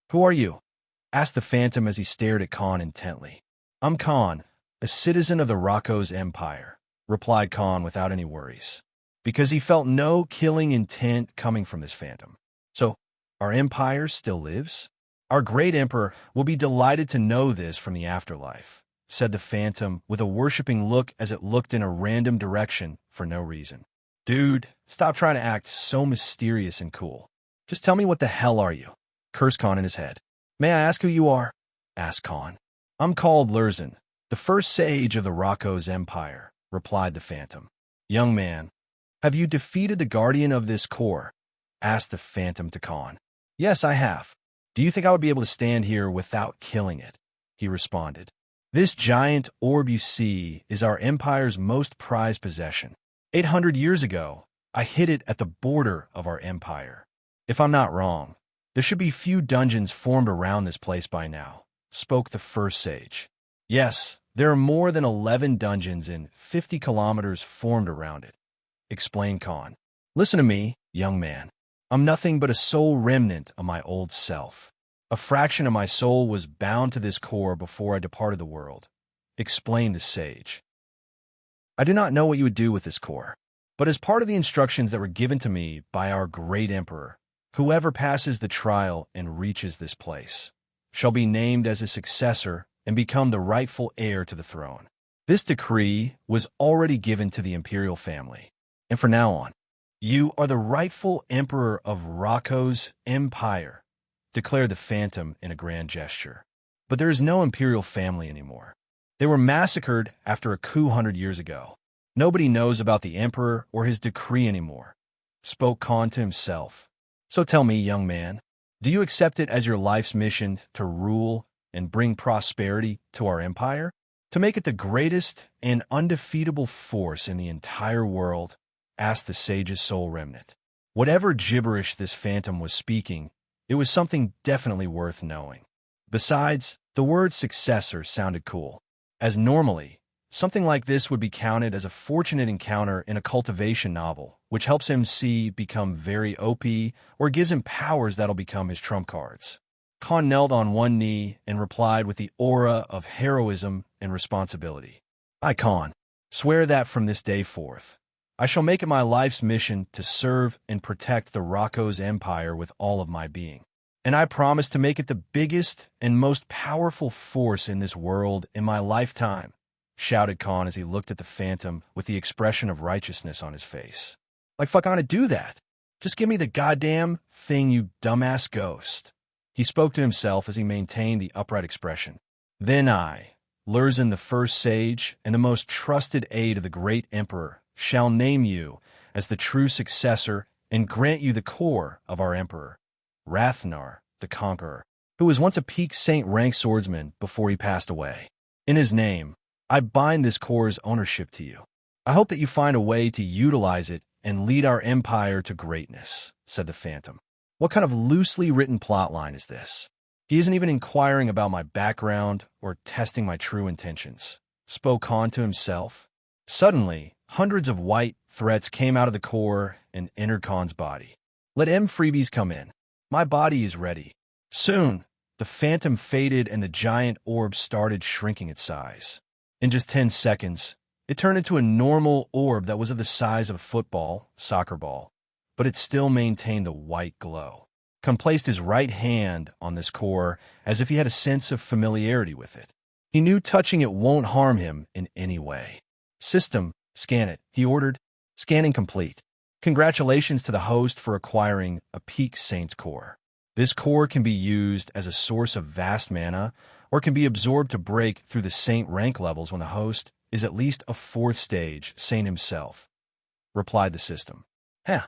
who are you? Asked the phantom as he stared at Khan intently. I'm Khan, a citizen of the Rocco's Empire, replied Khan without any worries, because he felt no killing intent coming from this phantom. So, our empire still lives? Our great emperor will be delighted to know this from the afterlife, said the phantom with a worshipping look as it looked in a random direction for no reason. Dude, stop trying to act so mysterious and cool. Just tell me, what the hell are you? Cursed Khan in his head. May I ask who you are? Asked Khan. I'm called Lurzan, the first sage of the Rocco's Empire, replied the phantom. Young man, have you defeated the guardian of this core? Asked the phantom to Khan. Yes, I have. Do you think I would be able to stand here without killing it? He responded. This giant orb you see is our empire's most prized possession. 800 years ago, I hid it at the border of our empire. If I'm not wrong, there should be few dungeons formed around this place by now, spoke the first sage. Yes, there are more than 11 dungeons in 50 kilometers formed around it, explained Khan. Listen to me, young man. I'm nothing but a soul remnant of my old self. A fraction of my soul was bound to this core before I departed the world, explained the sage. I do not know what you would do with this core, but as part of the instructions that were given to me by our great emperor, whoever passes the trial and reaches this place shall be named as his successor and become the rightful heir to the throne. This decree was already given to the imperial family, and from now on, you are the rightful emperor of Rocco's Empire, declared the phantom in a grand gesture. But there is no imperial family anymore. They were massacred after a coup 100 years ago. Nobody knows about the emperor or his decree anymore, spoke Khan to himself. So tell me, young man, do you accept it as your life's mission to rule and bring prosperity to our empire? To make it the greatest and undefeatable force in the entire world? Asked the sage's soul remnant. Whatever gibberish this phantom was speaking, it was something definitely worth knowing. Besides, the word successor sounded cool, as normally, something like this would be counted as a fortunate encounter in a cultivation novel, which helps MC become very OP or gives him powers that'll become his trump cards. Khan knelt on one knee and replied with the aura of heroism and responsibility. I, Khan, swear that from this day forth, I shall make it my life's mission to serve and protect the Rocco's Empire with all of my being. And I promise to make it the biggest and most powerful force in this world in my lifetime, shouted Khan as he looked at the phantom with the expression of righteousness on his face. Like, fuck, I'm gonna do that. Just give me the goddamn thing, you dumbass ghost. He spoke to himself as he maintained the upright expression. Then I, Lurzan the first sage and the most trusted aide of the great emperor, shall name you as the true successor and grant you the core of our emperor, Rathnar the Conqueror, who was once a peak saint rank swordsman before he passed away. In his name, I bind this core's ownership to you. I hope that you find a way to utilize it and lead our empire to greatness, said the phantom. What kind of loosely written plotline is this? He isn't even inquiring about my background or testing my true intentions, spoke Khan to himself. Suddenly, hundreds of white threats came out of the core and entered Khan's body. Let M freebies come in. My body is ready. Soon, the phantom faded and the giant orb started shrinking its size. In just 10 seconds, it turned into a normal orb that was of the size of a football, soccer ball, but it still maintained the white glow. Khan placed his right hand on this core as if he had a sense of familiarity with it. He knew touching it won't harm him in any way. System, scan it, he ordered. Scanning complete. Congratulations to the host for acquiring a Peak Saints core. This core can be used as a source of vast mana, or can be absorbed to break through the Saint rank levels when the host is at least a 4th stage Saint himself, replied the system. Huh,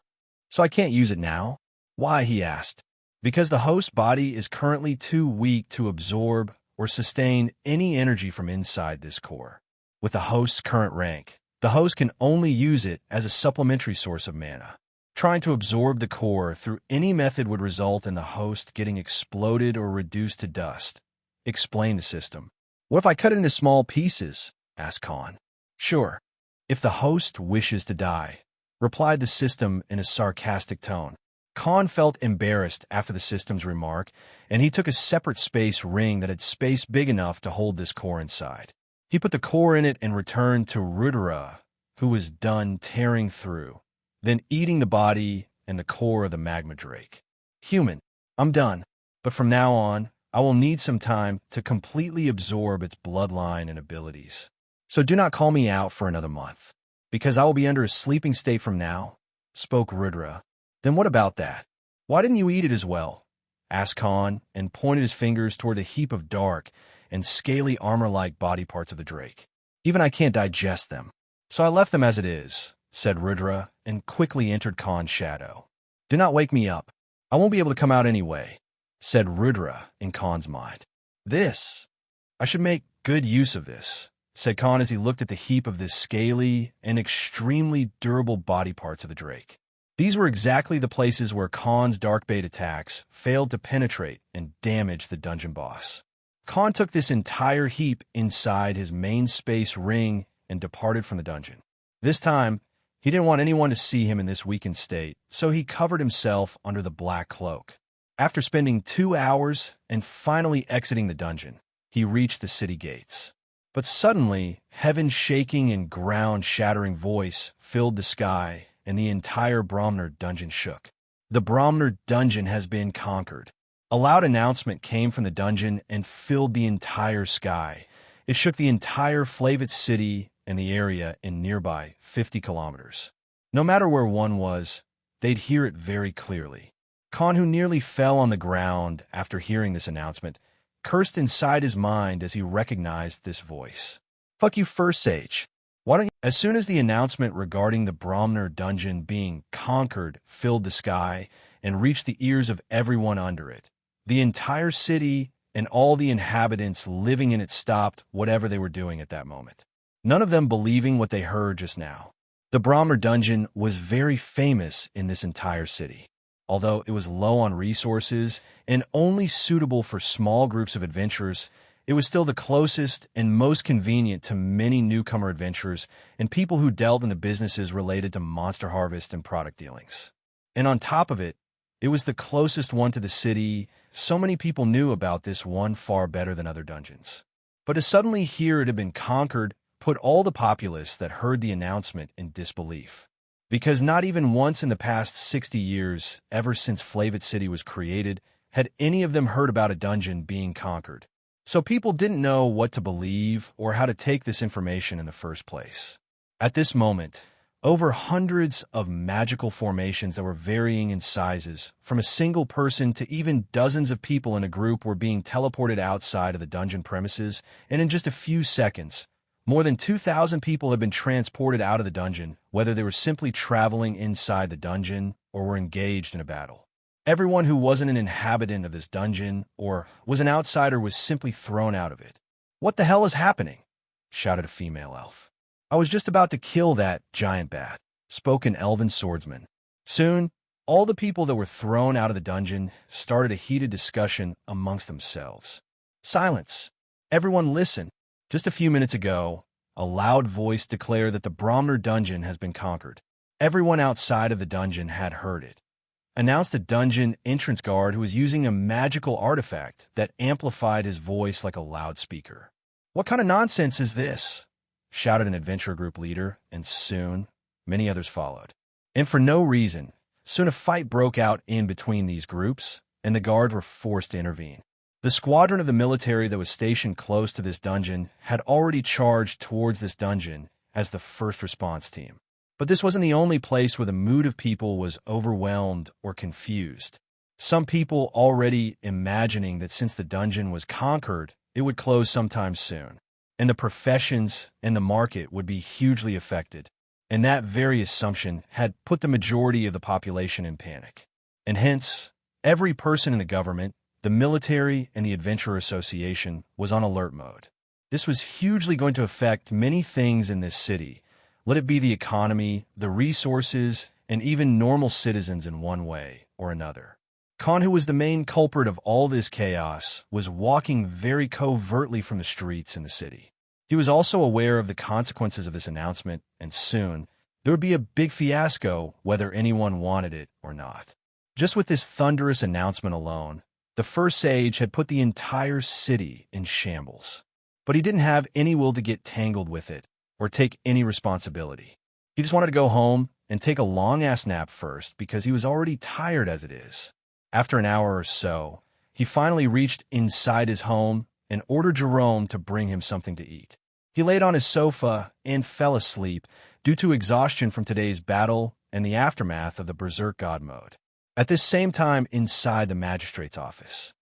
so I can't use it now? Why, he asked. because the host body is currently too weak to absorb or sustain any energy from inside this core. With the host's current rank, the host can only use it as a supplementary source of mana. Trying to absorb the core through any method would result in the host getting exploded or reduced to dust. Explain the system. What if I cut it into small pieces? Asked Khan. Sure, if the host wishes to die, replied the system in a sarcastic tone. Khan felt embarrassed after the system's remark, and he took a separate space ring that had space big enough to hold this core inside. He put the core in it and returned to Rudra, who was done tearing through, then eating the body and the core of the magma drake. Human, I'm done, but from now on, I will need some time to completely absorb its bloodline and abilities. So do not call me out for another month, because I will be under a sleeping state from now, spoke Rudra. Then what about that? Why didn't you eat it as well? Asked Khan, and pointed his fingers toward a heap of dark and scaly armor-like body parts of the drake. Even I can't digest them. So I left them as it is, said Rudra, and quickly entered Khan's shadow. Do not wake me up. I won't be able to come out anyway, said Rudra in Khan's mind. I should make good use of this, said Khan as he looked at the heap of the scaly and extremely durable body parts of the drake. These were exactly the places where Khan's dark bait attacks failed to penetrate and damage the dungeon boss. Khan took this entire heap inside his main space ring and departed from the dungeon. This time, he didn't want anyone to see him in this weakened state, so he covered himself under the black cloak. After spending 2 hours and finally exiting the dungeon, he reached the city gates. But suddenly, heaven's shaking and ground-shattering voice filled the sky, and the entire Bromner dungeon shook. The Bromner dungeon has been conquered. A loud announcement came from the dungeon and filled the entire sky. It shook the entire Flavit city and the area in nearby 50 kilometers. No matter where one was, they'd hear it very clearly. Khan, who nearly fell on the ground after hearing this announcement, cursed inside his mind as he recognized this voice. Fuck you first, Sage. Why don't you? As soon as the announcement regarding the Bromner dungeon being conquered filled the sky and reached the ears of everyone under it, the entire city and all the inhabitants living in it stopped whatever they were doing at that moment. None of them believing what they heard just now. The Bromner dungeon was very famous in this entire city. Although it was low on resources and only suitable for small groups of adventurers, it was still the closest and most convenient to many newcomer adventurers and people who dealt in the businesses related to monster harvest and product dealings. And on top of it, it was the closest one to the city. So many people knew about this one far better than other dungeons. But to suddenly hear it had been conquered put all the populace that heard the announcement in disbelief. Because not even once in the past 60 years, ever since Flavit City was created, had any of them heard about a dungeon being conquered. So people didn't know what to believe or how to take this information in the first place. At this moment, over hundreds of magical formations that were varying in sizes, from a single person to even dozens of people in a group, were being teleported outside of the dungeon premises, and in just a few seconds, more than 2,000 people had been transported out of the dungeon, whether they were simply traveling inside the dungeon or were engaged in a battle. Everyone who wasn't an inhabitant of this dungeon or was an outsider was simply thrown out of it. "What the hell is happening?" shouted a female elf. "I was just about to kill that giant bat," spoke an elven swordsman. Soon, all the people that were thrown out of the dungeon started a heated discussion amongst themselves. "Silence! Everyone listen! Just a few minutes ago, a loud voice declared that the Bromner dungeon has been conquered. Everyone outside of the dungeon had heard it," announced a dungeon entrance guard who was using a magical artifact that amplified his voice like a loudspeaker. "What kind of nonsense is this?" shouted an adventure group leader, and soon, many others followed. And for no reason, soon a fight broke out in between these groups, and the guards were forced to intervene. The squadron of the military that was stationed close to this dungeon had already charged towards this dungeon as the first response team. But this wasn't the only place where the mood of people was overwhelmed or confused. Some people already imagining that since the dungeon was conquered, it would close sometime soon, and the professions and the market would be hugely affected. And that very assumption had put the majority of the population in panic. And hence, Every person in the government, the military, and the Adventurer Association was on alert mode. This was hugely going to affect many things in this city, let it be the economy, the resources, and even normal citizens in one way or another. Khan, who was the main culprit of all this chaos, was walking very covertly from the streets in the city. He was also aware of the consequences of this announcement, and soon, there would be a big fiasco whether anyone wanted it or not. Just with this thunderous announcement alone, the first sage had put the entire city in shambles. But he didn't have any will to get tangled with it or take any responsibility. He just wanted to go home and take a long-ass nap first because he was already tired as it is. After an hour or so, he finally reached inside his home and ordered Jerome to bring him something to eat. He laid on his sofa and fell asleep due to exhaustion from today's battle and the aftermath of the Berserk God mode. At this same time, inside the magistrate's office,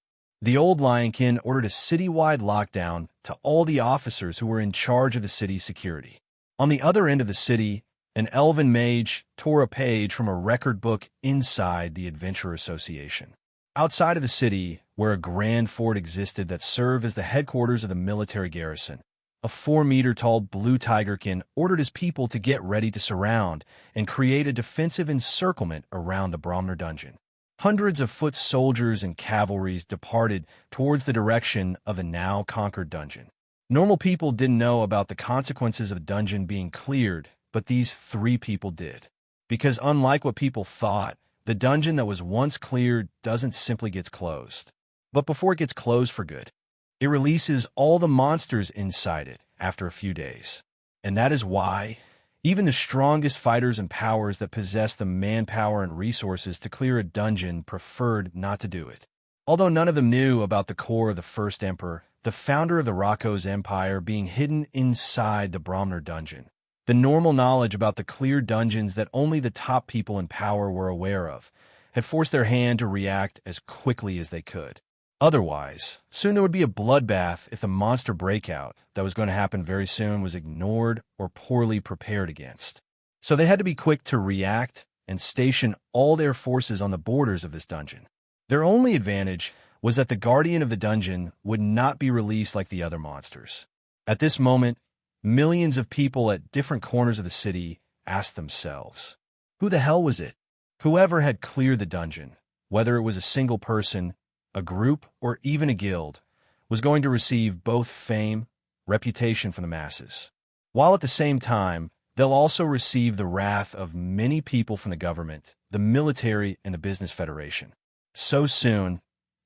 the old Lionkin ordered a citywide lockdown to all the officers who were in charge of the city's security. On the other end of the city, an elven mage tore a page from a record book inside the Adventurer Association. Outside of the city, where a grand fort existed that served as the headquarters of the military garrison, a 4-meter-tall blue tigerkin ordered his people to get ready to surround and create a defensive encirclement around the Bromner dungeon. Hundreds of foot soldiers and cavalries departed towards the direction of the now-conquered dungeon. Normal people didn't know about the consequences of a dungeon being cleared, but these 3 people did. Because unlike what people thought, the dungeon that was once cleared doesn't simply get closed. But before it gets closed for good, it releases all the monsters inside it after a few days. And that is why even the strongest fighters and powers that possess the manpower and resources to clear a dungeon preferred not to do it. Although none of them knew about the core of the first emperor, the founder of the Rakos Empire, being hidden inside the Bromner dungeon. The normal knowledge about the clear dungeons that only the top people in power were aware of had forced their hand to react as quickly as they could. Otherwise, soon there would be a bloodbath if the monster breakout that was going to happen very soon was ignored or poorly prepared against. So they had to be quick to react and station all their forces on the borders of this dungeon. Their only advantage was that the guardian of the dungeon would not be released like the other monsters. At this moment, millions of people at different corners of the city asked themselves, who the hell was it? Whoever had cleared the dungeon, whether it was a single person, a group, or even a guild, was going to receive both fame, reputation from the masses. While at the same time, they'll also receive the wrath of many people from the government, the military, and the business federation. So soon,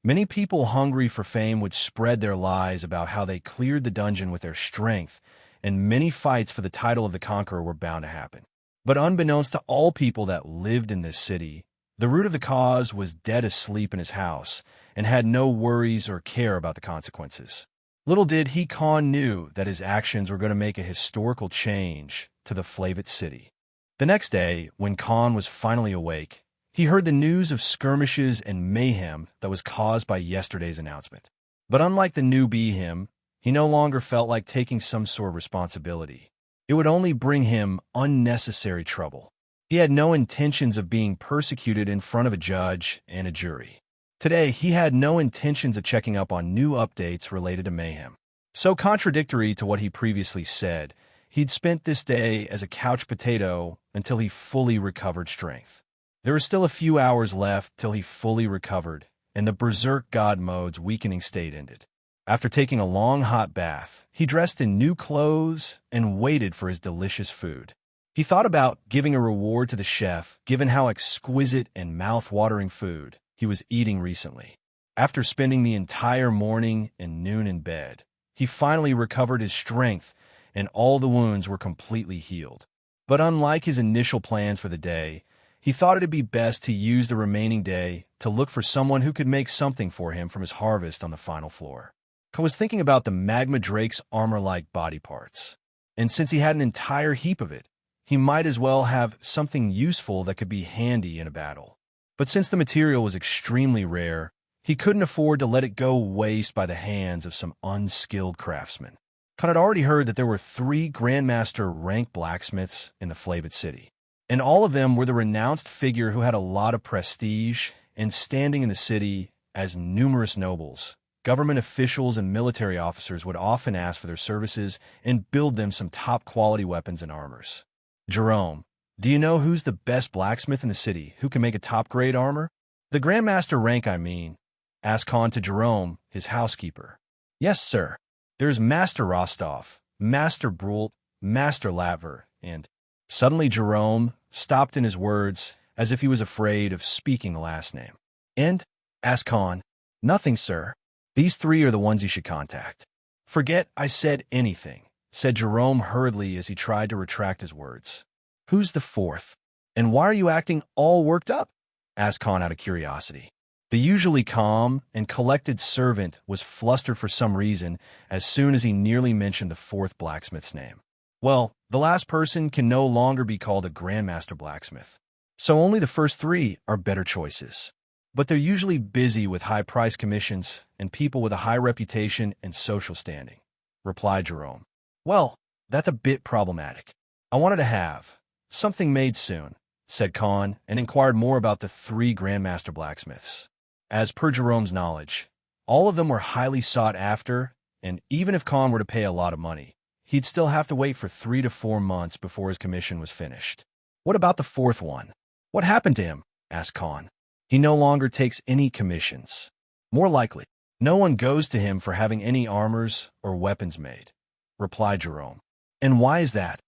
many people hungry for fame would spread their lies about how they cleared the dungeon with their strength, and many fights for the title of the conqueror were bound to happen. But unbeknownst to all people that lived in this city, the root of the cause was dead asleep in his house and had no worries or care about the consequences. Little did he, Khan, knew that his actions were going to make a historical change to the Flavit city. The next day, when Khan was finally awake, he heard the news of skirmishes and mayhem that was caused by yesterday's announcement. But unlike the newbie him, he no longer felt like taking some sort of responsibility. It would only bring him unnecessary trouble. He had no intentions of being persecuted in front of a judge and a jury. Today, he had no intentions of checking up on new updates related to mayhem. So contradictory to what he previously said, he'd spent this day as a couch potato until he fully recovered strength. There were still a few hours left till he fully recovered, and the Berserk God mode's weakening state ended. After taking a long hot bath, he dressed in new clothes and waited for his delicious food. He thought about giving a reward to the chef, given how exquisite and mouth-watering food he was eating recently. After spending the entire morning and noon in bed, he finally recovered his strength, and all the wounds were completely healed. But unlike his initial plans for the day, he thought it'd be best to use the remaining day to look for someone who could make something for him from his harvest on the final floor. I was thinking about the magma drake's armor-like body parts, and since he had an entire heap of it, he might as well have something useful that could be handy in a battle. But since the material was extremely rare, he couldn't afford to let it go waste by the hands of some unskilled craftsman. Khan had already heard that there were 3 Grandmaster rank blacksmiths in the Flavit city, and all of them were the renounced figure who had a lot of prestige and standing in the city as numerous nobles, government officials, and military officers would often ask for their services and build them some top-quality weapons and armors. Jerome, do you know who's the best blacksmith in the city who can make a top-grade armor? The Grandmaster rank, I mean, asked Khan to Jerome, his housekeeper. Yes, sir. There's Master Rostov, Master Brult, Master Latver, and suddenly Jerome stopped in his words as if he was afraid of speaking the last name. And? Asked Khan. Nothing, sir. These three are the ones you should contact. Forget I said anything, said Jerome hurriedly as he tried to retract his words. Who's the fourth? And why are you acting all worked up? Asked Khan out of curiosity. The usually calm and collected servant was flustered for some reason as soon as he nearly mentioned the fourth blacksmith's name. Well, the last person can no longer be called a Grandmaster blacksmith, so only the first three are better choices. But they're usually busy with high-priced commissions and people with a high reputation and social standing, replied Jerome. Well, that's a bit problematic. I wanted to have something made soon, said Khan, and inquired more about the three Grandmaster blacksmiths. As per Jerome's knowledge, all of them were highly sought after, and even if Khan were to pay a lot of money, he'd still have to wait for 3 to 4 months before his commission was finished. What about the fourth one? What happened to him? Asked Khan. He no longer takes any commissions. More likely, no one goes to him for having any armors or weapons made, replied Jerome. And why is that?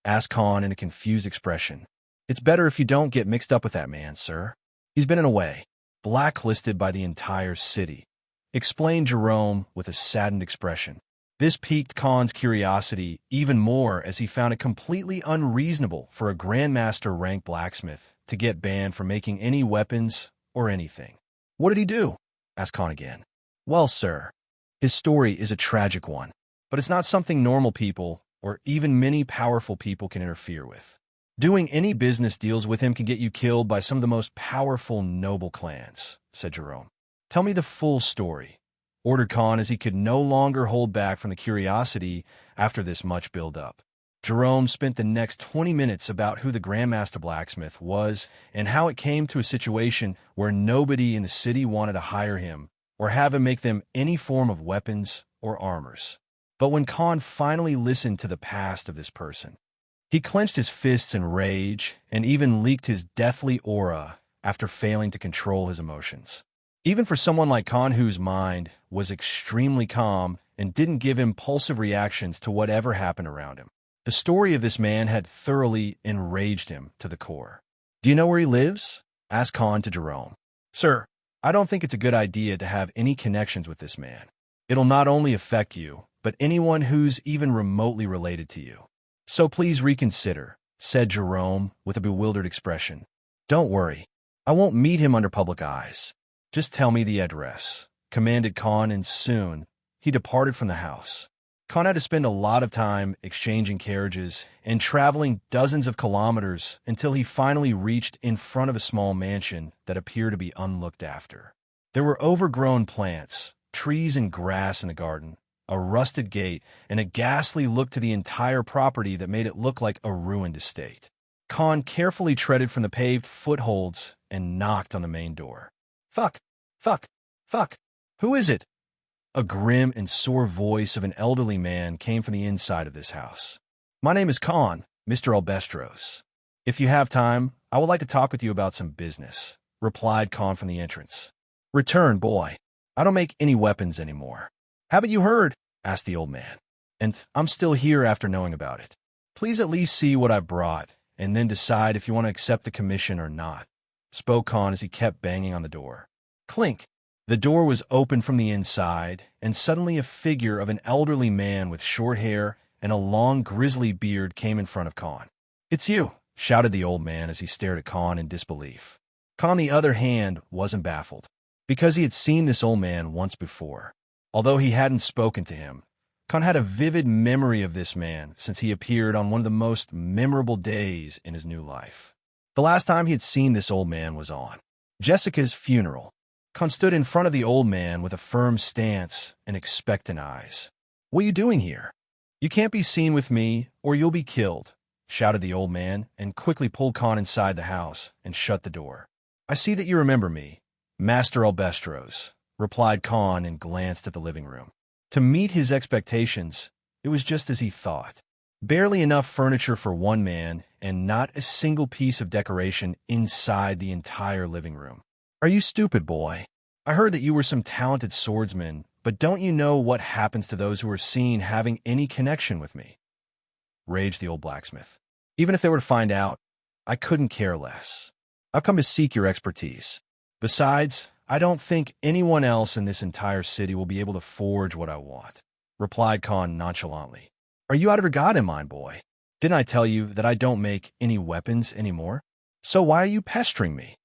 Asked Khan in a confused expression. It's better if you don't get mixed up with that man, sir. He's been in a way blacklisted by the entire city, explained Jerome with a saddened expression. This piqued Khan's curiosity even more as he found it completely unreasonable for a Grandmaster rank blacksmith to get banned from making any weapons or anything. What did he do? Asked Khan again. Well, sir, his story is a tragic one, but it's not something normal people or even many powerful people can interfere with. Doing any business deals with him can get you killed by some of the most powerful noble clans, said Jerome. Tell me the full story, ordered Khan as he could no longer hold back from the curiosity after this much build-up. Jerome spent the next 20 minutes about who the Grandmaster blacksmith was and how it came to a situation where nobody in the city wanted to hire him or have him make them any form of weapons or armors. But when Khan finally listened to the past of this person, he clenched his fists in rage and even leaked his deathly aura after failing to control his emotions. Even for someone like Khan, whose mind was extremely calm and didn't give impulsive reactions to whatever happened around him, the story of this man had thoroughly enraged him to the core. Do you know where he lives? Asked Khan to Jerome. Sir, I don't think it's a good idea to have any connections with this man. It'll not only affect you, but anyone who's even remotely related to you. So please reconsider, said Jerome with a bewildered expression. Don't worry, I won't meet him under public eyes. Just tell me the address, commanded Khan, and soon he departed from the house. Khan had to spend a lot of time exchanging carriages and traveling dozens of kilometers until he finally reached in front of a small mansion that appeared to be unlooked after. There were overgrown plants, trees and grass in the garden, a rusted gate, and a ghastly look to the entire property that made it look like a ruined estate. Khan carefully treaded from the paved footholds and knocked on the main door. Fuck! Fuck! Fuck! Who is it? A grim and sore voice of an elderly man came from the inside of this house. My name is Khan, Mr. Albestros. If you have time, I would like to talk with you about some business, replied Khan from the entrance. Return, boy. I don't make any weapons anymore. Haven't you heard? Asked the old man. And I'm still here after knowing about it. Please at least see what I brought, and then decide if you want to accept the commission or not, spoke Khan as he kept banging on the door. Clink! The door was opened from the inside, and suddenly a figure of an elderly man with short hair and a long grizzly beard came in front of Khan. It's you, shouted the old man as he stared at Khan in disbelief. Khan, on the other hand, wasn't baffled, because he had seen this old man once before. Although he hadn't spoken to him, Khan had a vivid memory of this man since he appeared on one of the most memorable days in his new life. The last time he had seen this old man was on Jessica's funeral. Khan stood in front of the old man with a firm stance and expectant eyes. What are you doing here? You can't be seen with me, or you'll be killed, shouted the old man, and quickly pulled Khan inside the house and shut the door. I see that you remember me. Master Albestros, replied Khan and glanced at the living room. To meet his expectations, it was just as he thought. Barely enough furniture for one man, and not a single piece of decoration inside the entire living room. Are you stupid, boy? I heard that you were some talented swordsman, but don't you know what happens to those who are seen having any connection with me? Raged the old blacksmith. Even if they were to find out, I couldn't care less. I've come to seek your expertise. Besides, I don't think anyone else in this entire city will be able to forge what I want, replied Khan nonchalantly. Are you out of your goddamn mind, boy? Didn't I tell you that I don't make any weapons anymore? So why are you pestering me?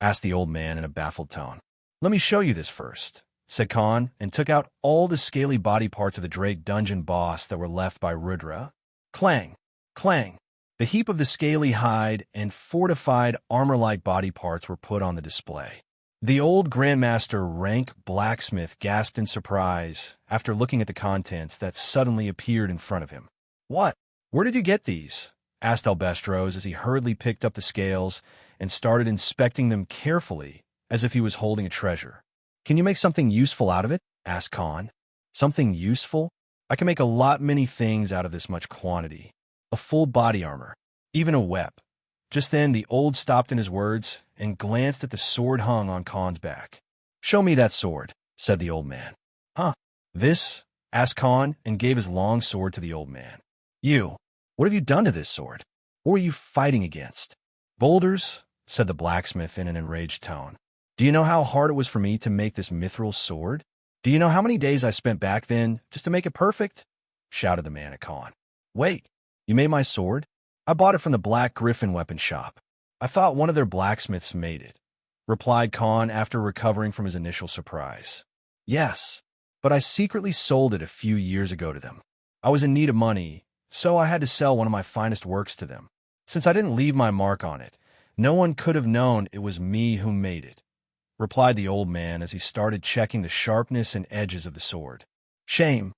Asked the old man in a baffled tone. Let me show you this first, said Khan, and took out all the scaly body parts of the Drake dungeon boss that were left by Rudra. Clang! Clang! The heap of the scaly hide and fortified armor-like body parts were put on the display. The old Grandmaster Rank Blacksmith gasped in surprise after looking at the contents that suddenly appeared in front of him. What? Where did you get these? Asked Albestros as he hurriedly picked up the scales and started inspecting them carefully as if he was holding a treasure. Can you make something useful out of it? Asked Khan. Something useful? I can make a many things out of this much quantity. A full body armor, even a web. Just then, the old stopped in his words and glanced at the sword hung on Khan's back. Show me that sword, said the old man. Huh? This? Asked Khan and gave his long sword to the old man. You, what have you done to this sword? What were you fighting against? Boulders, said the blacksmith in an enraged tone. Do you know how hard it was for me to make this mithril sword? Do you know how many days I spent back then just to make it perfect? Shouted the man at Khan. Wait, you made my sword? I bought it from the Black Griffin weapon shop. I thought one of their blacksmiths made it, replied Khan after recovering from his initial surprise. Yes, but I secretly sold it a few years ago to them. I was in need of money, so I had to sell one of my finest works to them. Since I didn't leave my mark on it, no one could have known it was me who made it, replied the old man as he started checking the sharpness and edges of the sword. Shame.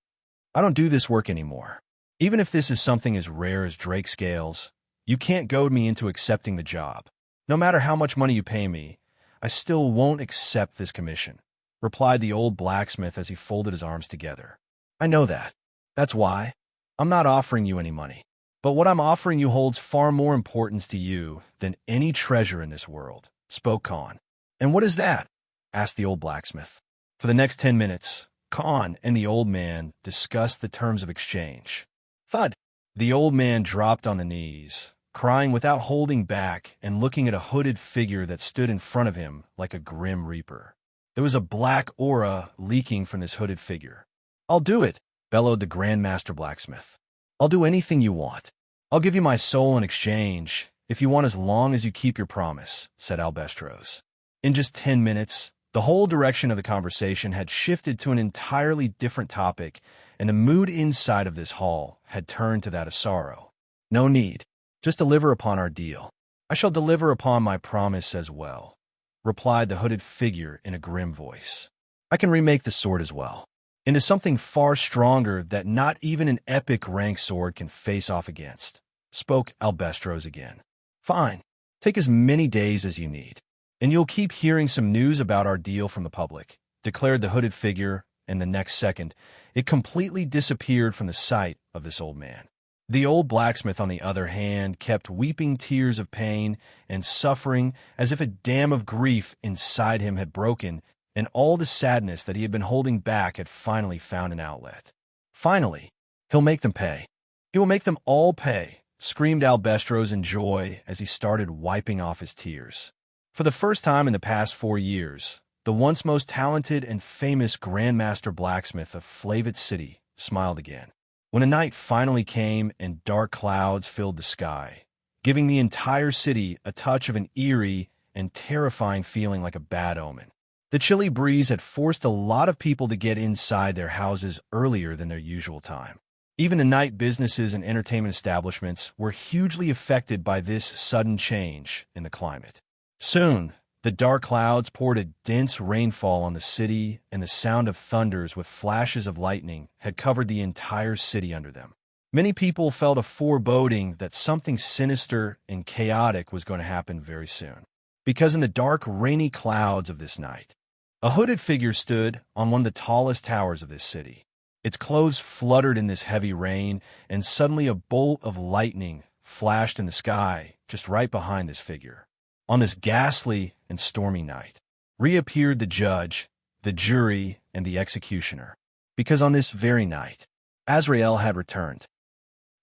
I don't do this work anymore. Even if this is something as rare as Drake scales, you can't goad me into accepting the job. No matter how much money you pay me, I still won't accept this commission, replied the old blacksmith as he folded his arms together. I know that. That's why. I'm not offering you any money. But what I'm offering you holds far more importance to you than any treasure in this world, spoke Khan. And what is that? Asked the old blacksmith. For the next 10 minutes, Khan and the old man discussed the terms of exchange. Thud! The old man dropped on the knees, crying without holding back and looking at a hooded figure that stood in front of him like a grim reaper. There was a black aura leaking from this hooded figure. I'll do it, bellowed the Grandmaster Blacksmith. I'll do anything you want. I'll give you my soul in exchange, if you want as long as you keep your promise, said Albestros. In just 10 minutes, the whole direction of the conversation had shifted to an entirely different topic, and the mood inside of this hall had turned to that of sorrow. No need. Just deliver upon our deal. I shall deliver upon my promise as well, replied the hooded figure in a grim voice. I can remake the sword as well, into something far stronger that not even an epic rank sword can face off against, spoke Albestros again. Fine. Take as many days as you need, and you'll keep hearing some news about our deal from the public, declared the hooded figure, and the next second, it completely disappeared from the sight of this old man. The old blacksmith, on the other hand, kept weeping tears of pain and suffering as if a dam of grief inside him had broken, and all the sadness that he had been holding back had finally found an outlet. Finally, he'll make them pay. He will make them all pay, screamed Albestros in joy as he started wiping off his tears. For the first time in the past 4 years, the once most talented and famous Grandmaster Blacksmith of Flavit City smiled again. When a night finally came and dark clouds filled the sky, giving the entire city a touch of an eerie and terrifying feeling like a bad omen. The chilly breeze had forced a lot of people to get inside their houses earlier than their usual time. Even the night businesses and entertainment establishments were hugely affected by this sudden change in the climate. Soon, the dark clouds poured a dense rainfall on the city, and the sound of thunders with flashes of lightning had covered the entire city under them. Many people felt a foreboding that something sinister and chaotic was going to happen very soon. because in the dark, rainy clouds of this night, a hooded figure stood on one of the tallest towers of this city. Its clothes fluttered in this heavy rain, and suddenly a bolt of lightning flashed in the sky just right behind this figure. On this ghastly and stormy night, reappeared the judge, the jury, and the executioner, because on this very night, Azrael had returned.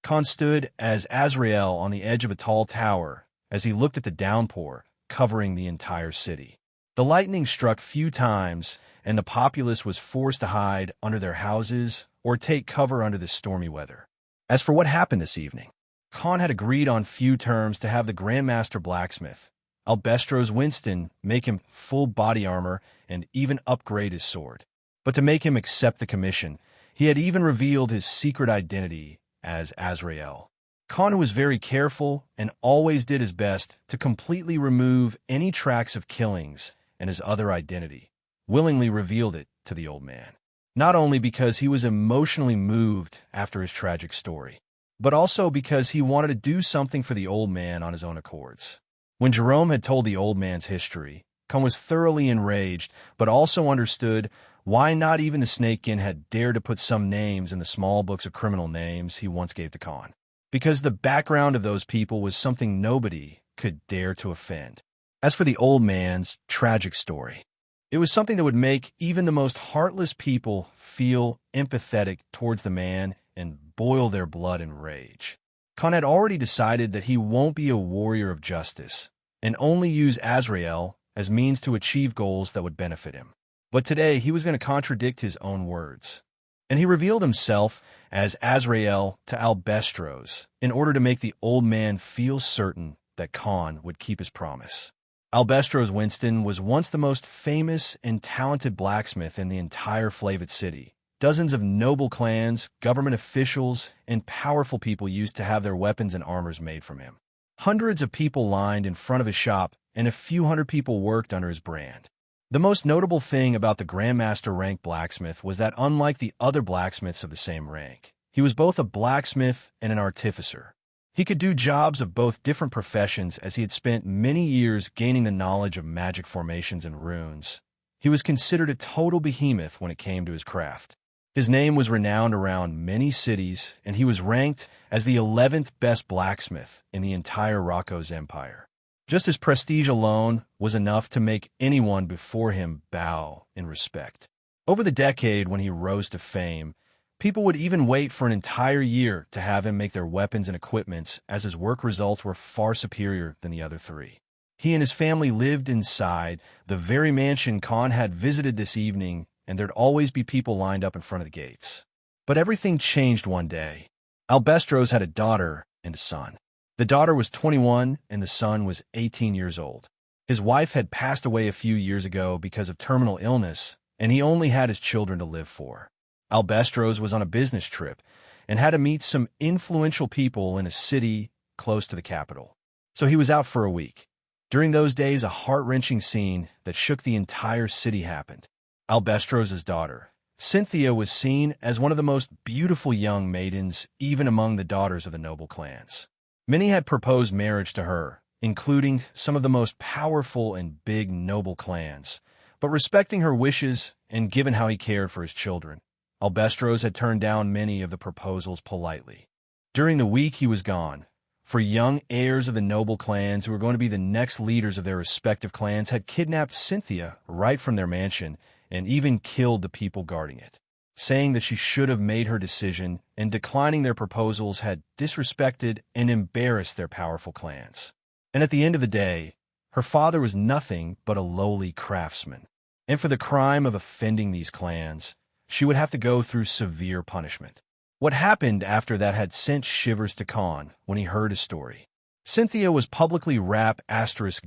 Khan stood as Azrael on the edge of a tall tower as he looked at the downpour covering the entire city. The lightning struck few times, and the populace was forced to hide under their houses or take cover under the stormy weather. As for what happened this evening, Khan had agreed on few terms to have the Grandmaster Blacksmith, Albestros Winston, make him full body armor and even upgrade his sword. But to make him accept the commission, he had even revealed his secret identity as Azrael. Khan was very careful and always did his best to completely remove any tracks of killings, and his other identity, willingly revealed it to the old man. Not only because he was emotionally moved after his tragic story, but also because he wanted to do something for the old man on his own accords. When Jerome had told the old man's history, Khan was thoroughly enraged, but also understood why not even the Snakekin had dared to put some names in the small books of criminal names he once gave to Khan. Because the background of those people was something nobody could dare to offend. As for the old man's tragic story, it was something that would make even the most heartless people feel empathetic towards the man and boil their blood in rage. Khan had already decided that he won't be a warrior of justice and only use Azrael as means to achieve goals that would benefit him. But today he was going to contradict his own words. And he revealed himself as Azrael to Albestros in order to make the old man feel certain that Khan would keep his promise. Albestros Winston was once the most famous and talented blacksmith in the entire Flavit city. Dozens of noble clans, government officials, and powerful people used to have their weapons and armors made from him. Hundreds of people lined in front of his shop, and a few hundred people worked under his brand. The most notable thing about the Grandmaster rank blacksmith was that unlike the other blacksmiths of the same rank, he was both a blacksmith and an artificer. He could do jobs of both different professions as he had spent many years gaining the knowledge of magic formations and runes. He was considered a total behemoth when it came to his craft. His name was renowned around many cities, and he was ranked as the 11th best blacksmith in the entire Rocco's empire. Just his prestige alone was enough to make anyone before him bow in respect. Over the decade when he rose to fame, people would even wait for an entire year to have him make their weapons and equipments, as his work results were far superior than the other three. He and his family lived inside the very mansion Khan had visited this evening, and there'd always be people lined up in front of the gates. But everything changed one day. Albestros had a daughter and a son. The daughter was 21 and the son was 18 years old. His wife had passed away a few years ago because of terminal illness, and he only had his children to live for. Albestros was on a business trip and had to meet some influential people in a city close to the capital. So he was out for a week. During those days, a heart-wrenching scene that shook the entire city happened. Albestros' daughter, Cynthia, was seen as one of the most beautiful young maidens even among the daughters of the noble clans. Many had proposed marriage to her, including some of the most powerful and big noble clans, but respecting her wishes and given how he cared for his children, Albestros had turned down many of the proposals politely. During the week he was gone, for young heirs of the noble clans who were going to be the next leaders of their respective clans had kidnapped Cynthia right from their mansion and even killed the people guarding it, saying that she should have made her decision, and declining their proposals had disrespected and embarrassed their powerful clans. And at the end of the day, her father was nothing but a lowly craftsman, and for the crime of offending these clans, she would have to go through severe punishment. What happened after that had sent shivers to Khan when he heard his story. Cynthia was publicly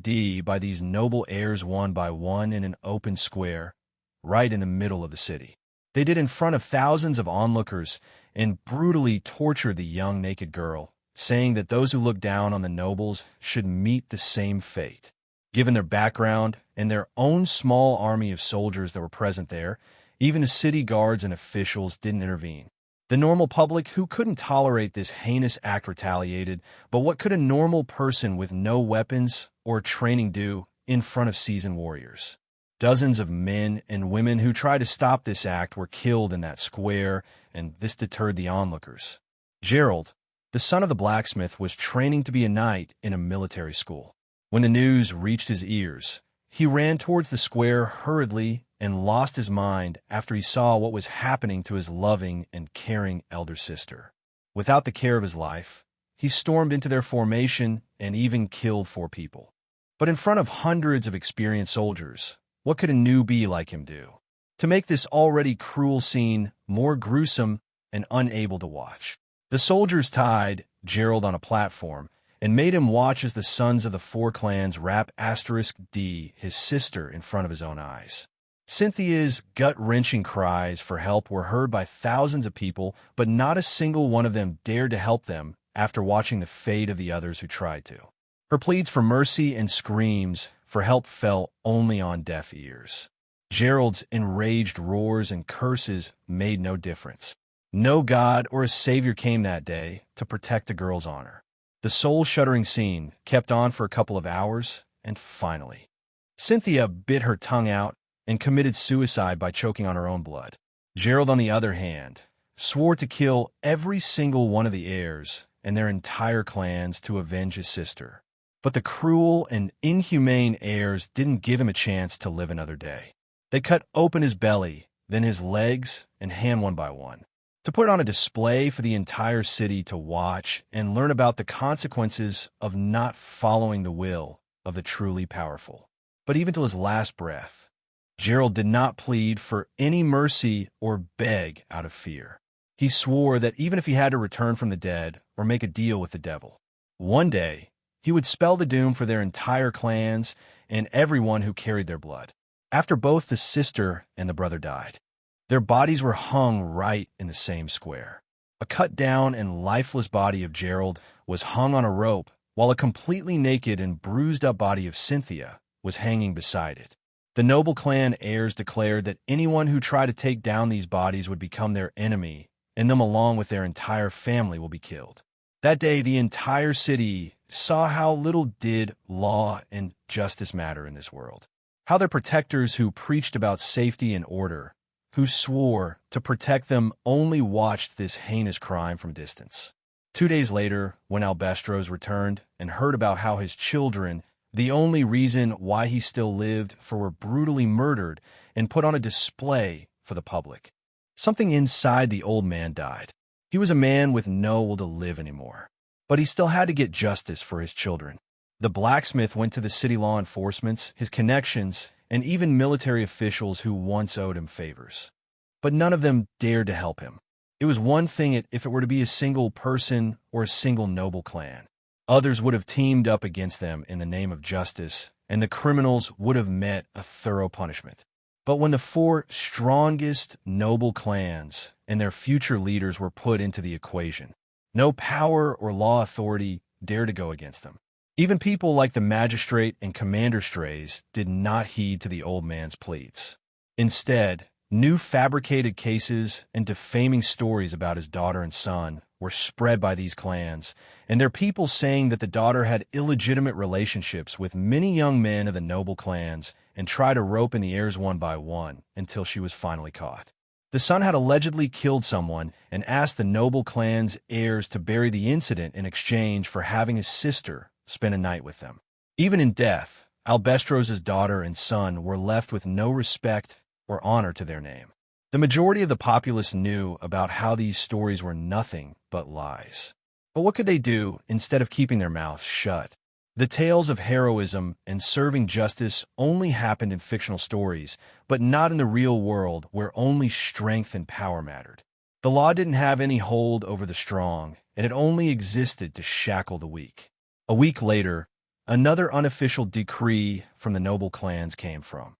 *D by these noble heirs one by one in an open square, right in the middle of the city. They did in front of thousands of onlookers and brutally tortured the young naked girl, saying that those who looked down on the nobles should meet the same fate. Given their background and their own small army of soldiers that were present there, even the city guards and officials didn't intervene. The normal public, who couldn't tolerate this heinous act, retaliated, but what could a normal person with no weapons or training do in front of seasoned warriors. Dozens of men and women who tried to stop this act were killed in that square, and this deterred the onlookers. Gerald, the son of the blacksmith, was training to be a knight in a military school. When the news reached his ears, he ran towards the square hurriedly and lost his mind after he saw what was happening to his loving and caring elder sister. Without the care of his life, he stormed into their formation and even killed 4 people. But in front of hundreds of experienced soldiers, what could a newbie like him do? To make this already cruel scene more gruesome and unable to watch, the soldiers tied Gerald on a platform and made him watch as the sons of the 4 clans rap *D, his sister, in front of his own eyes. Cynthia's gut-wrenching cries for help were heard by thousands of people, but not a single one of them dared to help them after watching the fate of the others who tried to. Her pleads for mercy and screams for help fell only on deaf ears. Gerald's enraged roars and curses made no difference. No god or a savior came that day to protect the girl's honor. The soul-shuddering scene kept on for a couple of hours, and finally, Cynthia bit her tongue out and committed suicide by choking on her own blood. Gerald, on the other hand, swore to kill every single one of the heirs and their entire clans to avenge his sister. But the cruel and inhumane heirs didn't give him a chance to live another day. They cut open his belly, then his legs and hand one by one, to put on a display for the entire city to watch and learn about the consequences of not following the will of the truly powerful. But even till his last breath, Gerald did not plead for any mercy or beg out of fear. He swore that even if he had to return from the dead or make a deal with the devil, one day he would spell the doom for their entire clans and everyone who carried their blood. After both the sister and the brother died, their bodies were hung right in the same square. A cut-down and lifeless body of Gerald was hung on a rope, while a completely naked and bruised-up body of Cynthia was hanging beside it. The noble clan heirs declared that anyone who tried to take down these bodies would become their enemy, and them along with their entire family will be killed. That day, the entire city saw how little did law and justice matter in this world. How their protectors who preached about safety and order, who swore to protect them, only watched this heinous crime from a distance. 2 days later, when Albestros returned and heard about how his children, the only reason why he still lived, were brutally murdered and put on a display for the public, something inside the old man died. He was a man with no will to live anymore, but he still had to get justice for his children. The blacksmith went to the city law enforcement, his connections, and even military officials who once owed him favors. But none of them dared to help him. It was one thing if it were to be a single person or a single noble clan. Others would have teamed up against them in the name of justice, and the criminals would have met a thorough punishment. But when the 4 strongest noble clans and their future leaders were put into the equation, no power or law authority dared to go against them. Even people like the magistrate and commander strays did not heed to the old man's pleas. Instead, new fabricated cases and defaming stories about his daughter and son were spread by these clans, and their people saying that the daughter had illegitimate relationships with many young men of the noble clans and tried to rope in the heirs one by one until she was finally caught. The son had allegedly killed someone and asked the noble clan's heirs to bury the incident in exchange for having his sister spend a night with them. Even in death, Albestros' daughter and son were left with no respect or honor to their name. The majority of the populace knew about how these stories were nothing but lies. But what could they do instead of keeping their mouths shut? The tales of heroism and serving justice only happened in fictional stories, but not in the real world where only strength and power mattered. The law didn't have any hold over the strong, and it only existed to shackle the weak. A week later, another unofficial decree from the noble clans came from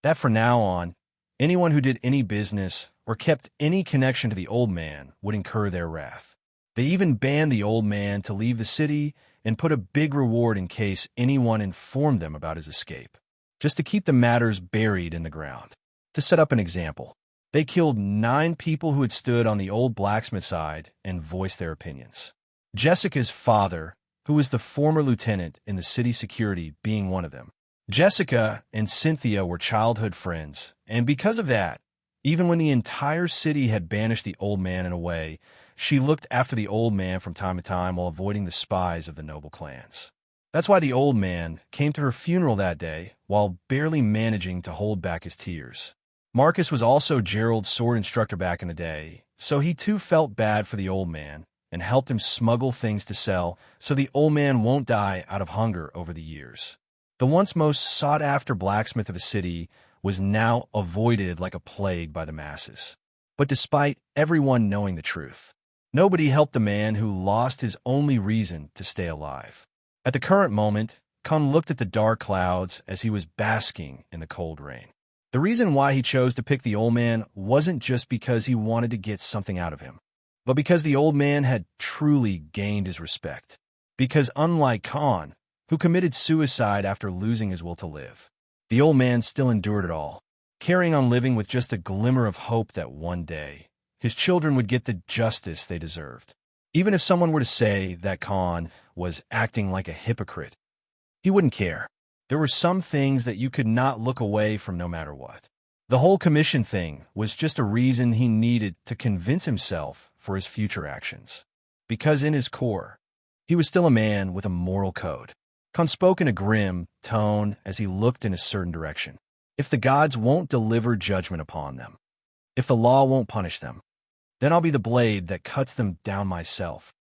that from now on, anyone who did any business or kept any connection to the old man would incur their wrath. They even banned the old man to leave the city and put a big reward in case anyone informed them about his escape, just to keep the matters buried in the ground. To set up an example, they killed 9 people who had stood on the old blacksmith side and voiced their opinions. Jessica's father, who was the former lieutenant in the city security, being one of them. Jessica and Cynthia were childhood friends, and because of that, even when the entire city had banished the old man in a way, she looked after the old man from time to time while avoiding the spies of the noble clans. That's why the old man came to her funeral that day while barely managing to hold back his tears. Marcus was also Gerald's sword instructor back in the day, so he too felt bad for the old man and helped him smuggle things to sell so the old man won't die out of hunger over the years. The once most sought-after blacksmith of the city was now avoided like a plague by the masses. But despite everyone knowing the truth, nobody helped the man who lost his only reason to stay alive. At the current moment, Khan looked at the dark clouds as he was basking in the cold rain. The reason why he chose to pick the old man wasn't just because he wanted to get something out of him, but because the old man had truly gained his respect. Because unlike Khan, who committed suicide after losing his will to live, the old man still endured it all, carrying on living with just a glimmer of hope that one day his children would get the justice they deserved. Even if someone were to say that Khan was acting like a hypocrite, he wouldn't care. There were some things that you could not look away from no matter what. The whole commission thing was just a reason he needed to convince himself for his future actions. Because in his core, he was still a man with a moral code. Khan spoke in a grim tone as he looked in a certain direction. If the gods won't deliver judgment upon them, if the law won't punish them, then I'll be the blade that cuts them down myself.